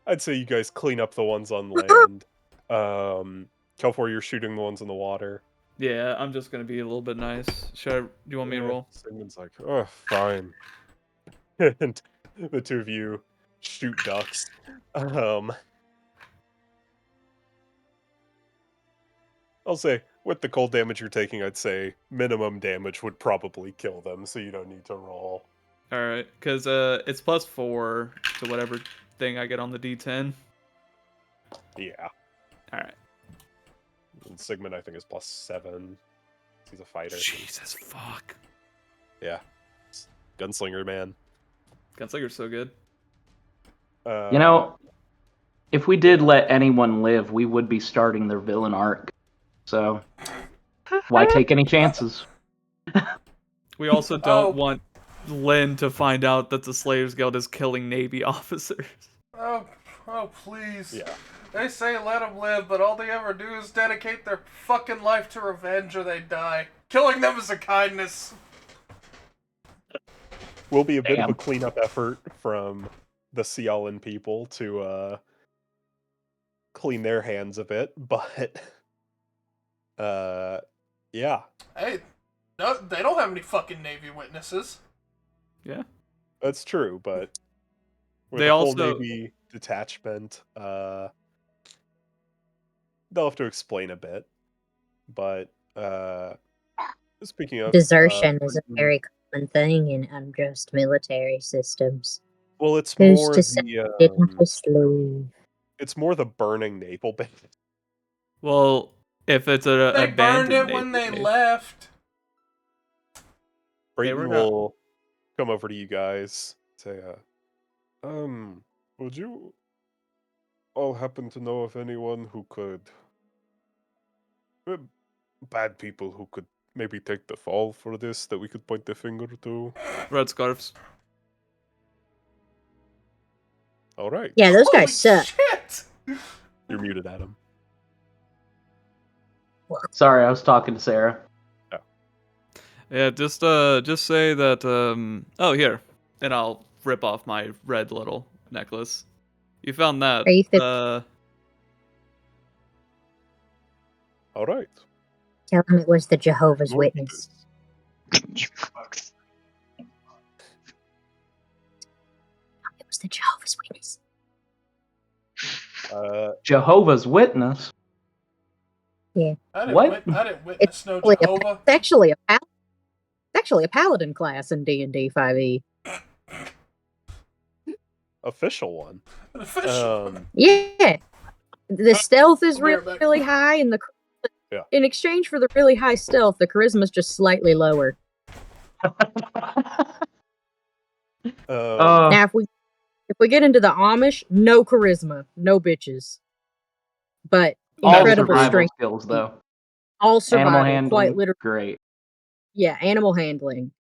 I'd say you guys clean up the ones on land. Kelfor, you're shooting the ones in the water. Yeah, I'm just gonna be a little bit nice. Do you want me to roll? Sigmund's like, oh, fine. And the two of you shoot ducks. I'll say, with the cold damage you're taking, I'd say minimum damage would probably kill them, so you don't need to roll. Alright, because it's +4 to whatever thing I get on the D10. Yeah. Alright. And Sigmund, I think, is +7. He's a fighter. Jesus, fuck. Yeah. Gunslinger, man. Gunslinger's so good. You know, if we did let anyone live, we would be starting their villain arc. So, why take any chances? We also don't want Lynn to find out that the Slaves Guild is killing Navy officers. Oh, please. Yeah. They say let them live, but all they ever do is dedicate their fucking life to revenge or they die. Killing them is a kindness. Will be a bit of a cleanup effort from the Cialan people to clean their hands a bit, but yeah. Hey, no, they don't have any fucking Navy witnesses. Yeah. That's true, but with They the whole also- Navy detachment, they'll have to explain a bit. But speaking of Desertion is a very common thing in unjust military systems. well, it's Who's more to say didn't just leave? it's more the burning naval base. Well, if it's a They burned abandoned it when they Navy base. left. Brayton not- will come over to you guys, say, would you all happen to know of anyone who could bad people who could maybe take the fall for this that we could point the finger to? Red Scarves. All right. Yeah, those Holy guys suck. shit! You're muted, Adam. Sorry, I was talking to Sarah. Yeah, just say that oh, here. And I'll rip off my red little necklace. You found that. Are you All right. Tell him it was the Jehovah's More Witness. It was the Jehovah's Witness. Jehovah's Witness? Yeah. I What? didn't witness no Actually, Jehovah. It's actually a paladin class in D&D 5e. Official one. An official. Yeah. The stealth is I'll be right back. really high, and Yeah. in exchange for the really high stealth, the charisma's just slightly lower. Now, if we get into the Amish, no charisma, no bitches, but all incredible survival strength. skills, though. All survival, Animal handling, quite literally. great. Yeah, animal handling,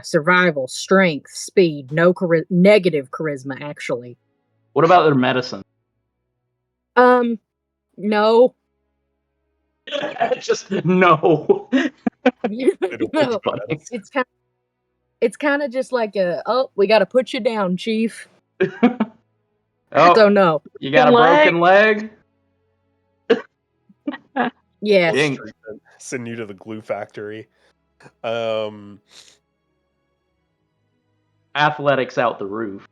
survival, strength, speed, no negative charisma, actually. What about their medicine? No. Just no. No. It's kind of just like we got to put you down, chief. Oh, So no. you got a broken leg? Yeah. Dang. Send you to the glue factory. Athletics out the roof.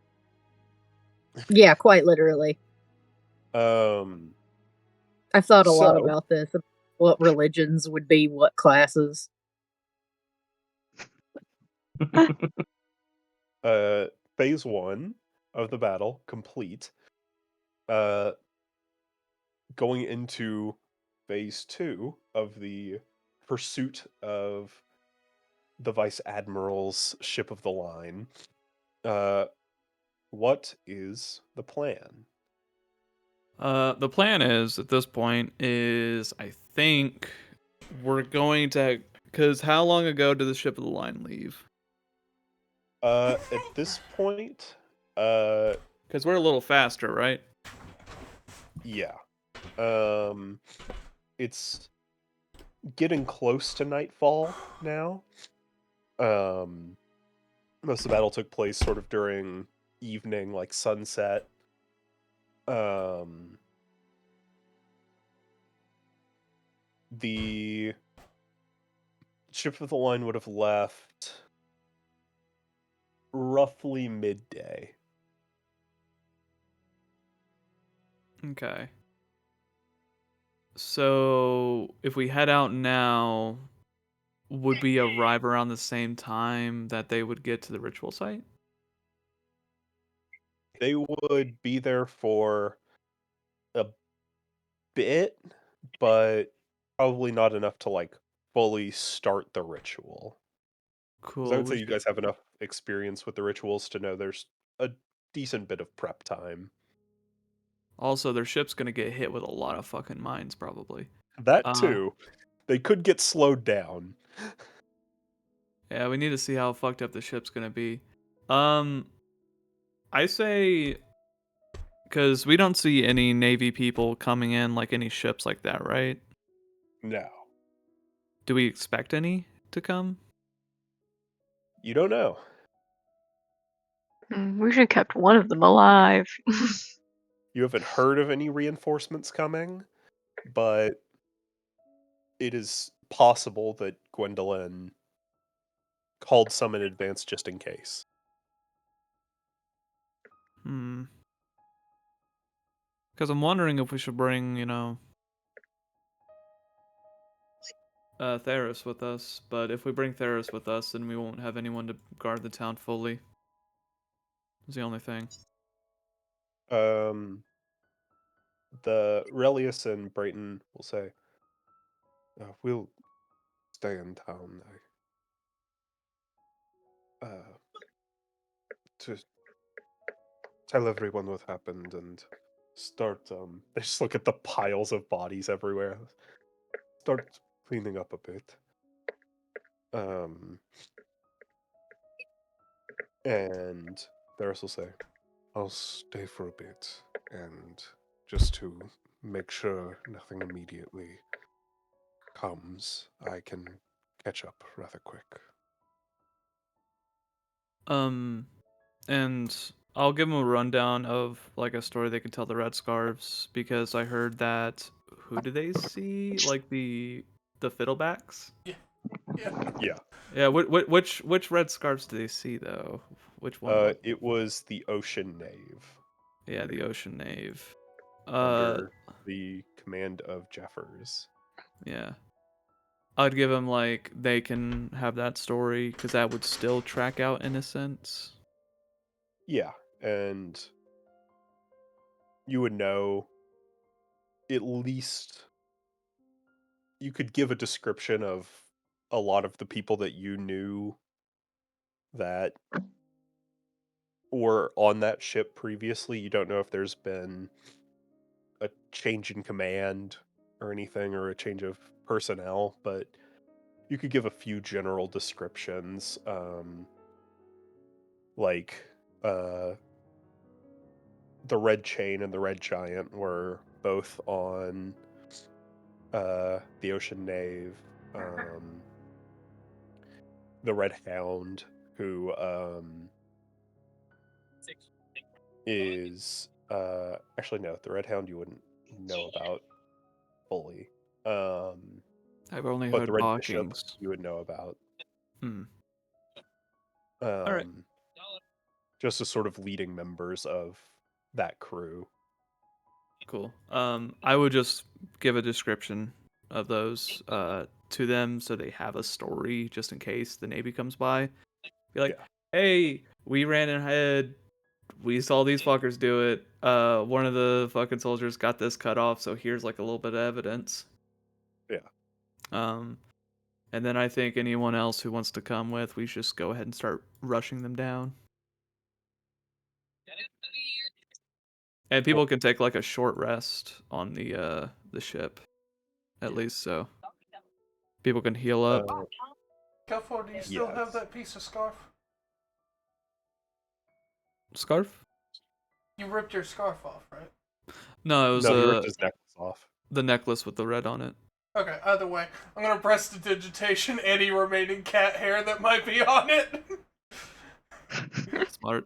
Yeah, quite literally. I've thought a lot So- about this. What religions would be what classes. Phase 1 of the battle complete. Going into phase 2 of the pursuit of the Vice Admiral's ship of the line. what is the plan? The plan is at this point is I think we're going to, because how long ago did the ship of the line leave? At this point, Because we're a little faster, right? yeah. It's getting close to nightfall now. Most of the battle took place sort of during evening, like sunset. The ship of the line would have left roughly midday. Okay. So if we head out now, would we arrive around the same time that they would get to the ritual site? They would be there for a bit, but probably not enough to like fully start the ritual. Because I Cool. would say you guys have enough experience with the rituals to know there's a decent bit of prep time. Also, their ship's gonna get hit with a lot of fucking mines, probably. That too. They could get slowed down. Yeah, we need to see how fucked up the ship's gonna be. I say, because we don't see any Navy people coming in, like any ships like that, right? No. Do we expect any to come? You don't know. We should have kept one of them alive. You haven't heard of any reinforcements coming, but it is possible that Gwendolyn called some in advance just in case. Because I'm wondering if we should bring, Theris with us. But if we bring Theris with us, then we won't have anyone to guard the town fully. Is the only thing. The Relius and Brayton will say, we'll stay in town. To tell everyone what happened and start, they just look at the piles of bodies everywhere. Start cleaning up a bit. And Theris will say, I'll stay for a bit, and just to make sure nothing immediately comes, I can catch up rather quick. And I'll give them a rundown of like a story they can tell the Red Scarves, because I heard that who do they see? Like the Fiddlebacks? Yeah. Yeah, which Red Scarves do they see though? Which one? Was It was the Ocean Knave. Yeah, the Ocean Knave. Under the command of Jeffers. Yeah. I'd give them like they can have that story because that would still track out in a sense. Yeah, and you would know at least you could give a description of a lot of the people that you knew that were on that ship previously. You don't know if there's been a change in command or anything, or a change of personnel, but you could give a few general descriptions, like the Red Chain and the Red Giant were both on the Ocean Knave. The Red Hound, who is actually no, the Red Hound you wouldn't know about fully. I've only But heard the Red Bishop Hawkins. you would know about. All right. Just as sort of leading members of that crew. Cool. I would just give a description of those to them so they have a story just in case the Navy comes by. Be like, hey, we ran ahead. We saw these fuckers do it. One of the fucking soldiers got this cut off, so here's like a little bit of evidence. Yeah. And then I think anyone else who wants to come with, we just go ahead and start rushing them down. And people can take like a short rest on the ship, at least so people can heal up. Kelfor, do you still have Yes. that piece of scarf? Scarf? You ripped your scarf off, right? No, it was No, he ripped his necklace off. the necklace with the red on it. Okay, either way, I'm gonna prestidigitation any remaining cat hair that might be on it. Smart.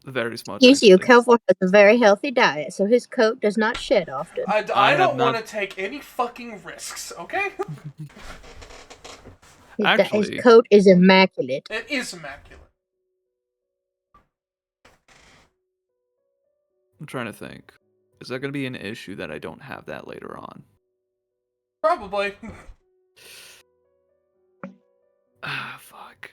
Very smart. Yes, you. actually. Kelvor has a very healthy diet, so his coat does not shed often. I have don't not- want to take any fucking risks, okay? Actually- his coat is immaculate. It is immaculate. I'm trying to think. Is that going to be an issue that I don't have that later on? Probably. Ah, fuck.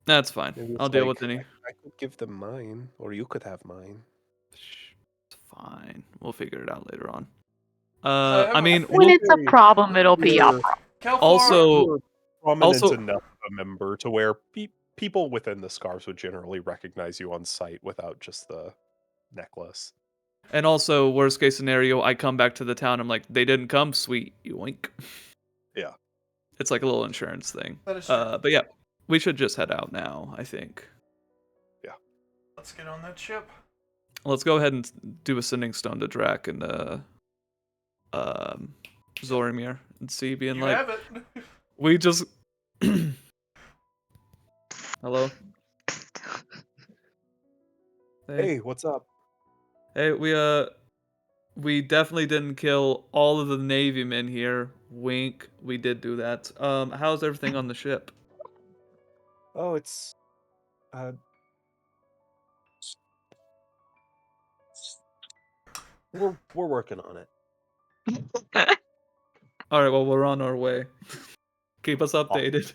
That's fine. Maybe I'll it's deal like, with any. I could give them mine, or you could have mine. It's fine. We'll figure it out later on. have I a mean, When we'll- it's a problem, it'll be a You're- problem. Kelfor, Also- You're prominent also- enough of a member to where people within the scarves would generally recognize you on sight without just the necklace. and also, worst case scenario, I come back to the town. I'm like, they didn't come, sweet, yoink. Yeah. It's like a little insurance thing. That is true. But yeah, we should just head out now, I think. let's get on that ship. Let's go ahead and do a sending stone to Drac and Zorimir and see, being You like, have it. we just. Hello. Hey, what's up? Hey, we definitely didn't kill all of the Navy men here. Wink. We did do that. How's everything on the ship? Oh, it's we're working on it. All right. Well, we're on our way. Keep us updated.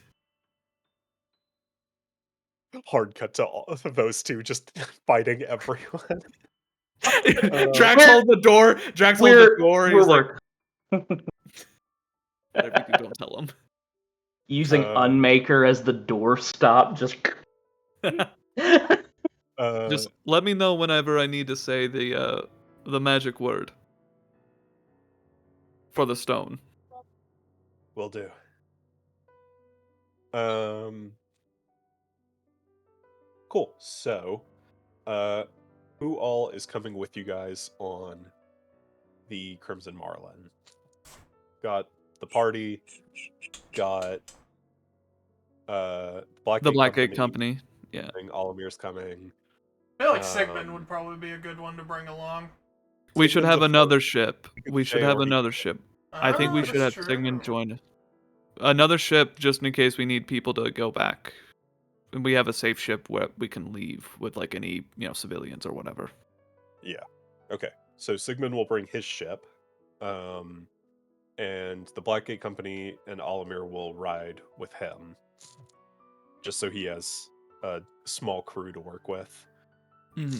Hard cut to all of those two just fighting everyone. Drax hold the door. Drax hold the door. And he's like, whatever you do, don't tell him. Using Um, Unmaker as the door stop, just. Just let me know whenever I need to say the magic word for the stone. will do. Cool. So, who all is coming with you guys on the Crimson Marlin? Got the party. Got The Blackgate Company. Yeah. coming, Olamir's coming. I feel like Sigmund Um, would probably be a good one to bring along. We should Sigmund's have a another first. ship. could We should stay have or he another could- ship. I think we should have That's Sigmund true. join. Another ship just in case we need people to go back. And we have a safe ship where we can leave with like any, civilians or whatever. Yeah. Okay. So Sigmund will bring his ship. And the Blackgate Company and Olimir will ride with him. Just so he has a small crew to work with. Hmm.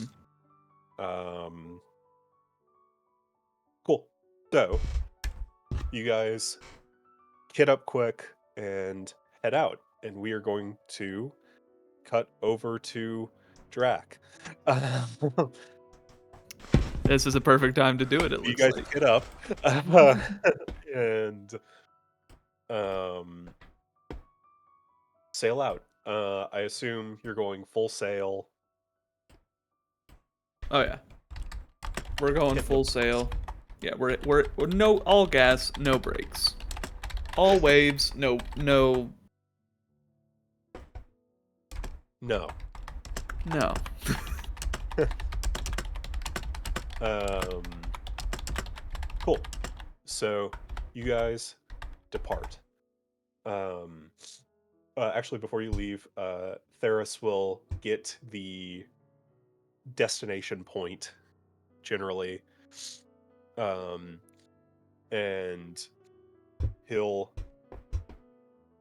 Cool. So, you guys kit up quick and head out, and we are going to cut over to Drac. This is a perfect time to do it. It You looks guys like. get up, and sail out. I assume you're going full sail. Oh yeah, we're going Hit full sail. Yeah, we're no all gas, no brakes, all waves, no. No. Cool. So you guys depart. Actually, before you leave, Theris will get the destination point generally, and he'll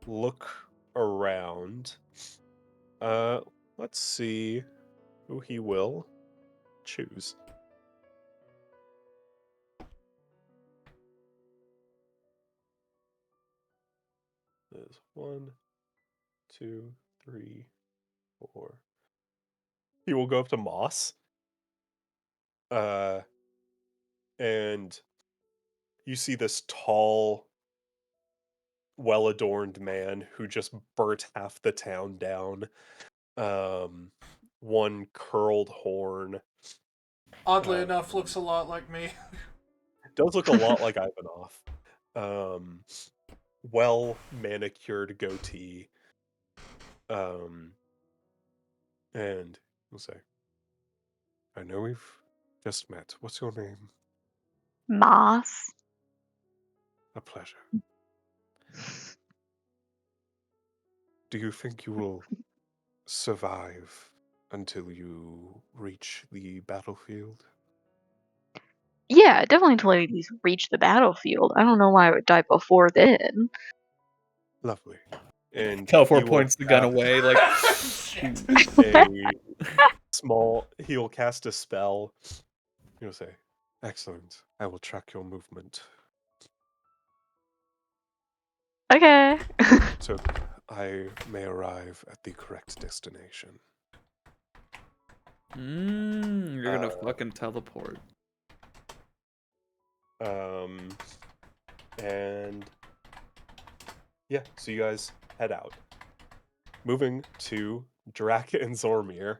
look around. Let's see who he will choose. There's 1, 2, 3, 4. He will go up to Moss. And you see this tall, well-adorned man who just burnt half the town down. One curled horn. Oddly enough, looks a lot like me. Does look a lot like Ivanov. Well manicured goatee. And we'll say, I know we've just met. What's your name? Moss. A pleasure. Do you think you will survive until you reach the battlefield? Yeah, definitely until I at least reach the battlefield. I don't know why I would die before then. Lovely. And Telfor he will points the gun cast away, like, Shit. he'll cast a spell. He'll say, excellent. I will track your movement. Okay. So I may arrive at the correct destination. you're gonna fucking teleport. And yeah, so you guys head out. Moving to Drac and Zormir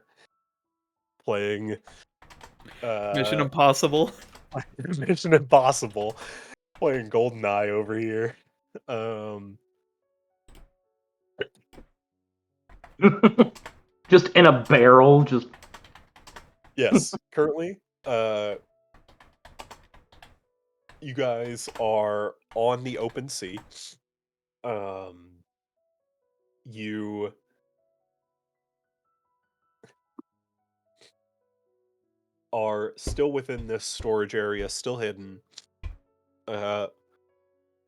playing Mission Impossible. Mission Impossible. Playing GoldenEye over here. Just in a barrel, just Yes, currently, you guys are on the open sea. You are still within this storage area, still hidden.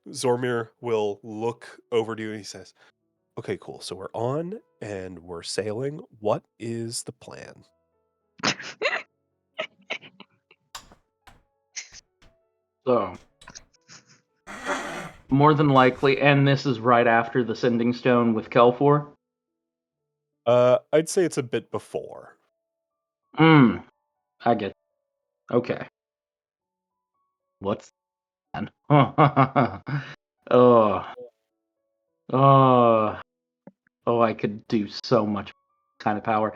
Zormir will look over to you and he says, okay, cool. So we're on and we're sailing. What is the plan? so. More than likely, and this is right after the Sending Stone with Kelfor. I'd say it's a bit before. I get. Okay. What's that? Oh, I could do so much kind of power.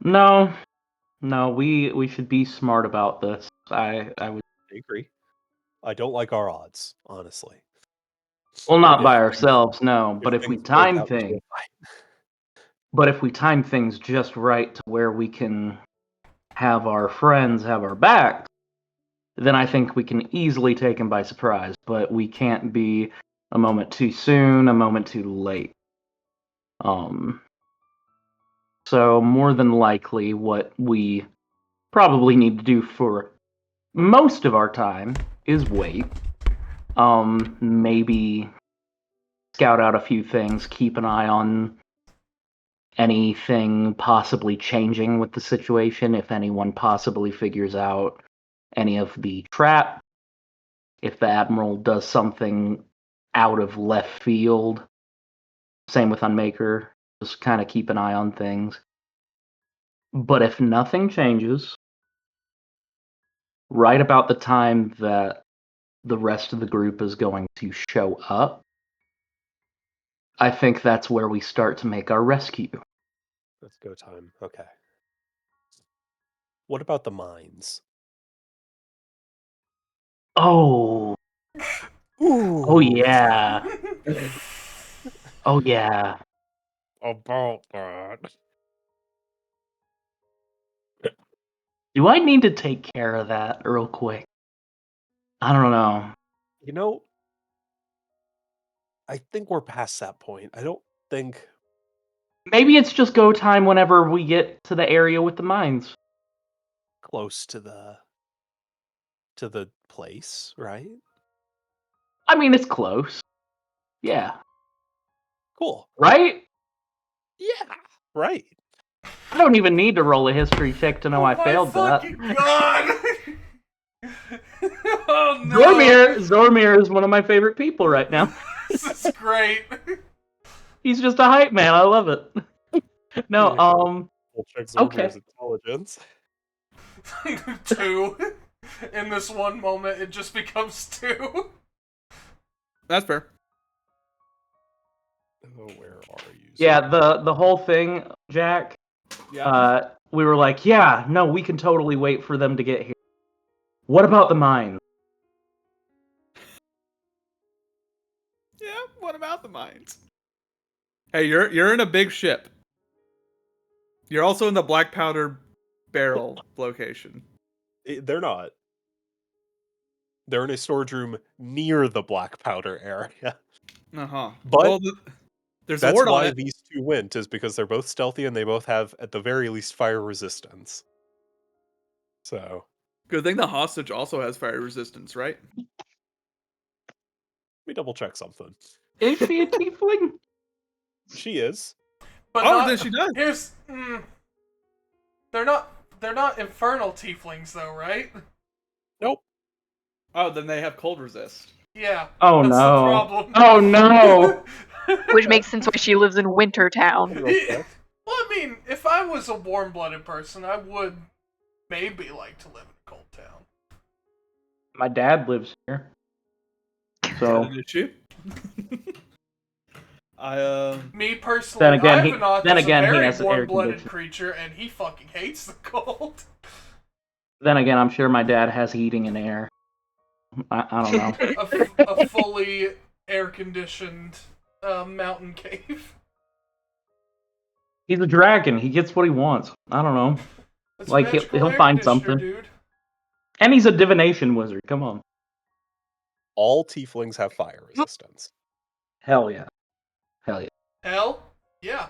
No, we should be smart about this. I would agree. I don't like our odds, honestly. Well, not by ourselves, no. But if we time things, just right to where we can have our friends have our backs, then I think we can easily take them by surprise. But we can't be a moment too soon, a moment too late. So more than likely, what we probably need to do for most of our time is wait. Maybe scout out a few things, keep an eye on anything possibly changing with the situation, if anyone possibly figures out any of the trap, if the Admiral does something out of left field. Same with Unmaker, just kind of keep an eye on things. But if nothing changes, right about the time that the rest of the group is going to show up, I think that's where we start to make our rescue. Let's go time. Okay. What about the mines? Oh. Ooh. Oh yeah. Oh yeah. About that. Do I need to take care of that real quick? I don't know. You know, I think we're past that point. I don't think... Maybe it's just go time whenever we get to the area with the mines. Close to the place, right? I mean, it's close. Yeah. Cool. Right? Yeah. Right. I don't even need to roll a history check to know I failed that. God! Oh no! Zormir is one of my favorite people right now. This is great. He's just a hype man. I love it. No, We'll check Zormir's intelligence. 2. In this one moment, it just becomes 2. That's fair. Oh, where are you? Yeah, the whole thing, Jack. Yeah. We were like, yeah, no, we can totally wait for them to get here. What about the mines? Yeah. What about the mines? Hey, you're in a big ship. You're also in the black powder barrel location. They're not. They're in a storage room near the black powder area. But But there's a that's ward on why it. these two went, is because they're both stealthy and they both have, at the very least, fire resistance. So, Good thing the hostage also has fire resistance, right? let me double check something. Is she a tiefling? She is. But Oh, then she does. Here's they're not infernal tieflings though, right? Nope. Oh, then they have cold resist. Yeah. Oh that's no. The problem. Oh no. Which makes sense why she lives in Wintertown. Well, I mean, if I was a warm-blooded person, I would maybe like to live in a cold town. My dad lives here. So Did she? I Me personally, Then again, Ivanov then is again, a he very has air warm-blooded conditioning. creature, and he fucking hates the cold. then again, I'm sure my dad has heating and air. I don't know. a fully air-conditioned mountain cave. He's a dragon. He gets what he wants. I don't know. It's Like, magical he'll air find conditioner, something. dude. And he's a divination wizard. Come on. All tieflings have fire resistance. Hell yeah. Hell yeah. Hell, yeah.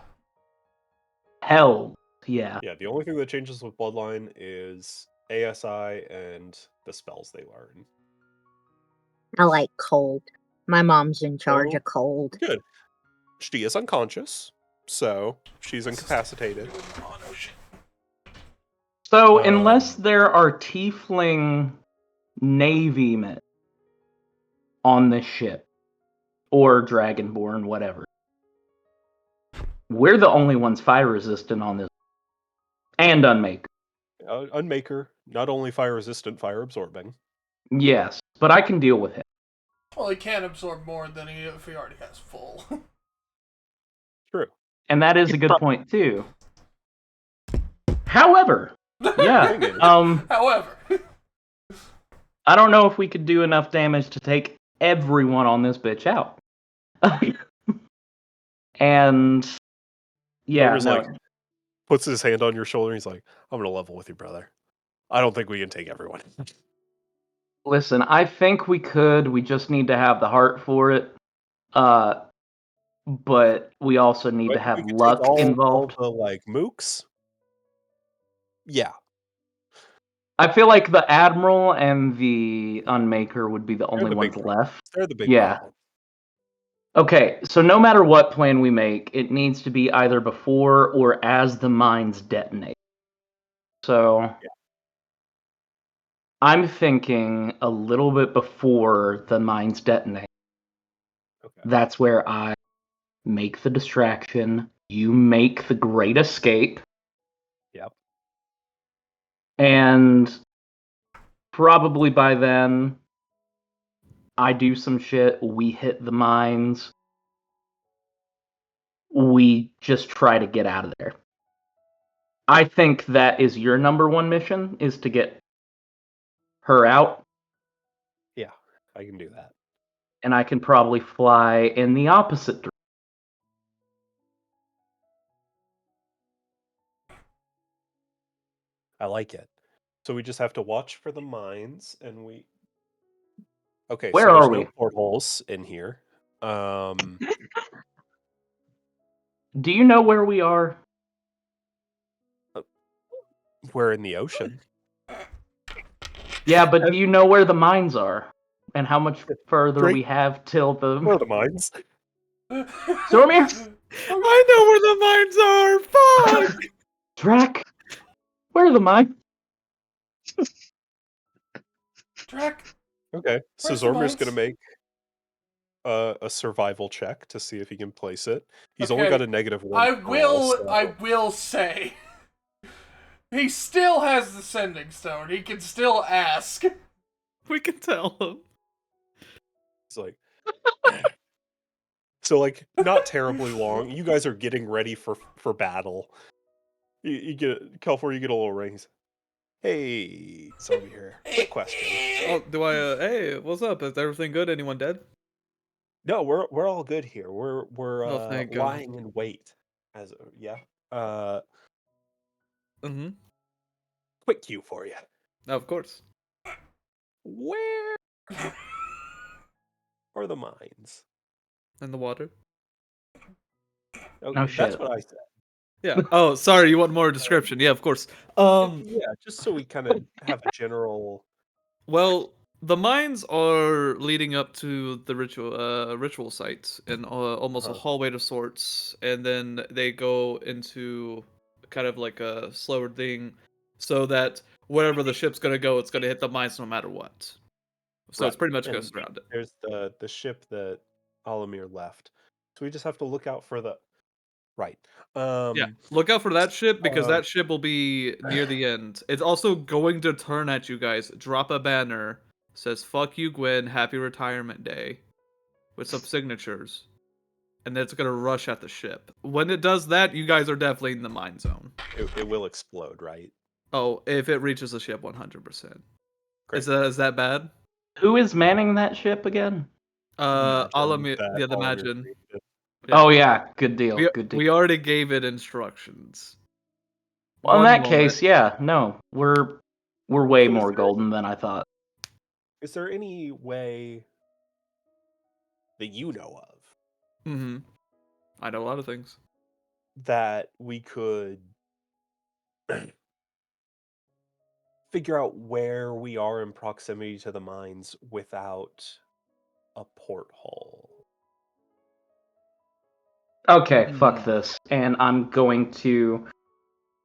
Hell yeah. Yeah, the only thing that changes with Bloodline is ASI and the spells they learn. I like cold. My mom's in charge Oh. of cold. Good. She is unconscious, so she's incapacitated. Oh, no shit. So, unless there are tiefling navy men on this ship, or dragonborn, whatever, we're the only ones fire resistant on this. And Unmaker. Unmaker, not only fire resistant, fire absorbing. Yes, but I can deal with it. Well, he can't absorb more than if he already has full. True. And that is a good point, too. However, yeah, However, I don't know if we could do enough damage to take everyone on this bitch out. And yeah, Ogre's no. like, puts his hand on your shoulder and he's like, I'm gonna level with you, brother. I don't think we can take everyone. Listen, I think we could. We just need to have the heart for it. But we also need to have luck involved. All the, like, mooks? Yeah. I feel like the Admiral and the Unmaker would be the only the ones big left. They're the big Yeah. problem. Okay, so no matter what plan we make, it needs to be either before or as the mines detonate. So Yeah. I'm thinking a little bit before the mines detonate. Okay. That's where I make the distraction. You make the great escape. Yep. And probably by then, I do some shit. We hit the mines. We just try to get out of there. I think that is your number one mission, is to get her out. Yeah, I can do that. And I can probably fly in the opposite direction. I like it. So we just have to watch for the mines, and we. Okay, Where so are there's we? no portholes in here. Do you know where we are? We're in the ocean. Yeah, but do you know where the mines are? And how much further Drake- we have till Where the... are the mines? Zormir? I know where the mines are. Fuck. Drac? Where are the mines? Drac. Okay, so Where's the Zormir's gonna mines? make a survival check to see if he can place it. He's only Okay, got a -1. I overall, will. so- I will say He still has the sending stone. He can still ask. We can tell him. It's like, so like not terribly long. You guys are getting ready for battle. You get California. You get a little rings. Hey, somebody here. Quick question. Oh, do I? Hey, what's up? Is everything good? Anyone dead? No, we're all good here. We're Oh, thank God. lying in wait. As yeah. Mm-hmm. Quick cue for you. Of course. Where are the mines? And the water. Okay, No that's shit. what I said. Yeah. Oh, sorry. You want more description? Yeah, of course. Yeah, just so we kind of have a general. Well, the mines are leading up to the ritual sites and almost a Uh-huh. hallway of sorts, and then they go into kind of like a slower thing, so that wherever the ship's gonna go, it's gonna hit the mines no matter what. So it's Right, pretty much and goes around it. There's the ship that Alamir left, so we just have to look out for the. Right. Yeah, look out for that ship because um, that ship will be near the end. It's also going to turn at you guys. Drop a banner, says "Fuck you, Gwen. Happy Retirement Day," with some signatures, and then it's gonna rush at the ship. When it does that, you guys are definitely in the mine zone. it will explode, right? Oh, if it reaches the ship, 100%. Great. Is that bad? Who is manning that ship again? Alamir, That yeah, the Alamir Imagine. created. Yeah. Oh yeah, good deal. Good deal. We already gave it instructions. Well, in One that moment. case, yeah, no, we're way So is more there- golden than I thought. Is there any way that you know of Mm-hmm. I know a lot of things. that we could figure out where we are in proximity to the mines without a porthole? Okay, Hmm. fuck this. And I'm going to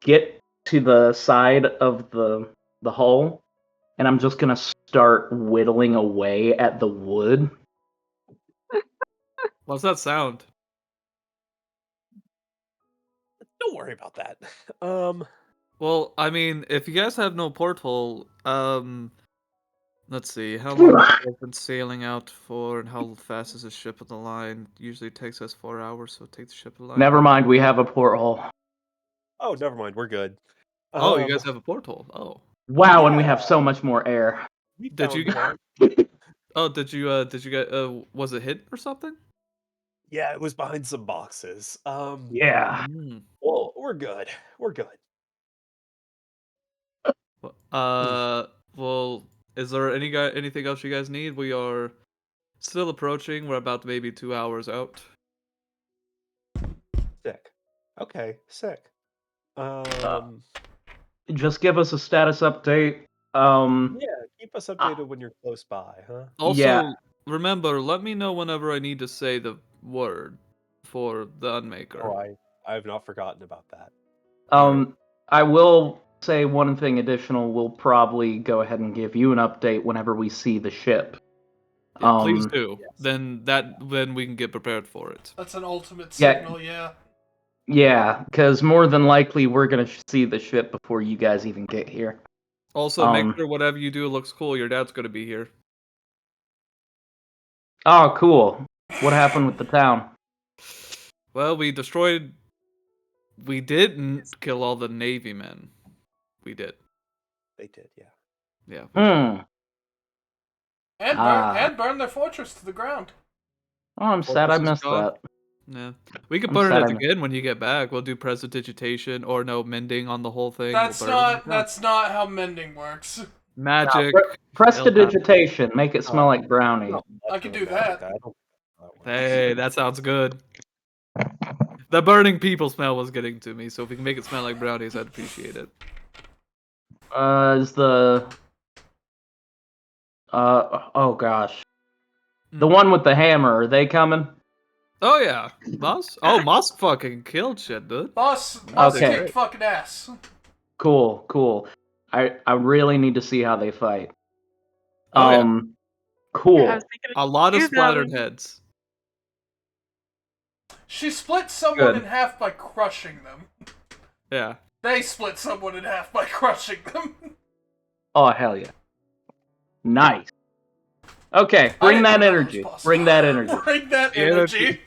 get to the side of the hull, and I'm just gonna start whittling away at the wood. What's that sound? Don't worry about that. Well, I mean, if you guys have no porthole, let's see, how long have you guys been sailing out for, and how fast is the ship on the line? Usually takes us 4 hours, so take the ship on the line. Never mind, we have a porthole. Oh, never mind. We're good. Oh, you guys have a porthole. Oh, Wow, and we have so much more air. We Did you- found one. oh, did you get? Was it hit or something? Yeah, it was behind some boxes. Yeah. Mm. Well, we're good. We're good. Well, is there anything else you guys need? We are still approaching. We're about maybe 2 hours out. Sick. Okay, sick. Just give us a status update. Yeah, keep us updated when you're close by, huh? Also, Yeah. remember, let me know whenever I need to say the word for the Unmaker. Oh, I have not forgotten about that. I will say one thing additional. We'll probably go ahead and give you an update whenever we see the ship. Yeah, please do. yes. Then we can get prepared for it. That's an ultimate Yeah. signal, yeah. Yeah, because more than likely we're gonna see the ship before you guys even get here. Also, make sure whatever you do looks cool. Your dad's gonna be here. Oh, cool. What happened with the town? Well, we didn't kill all the Navy men. We did. They did, yeah. Yeah. Hmm. And burn their fortress to the ground. Oh, I'm sad I Fortress is missed gone. that. Yeah. We could I'm burn sad it I- again when you get back. We'll do prestidigitation or no mending on the whole thing. That's We'll burn it. that's not how mending works. Magic. Prestidigitation. Make it smell like brownie. No, I can that's do not that. bad. I don't think that works. Hey, that sounds good. The burning people smell was getting to me, so if we can make it smell like brownies, I'd appreciate it. Is the oh gosh. The one with the hammer, are they coming? Oh yeah, Moss. Oh, Moss fucking killed shit, dude. Boss Okay. kicked fucking ass. Cool. I really need to see how they fight. Oh, yeah. Cool. I was thinking A lot of do splattered them. heads. She split someone Good. in half by crushing them. Yeah. They split someone in half by crushing them. Oh, hell yeah. Nice. Okay, bring that energy. Bring that energy. Bring that The energy.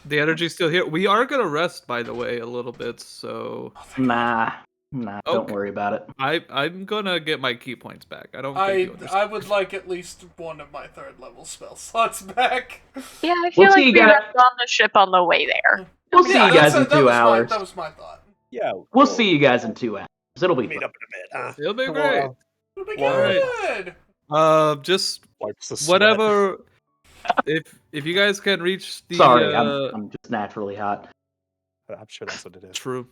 The energy's still here. We are gonna rest, by the way, a little bit. So Nah, don't Okay. worry about it. I'm gonna get my key points back. I don't think you understand. I would like at least one of my 3rd level spell slots back. Yeah, I We'll feel see like you we guys- left on the ship on the way there. We'll see you guys in 2 hours. That was my thought. Yeah. We'll see you guys in 2 hours. It'll be Meet fun. up in a bit, huh? It'll be Come great. on. It'll be Alright. good. Just Wipes the sweat. whatever. If you guys can reach the Sorry, I'm just naturally hot. I'm sure that's what it is. true.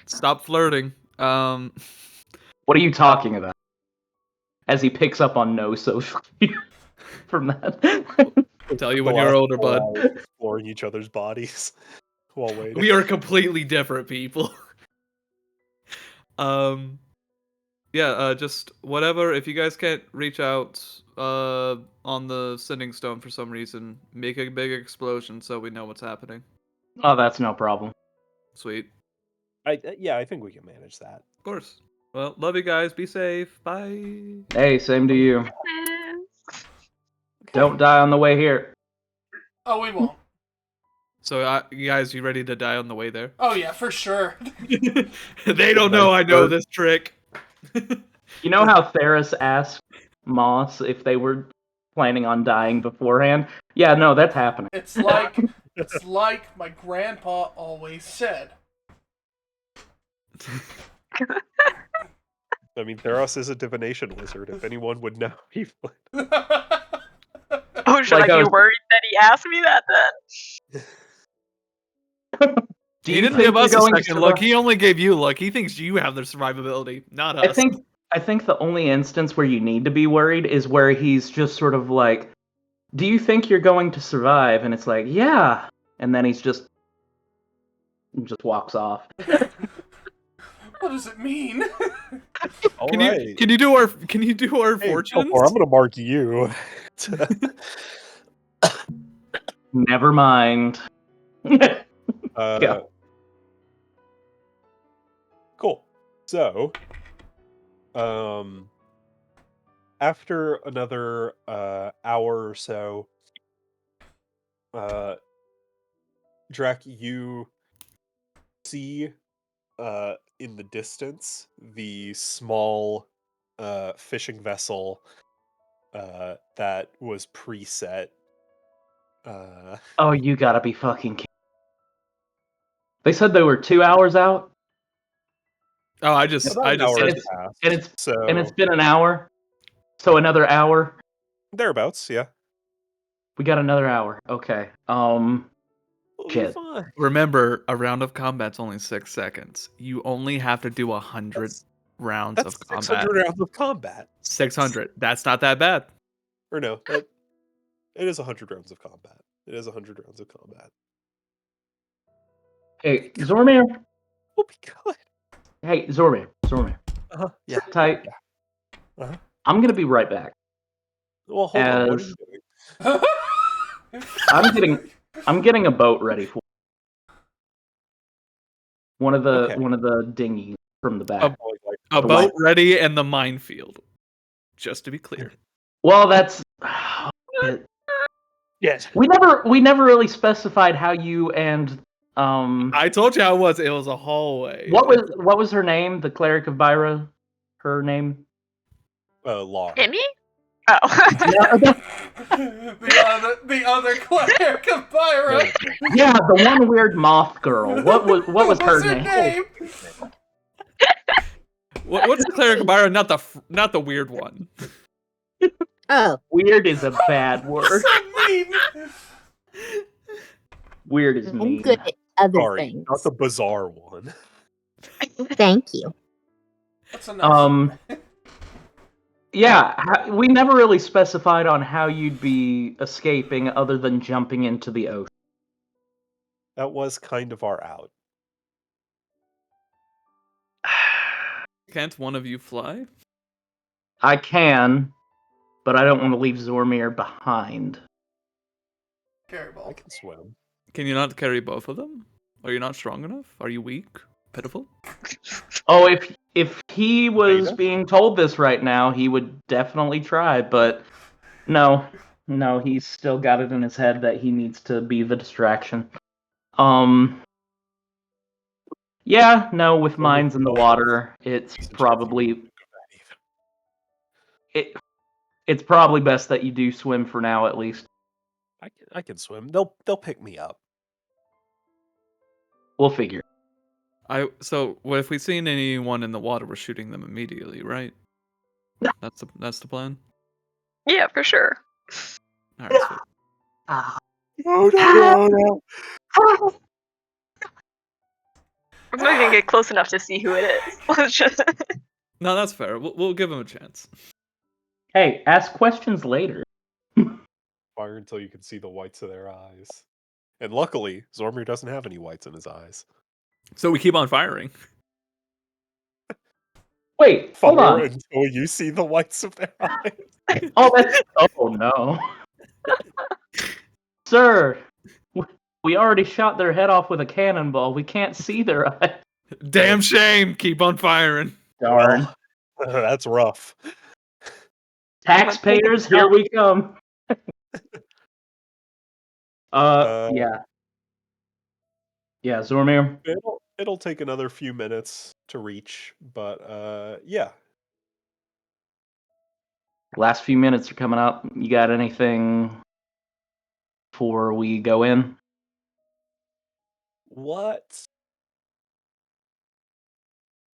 Stop flirting. What are you talking about? As he picks up on no social from that. I'll tell you The when you're last older, 4 bud. hours exploring each other's bodies while waiting. We are completely different people. Just whatever. If you guys can't reach out on the sending stone for some reason, make a big explosion so we know what's happening. Oh, that's no problem. Sweet. I think we can manage that. Of course. Well, love you guys. Be safe. Bye. Hey, same to you. Don't die on the way here. Oh, we won't. So, you guys, you ready to die on the way there? Oh yeah, for sure. They don't know I know this trick. You know how Theris asked Moss if they were planning on dying beforehand? Yeah, no, that's happening. It's like my grandpa always said. I mean, Theros is a divination wizard. If anyone would know, he would. Oh, should Like I I be was- worried that he asked me that then? Do He you didn't think give us you're a going to second look. survive? He only gave you look. He thinks you have the survivability, not us. I think the only instance where you need to be worried is where he's just sort of like, "Do you think you're going to survive?" And it's like, "Yeah," and then he just walks off. What does it mean? All Can right. you do our Hey, fortunes? Topor, I'm gonna mark you. Never mind. Yeah. Cool. So, after another hour or so, Drek, you see in the distance the small fishing vessel that was preset. Oh, you gotta be fucking kidding. They said they were 2 hours out, Oh, I just About an hour said has passed, and it's so and it's been an hour, so another hour. thereabouts. Yeah. We got another hour. Okay. We'll be Shit. fine. remember, a round of combat's only 6 seconds. You only have to do 100 That's- rounds That's of combat. 600 rounds of combat. 600. That's not that bad. Or no, it is 100 rounds of combat. It is 100 rounds of combat. Hey, Zormir. We'll be good. Hey, Zormir. Uh-huh. Yeah. Sit tight. Uh-huh. I'm gonna be right back. Well, hold on. What are As- you doing? I'm getting a boat ready for one of Okay. the dinghies from the back. Like, A The boat ready and the minefield. Just to be clear. Well, that's yes. we never really specified how you and I told you how it was. It was a hallway. what was her name? The cleric of Byra. Her name. Law. Timmy? Oh. the other cleric of Byra. Yeah, the one weird moth girl. What was her name? What's the cleric of Byron? Not the weird one. Oh, Weird is a bad word. So mean. Weird is I'm mean. good at other Sorry, things. not the bizarre one. Thank you. That's enough. Yeah, we never really specified on how you'd be escaping other than jumping into the ocean. That was kind of our out. Can't one of you fly? I can, but I don't want to leave Zormir behind. Carry I ball. can swim. Can you not carry both of them? Are you not strong enough? Are you weak? Pitiful. Oh, if he was Beta? being told this right now, he would definitely try, but no, he's still got it in his head that he needs to be the distraction. Yeah, no, with mines in the water, it's probably it's probably best that you do swim for now, at least. I can swim. They'll pick me up. We'll figure. So what if we've seen anyone in the water, we're shooting them immediately, right? That's the plan. Yeah, for sure. All right. Sweet. No. I'm not gonna get close enough to see who it is. Let's just. No, that's fair. We'll give him a chance. Hey, ask questions later. Fire until you can see the whites of their eyes. And luckily, Zormir doesn't have any whites in his eyes. So we keep on firing. Wait, hold Fire on. until you see the whites of their eyes. Oh no. Sir, we already shot their head off with a cannonball. We can't see their eyes. Damn shame. Keep on firing. Darn. Well, that's rough. Taxpayers, here we come. Yeah. Yeah, Zormir. It'll take another few minutes to reach, but yeah. Last few minutes are coming up. You got anything before we go in? What?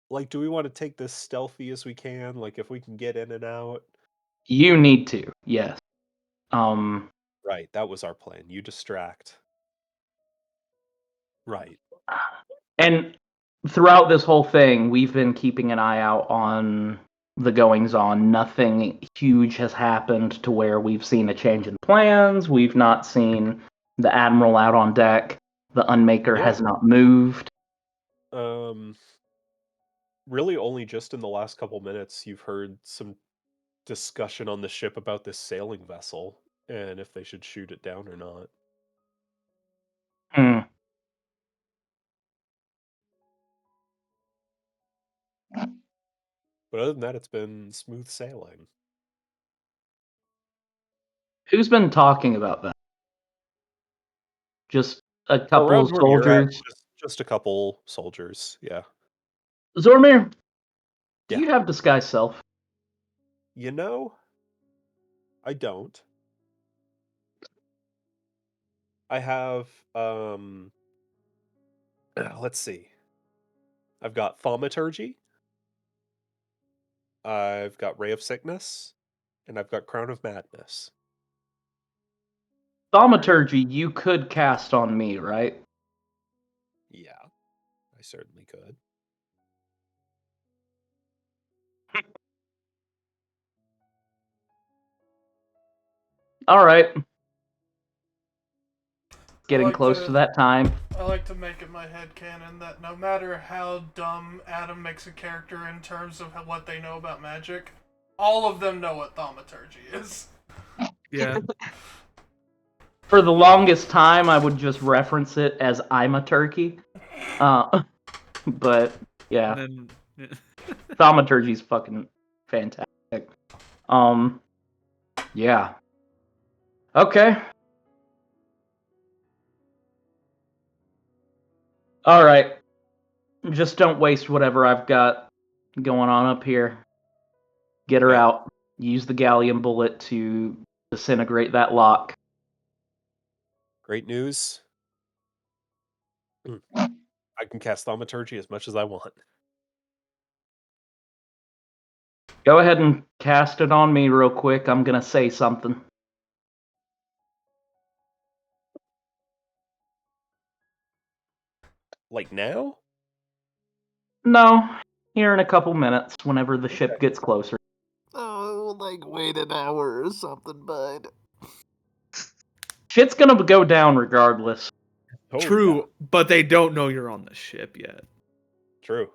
Like, do we want to take this stealthy as we can? Like, if we can get in and out? You need to, yes. Right, that was our plan. You distract. Right. And throughout this whole thing, we've been keeping an eye out on the goings on. Nothing huge has happened to where we've seen a change in plans. We've not seen the Admiral out on deck. The Unmaker has not moved. Really only just in the last couple minutes you've heard some discussion on the ship about this sailing vessel and if they should shoot it down or not. But other than that, it's been smooth sailing. Who's been talking about that? Just a couple of Around where you're at, soldiers? just a couple soldiers, yeah. Zormir, Yeah. do you have disguise self? You know, I don't. I have, let's see. I've got Thaumaturgy. I've got Ray of Sickness. And I've got Crown of Madness. Thaumaturgy you could cast on me, right? Yeah, I certainly could. All right. Getting like close to that time. I like to make it my headcanon that no matter how dumb Adam makes a character in terms of what they know about magic, all of them know what thaumaturgy is. Yeah. For the longest time, I would just reference it as I'm a turkey. But yeah, And then, thaumaturgy's fucking fantastic. Yeah. Okay. All right. Just don't waste whatever I've got going on up here. Get her out. Use the galleon bullet to disintegrate that lock. Great news. I can cast Thaumaturgy as much as I want. Go ahead and cast it on me real quick. I'm gonna say something. Like now? No, here in a couple minutes, whenever the ship gets closer. Oh, like wait an hour or something, bud. Shit's gonna go down regardless. Oh, true, yeah. but they don't know you're on the ship yet. True.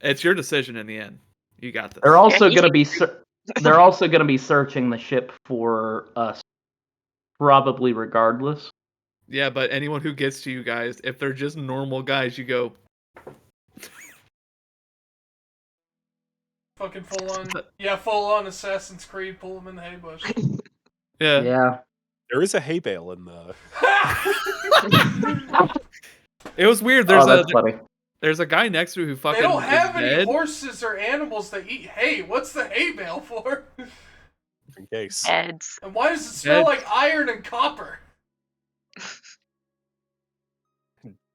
It's your decision in the end. You got this. They're also Yeah, gonna be they're also gonna be searching the ship for us, probably regardless. Yeah, but anyone who gets to you guys, if they're just normal guys, you go. Fucking full on Assassin's Creed, pull them in the hay bush. Yeah. Yeah. There is a hay bale in the. It was weird. That's funny. There's a guy next to me who fucking. They don't have any dead. horses or animals that eat hay. What's the hay bale for? In case. Heads. And why does it smell like iron and copper?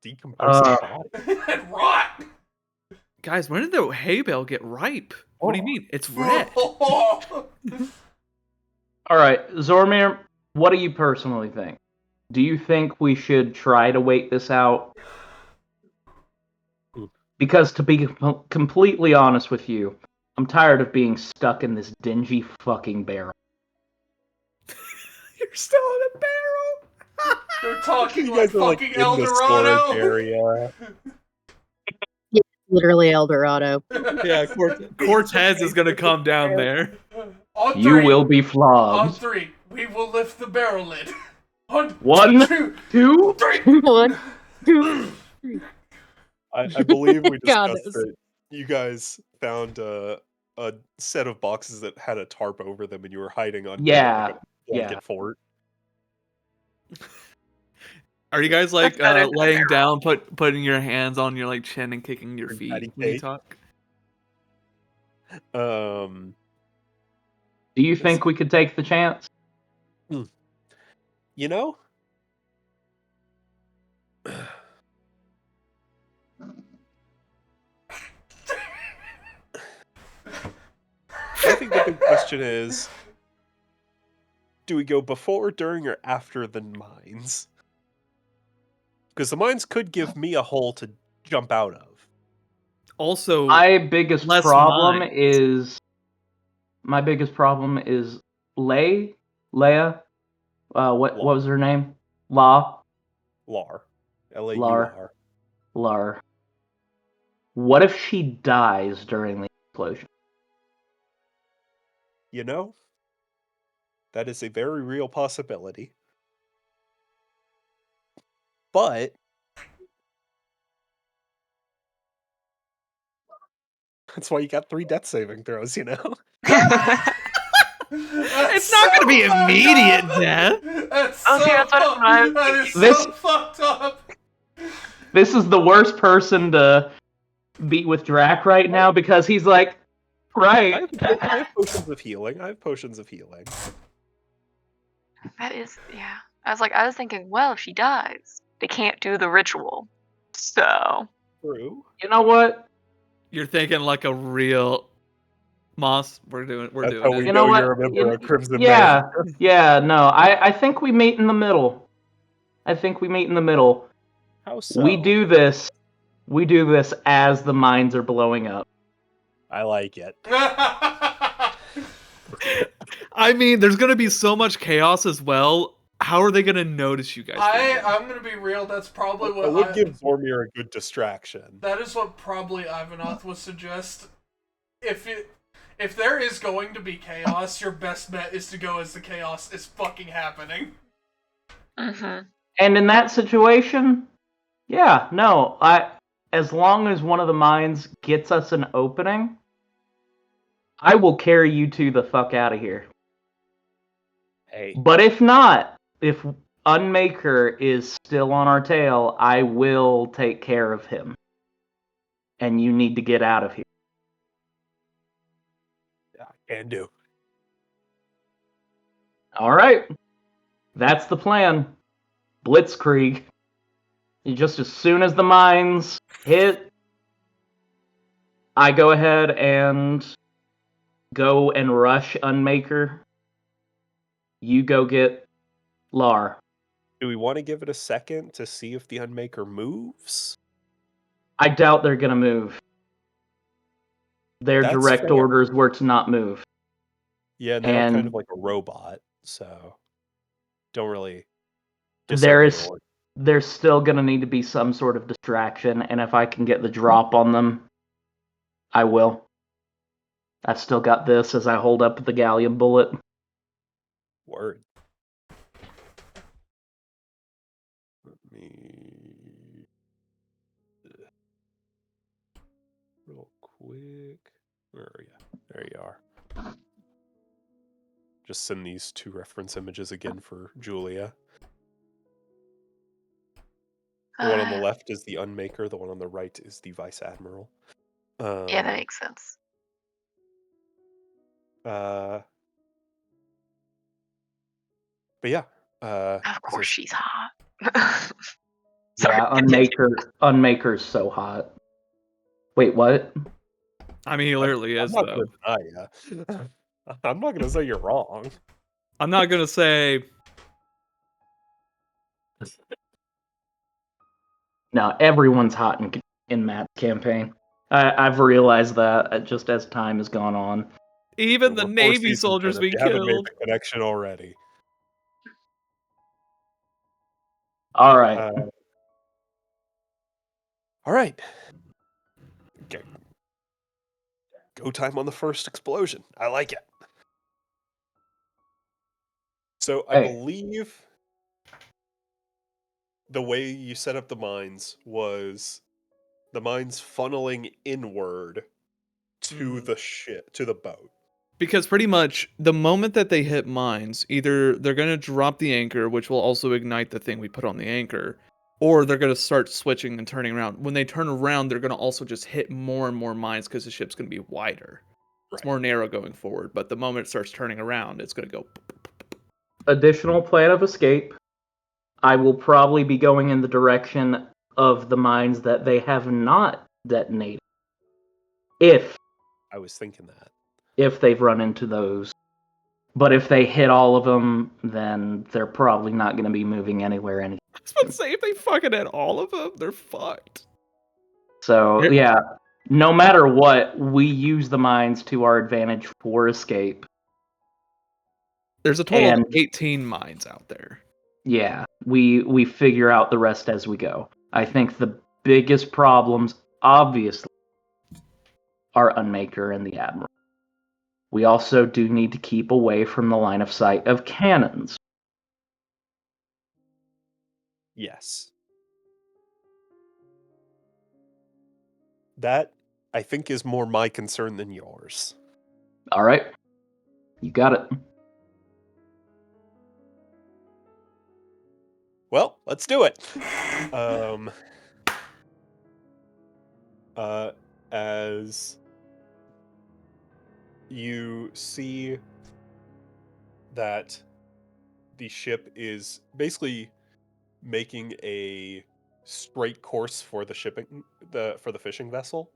Decomposing body. And rot. Guys, when did the hay bale get ripe? What do you mean? It's red. All right, Zormir, what do you personally think? Do you think we should try to wait this out? Because to be completely honest with you, I'm tired of being stuck in this dingy fucking barrel. You're still in a barrel. They're talking You like guys are like fucking in the Eldorado. storage area. Literally Eldorado. Yeah, Cortez is gonna come down there. On three, You will be on flogged. 3, we will lift the barrel lid. On 1, 2, 2, 3. 1, 2, 3. I believe we God, discussed that you guys found a set of boxes that had a tarp over them, and you were hiding under Yeah, like a blanket fort. Are you guys like That's better than a laying barrel. down, putting your hands on your like chin and kicking your feet Patty when you cake? talk? Do you think we could take the chance? You know, I think the big question is, do we go before, during, or after the mines? Because the mines could give me a hole to jump out of. Also, My biggest less problem mines. is Leia. What was her name? Lar. Lar. L-A-U-R. Lar. What if she dies during the explosion? You know, that is a very real possibility. But that's why you got 3 death saving throws, you know? It's not gonna be immediate death. That's Oh, so see, that's what fucked- I was that is This- so fucked up. This is the worst person to beat with Drac right now because he's like, right. I have potions of healing. That is, yeah. I was thinking, well, if she dies, they can't do the ritual. So. True. You know what? You're thinking like a real Moss. We're That's doing how it. we You know know what? you're a member of Crimson Yeah, Magic. yeah, no. I think we meet in the middle. How so? We do this as the mines are blowing up. I like it. I mean, there's gonna be so much chaos as well. How are they gonna notice you guys? I'm gonna be real. That's probably It what would give Zormir a good distraction. That is what probably Ivanoth would suggest. If there is going to be chaos, your best bet is to go as the chaos is fucking happening. Mm-hmm. And in that situation, yeah, no, as long as one of the mines gets us an opening, I will carry you two the fuck out of here. Hey. But if not, if Unmaker is still on our tail, I will take care of him. And you need to get out of here. Can do. All right. That's the plan. Blitzkrieg. Just as soon as the mines hit, I go ahead and go and rush Unmaker. You go get Lar. Do we want to give it a second to see if the Unmaker moves? I doubt they're going to move. Their That's direct fair. orders were to not move. Yeah, they're kind And- of like a robot, so don't really. There disobey is- orders. There's still going to need to be some sort of distraction, and if I can get the drop on them, I will. I've still got this as I hold up the galleon bullet. Word. quick. Where are you? There you are. Just send these 2 reference images again for Julia. The one on the left is the Unmaker. The one on the right is the Vice Admiral. Yeah, that makes sense. But yeah. Of course, says, she's hot. Yeah, Unmaker's so hot. Wait, what? I mean, he literally is, I'm not though. gonna deny ya. I'm not gonna say you're wrong. I'm not gonna say. No, everyone's hot in Matt's campaign. I've realized that just as time has gone on. Even the We're 4 Navy seasons soldiers in, we if you haven't made killed. the connection already. All right. All right. Okay. Go time on the first explosion. I like it. So I believe the way you set up the mines was the mines funneling inward to the ship, to the boat. Because pretty much the moment that they hit mines, either they're going to drop the anchor, which will also ignite the thing we put on the anchor, or they're going to start switching and turning around. When they turn around, they're going to also just hit more and more mines because the ship's going to be wider. It's more narrow going forward, but the moment it starts turning around, it's going to go. Additional plan of escape. I will probably be going in the direction of the mines that they have not detonated. If I was thinking that. If they've run into those. But if they hit all of them, then they're probably not going to be moving anywhere. I was about to say, if they fucking hit all of them, they're fucked. So, yeah, no matter what, we use the mines to our advantage for escape. There's a total of 18 mines out there. Yeah, we figure out the rest as we go. I think the biggest problems, obviously, are Unmaker and the Admiral. We also do need to keep away from the line of sight of cannons. Yes. That, I think, is more my concern than yours. All right. You got it. Well, let's do it. As you see that the ship is basically making a straight course for the fishing vessel.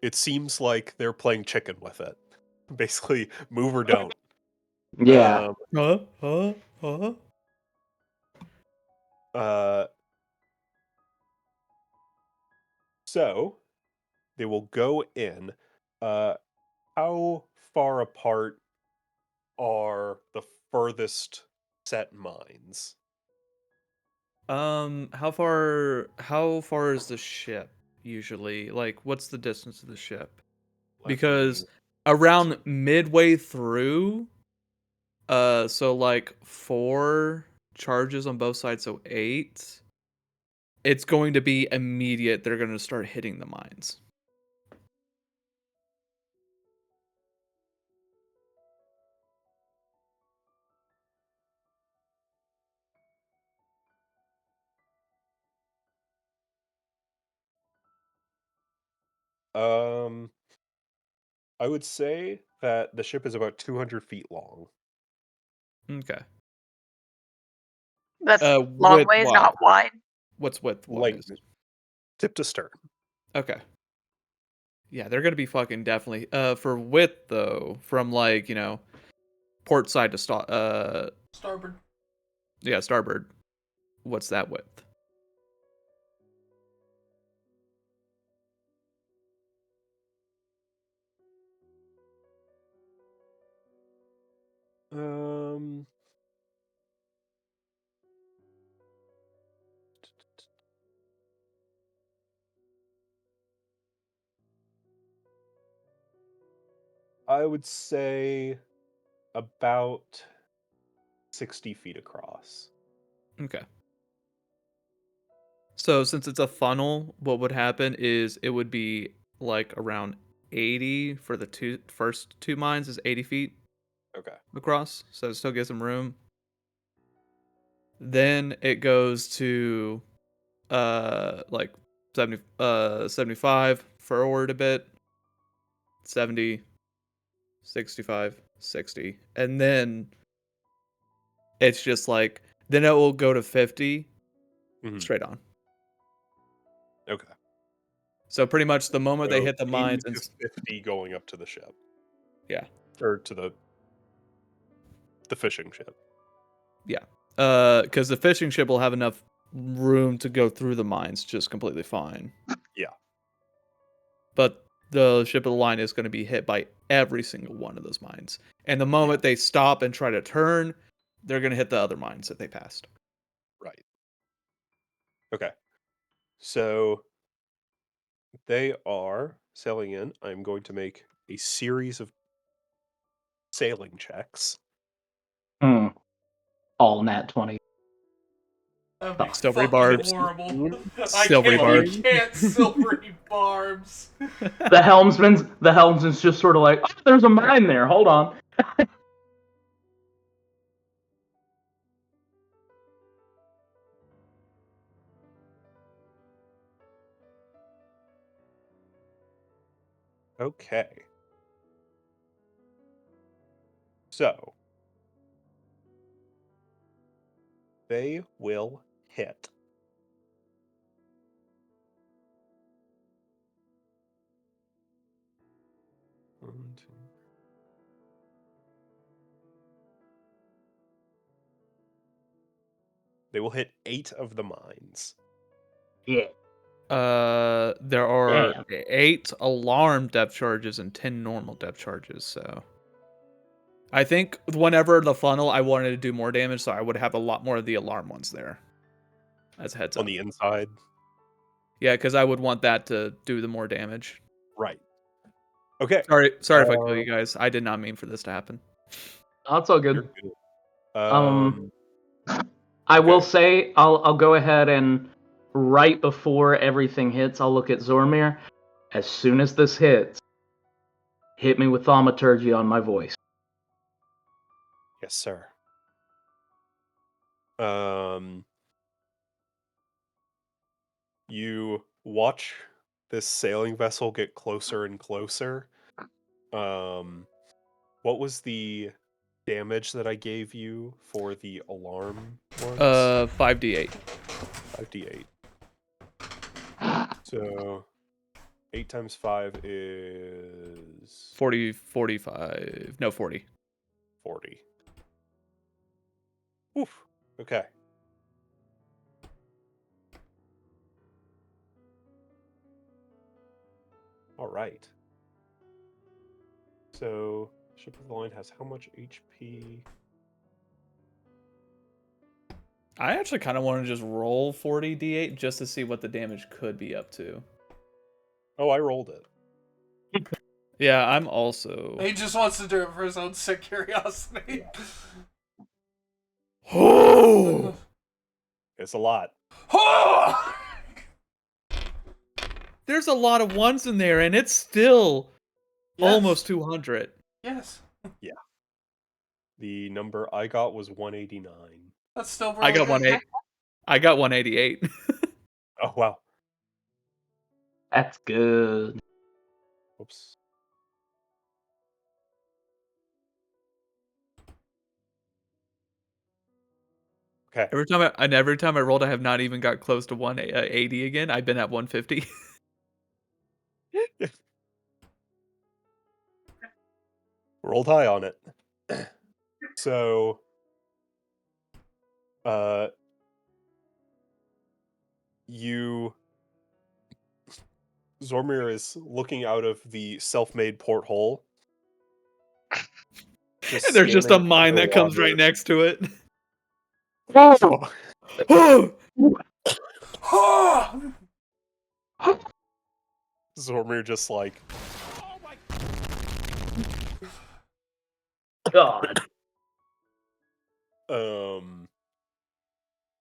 It seems like they're playing chicken with it. Basically, move or don't. Yeah. So they will go in. How far apart are the furthest set mines? How far is the ship usually? Like, what's the distance of the ship? Because around midway through, so like 4 charges on both sides, so 8. It's going to be immediate. They're going to start hitting the mines. I would say that the ship is about 200 feet long. Okay. That's long ways, not wide. What's width? Like tip to stern. Okay. Yeah, they're gonna be fucking definitely. For width though, from like port side to starboard. Yeah, starboard. What's that width? I would say about 60 feet across. Okay. So since it's a funnel, what would happen is it would be like around 80 for the first two mines is 80 feet Okay. across, so it still gives them room. Then it goes to like 75 forward a bit, 70, 65, 60, and then it's just like then it will go to 50 Mhm. straight on. Okay. So pretty much the moment they So hit the 80 mines to and 50 going up to the ship. Yeah. Or to the fishing ship. because the fishing ship will have enough room to go through the mines just completely fine. Yeah. But the ship of the line is going to be hit by every single one of those mines. And the moment they stop and try to turn, they're going to hit the other mines that they passed. Right. Okay. So they are sailing in. I'm going to make a series of sailing checks. All nat 20. That'd be Silvery fucking barbs. horrible. Silvery barbs. You can't silvery barbs. The helmsman's just sort of like, oh, there's a mine there. Hold on. Okay. So they will hit. One, two. They will hit 8 of the mines. Yeah. There are Damn. 8 alarm depth charges and 10 normal depth charges, so I think whenever the funnel I wanted to do more damage, so I would have a lot more of the alarm ones there. As a heads up. On the inside. Yeah, because I would want that to do the more damage. Right. Okay. Sorry if I kill you guys. I did not mean for this to happen. Oh, it's all You're good. good. I will okay. say, I'll go ahead and right before everything hits, I'll look at Zormir. As soon as this hits, hit me with thaumaturgy on my voice. Yes, sir. You watch this sailing vessel get closer and closer. What was the damage that I gave you for the alarm ones? 5d8. 5d8. So 8 times 5 is 45. No, 40. 40. Oof. Okay. All right. So, Ship of the Line has how much HP? I actually kind of want to just roll 40d8 just to see what the damage could be up to. Oh, I rolled it. Yeah, I'm also. He just wants to do it for his own sick curiosity. Oh! It's a lot. There's a lot of ones in there, and it's still Yes. almost 200. Yes. Yeah. The number I got was 189. That's still really I got good. I got 188. Oh, wow. That's good. Oops. Okay. Every time I rolled, I have not even got close to 180 again. I've been at 150. Rolled high on it. So, Zormir is looking out of the self-made porthole. There's just a scanning mine that comes underwater. right next to it. Zormir just like, God.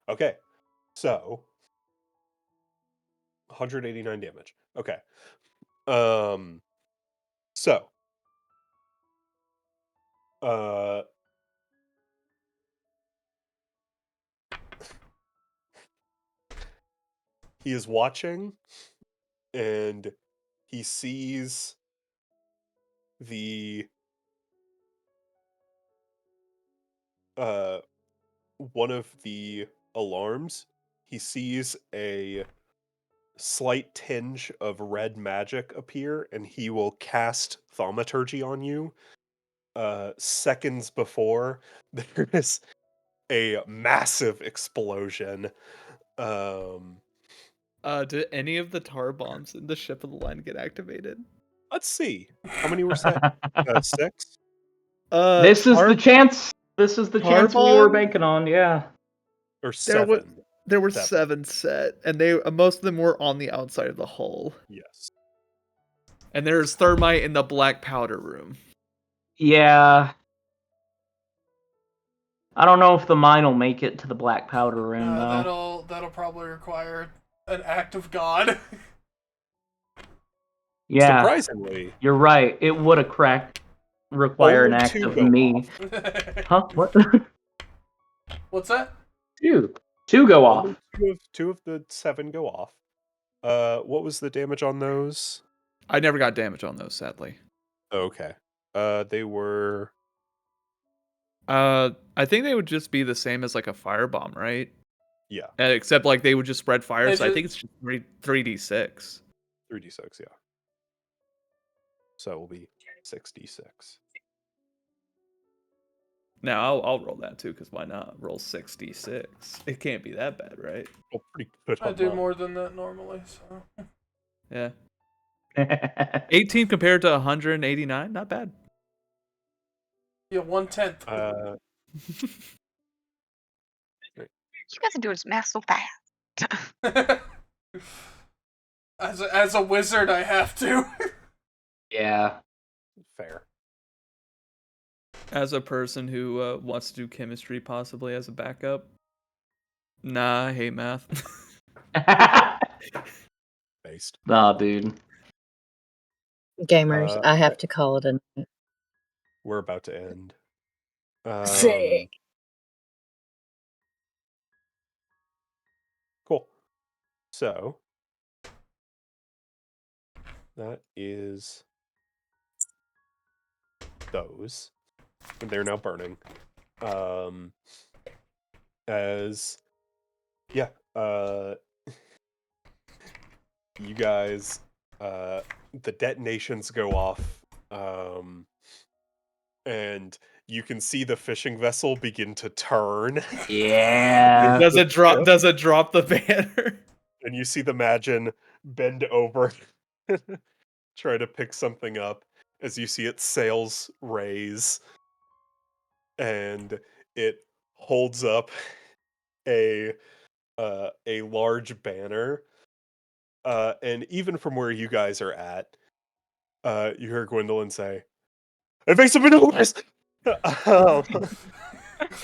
Okay, so 189 damage. Okay. So. He is watching, and he sees the one of the alarms. He sees a slight tinge of red magic appear, and he will cast Thaumaturgy on you. Seconds before, there is a massive explosion. Did any of the tar bombs in the Ship of the Line get activated? Let's see. How many were set? 6? This is tar- the chance. This is the Tar chance we were bomb? banking on. Yeah. Or There wa- 7? There were Seven. 7 set, and they most of them were on the outside of the hull. Yes. And there's thermite in the black powder room. Yeah. I don't know if the mine will make it to the black powder room though. That'll probably require an act of God. Yeah. Surprisingly. You're right. It would require an only act 2 of go me. off. Huh? What? What's that? 2 go off. Only two of the 7 go off. What was the damage on those? I never got damage on those, sadly. Okay. They were... I think they would just be the same as like a firebomb, right? Yeah. Except like they would just spread fire, They so I ju- think it's just 3d6. 3d6, yeah. So it will be 6d6. Now I'll roll that too, because why not? Roll 6d6. It can't be that bad, right? Well, pretty good. I on do mine. more than that normally, so. Yeah. 18 compared to 189, not bad. Yeah, 1/10. You guys are doing this math so fast. As a wizard, I have to. Yeah. Fair. As a person who wants to do chemistry possibly as a backup, nah, I hate math. Based. Nah, dude. Gamers, I have to call it a night. We're about to end. Sick. Cool. So that is those. And they're now burning. You guys, the detonations go off, and you can see the fishing vessel begin to turn. Yeah. Does it drop the banner? And you see the Magin bend over, try to pick something up, as you see its sails raise, and it holds up a large banner. And even from where you guys are at, you hear Gwendolyn say, "Evasive maneuvers!"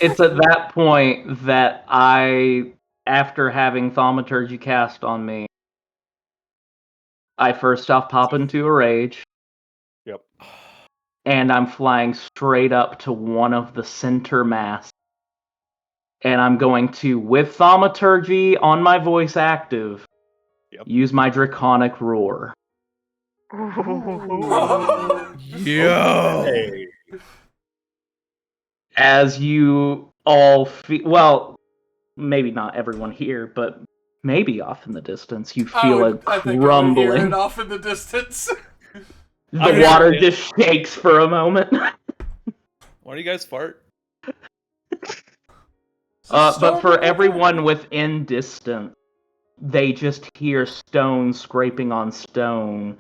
It's at that point that after having Thaumaturgy cast on me, I first off pop into a rage. Yep. And I'm flying straight up to one of the center masts. And I'm going to, with Thaumaturgy on my voice active, use my Draconic Roar. Yo! Hey. As you all well, maybe not everyone here, but maybe off in the distance, you feel a I think I would hear crumbling. it off in the distance. The water just shakes for a moment. Why do you guys fart? But for everyone within distance, they just hear stone scraping on stone,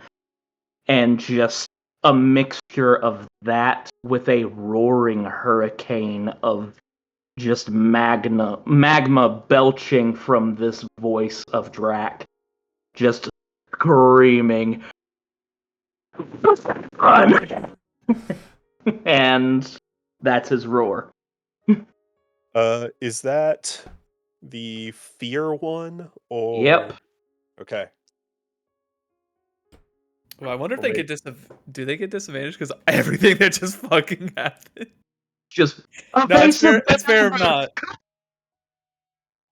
and just a mixture of that with a roaring hurricane of just magma belching from this voice of Drac, just screaming, "Run!" And that's his roar. Is that the fear one? Or... Yep. Okay. Well, I wonder if Or they get do they get disadvantaged because everything that just fucking happened? Just No, it's fair. evasive It's fair if maneuvers!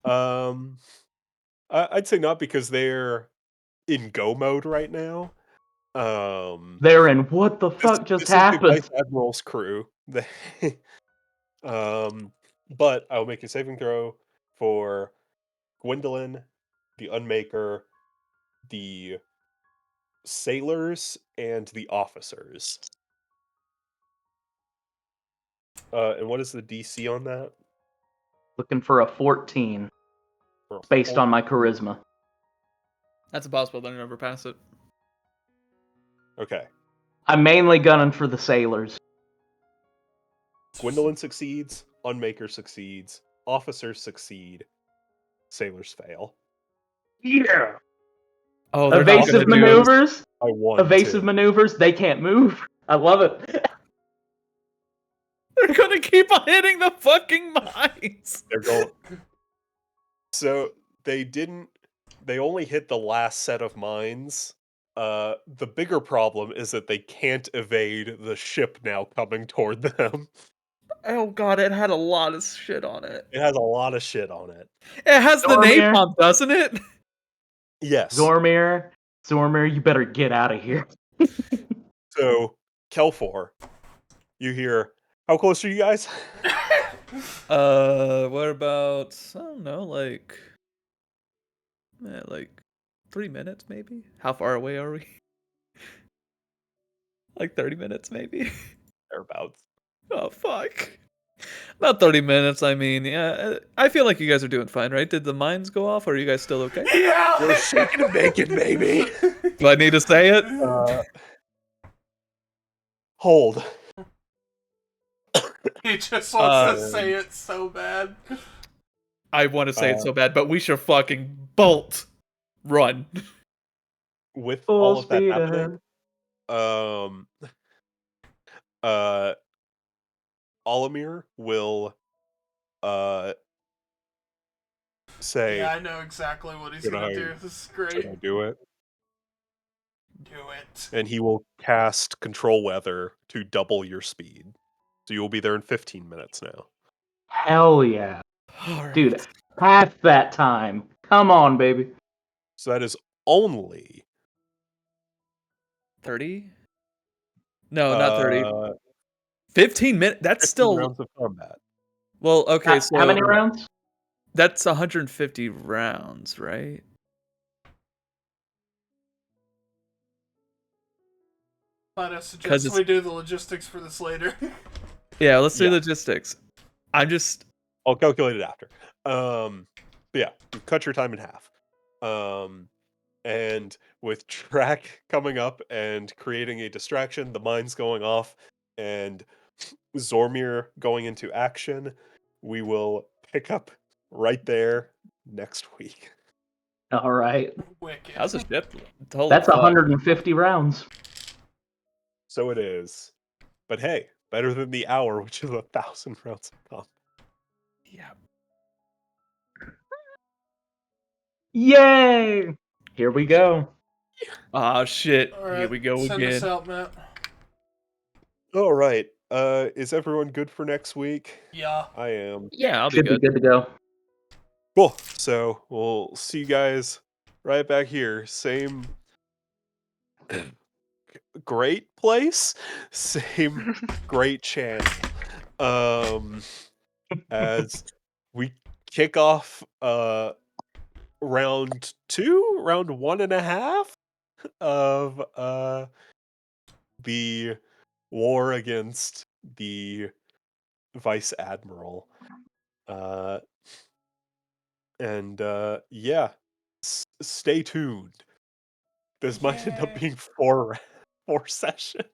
not. I'd say not because they're in go mode right now. They're in what the This, fuck just this is the happened? Vice Admiral's crew. But I'll make a saving throw for Gwendolyn, the Unmaker, the sailors, and the officers. And what is the DC on that? Looking for a 14 For based on my 14? charisma. That's impossible. They'll never pass it. Okay. I'm mainly gunning for the sailors. Gwendolyn succeeds, Unmaker succeeds, officers succeed, sailors fail. Yeah. Oh, they're not gonna Evasive do. maneuvers. I won. Evasive too. maneuvers. They can't move. I love it. They're gonna keep on hitting the fucking mines. They're going. So they didn't. They only hit the last set of mines. The bigger problem is that they can't evade the ship now coming toward them. Oh god, it had a lot of shit on it. It has a lot of shit on it. It has the Zormir. napalm, doesn't it? Yes. Zormir, you better get out of here. So Kelfor, you hear? How close are you guys? What about, I don't know, like 3 minutes maybe? How far away are we? Like 30 minutes maybe? Thereabouts. Oh fuck. About 30 minutes, I mean, yeah. I feel like you guys are doing fine, right? Did the mines go off, or are you guys still okay? Yeah. You're shaking and baking, baby. Do I need to say it? Hold. He just wants to say it so bad. I want to say it so bad, but we should fucking bolt. Run. With Full all of that speed happening, Olimir will say, Yeah, I know exactly what he's gonna do. This is "Should I great. do it?" Do it. And he will cast Control Weather to double your speed. So you will be there in 15 minutes now. Hell yeah. All Dude, right. half that time. Come on, baby. So that is only 30? No, not 30. 15 minutes. That's 15 still rounds of combat. well. Okay, so How many rounds? that's 150 rounds, right? Might suggest it's- we do the logistics for this later. Yeah, let's do Yeah. logistics. I'm just I'll calculate it after. But yeah, you cut your time in half. And with track coming up and creating a distraction, the mines going off, and Zormir going into action, we will pick up right there next week. All right. Wicked. how's the ship? Holy That's fuck. 150 rounds. So it is. But hey, better than the hour, which is 1,000 rounds of combat. Yeah. Yay! Here we go. Ah shit. All right, Here we go send us again. out, Matt. All right. Is everyone good for next week? Yeah. I am. Yeah, I'll be Should be good. good to go. Cool. So we'll see you guys right back here. Same great place, same great channel. As we kick off round 2, round 1.5 of the war against the Vice Admiral. And yeah, stay tuned. This might end up Yay. being 4 sessions.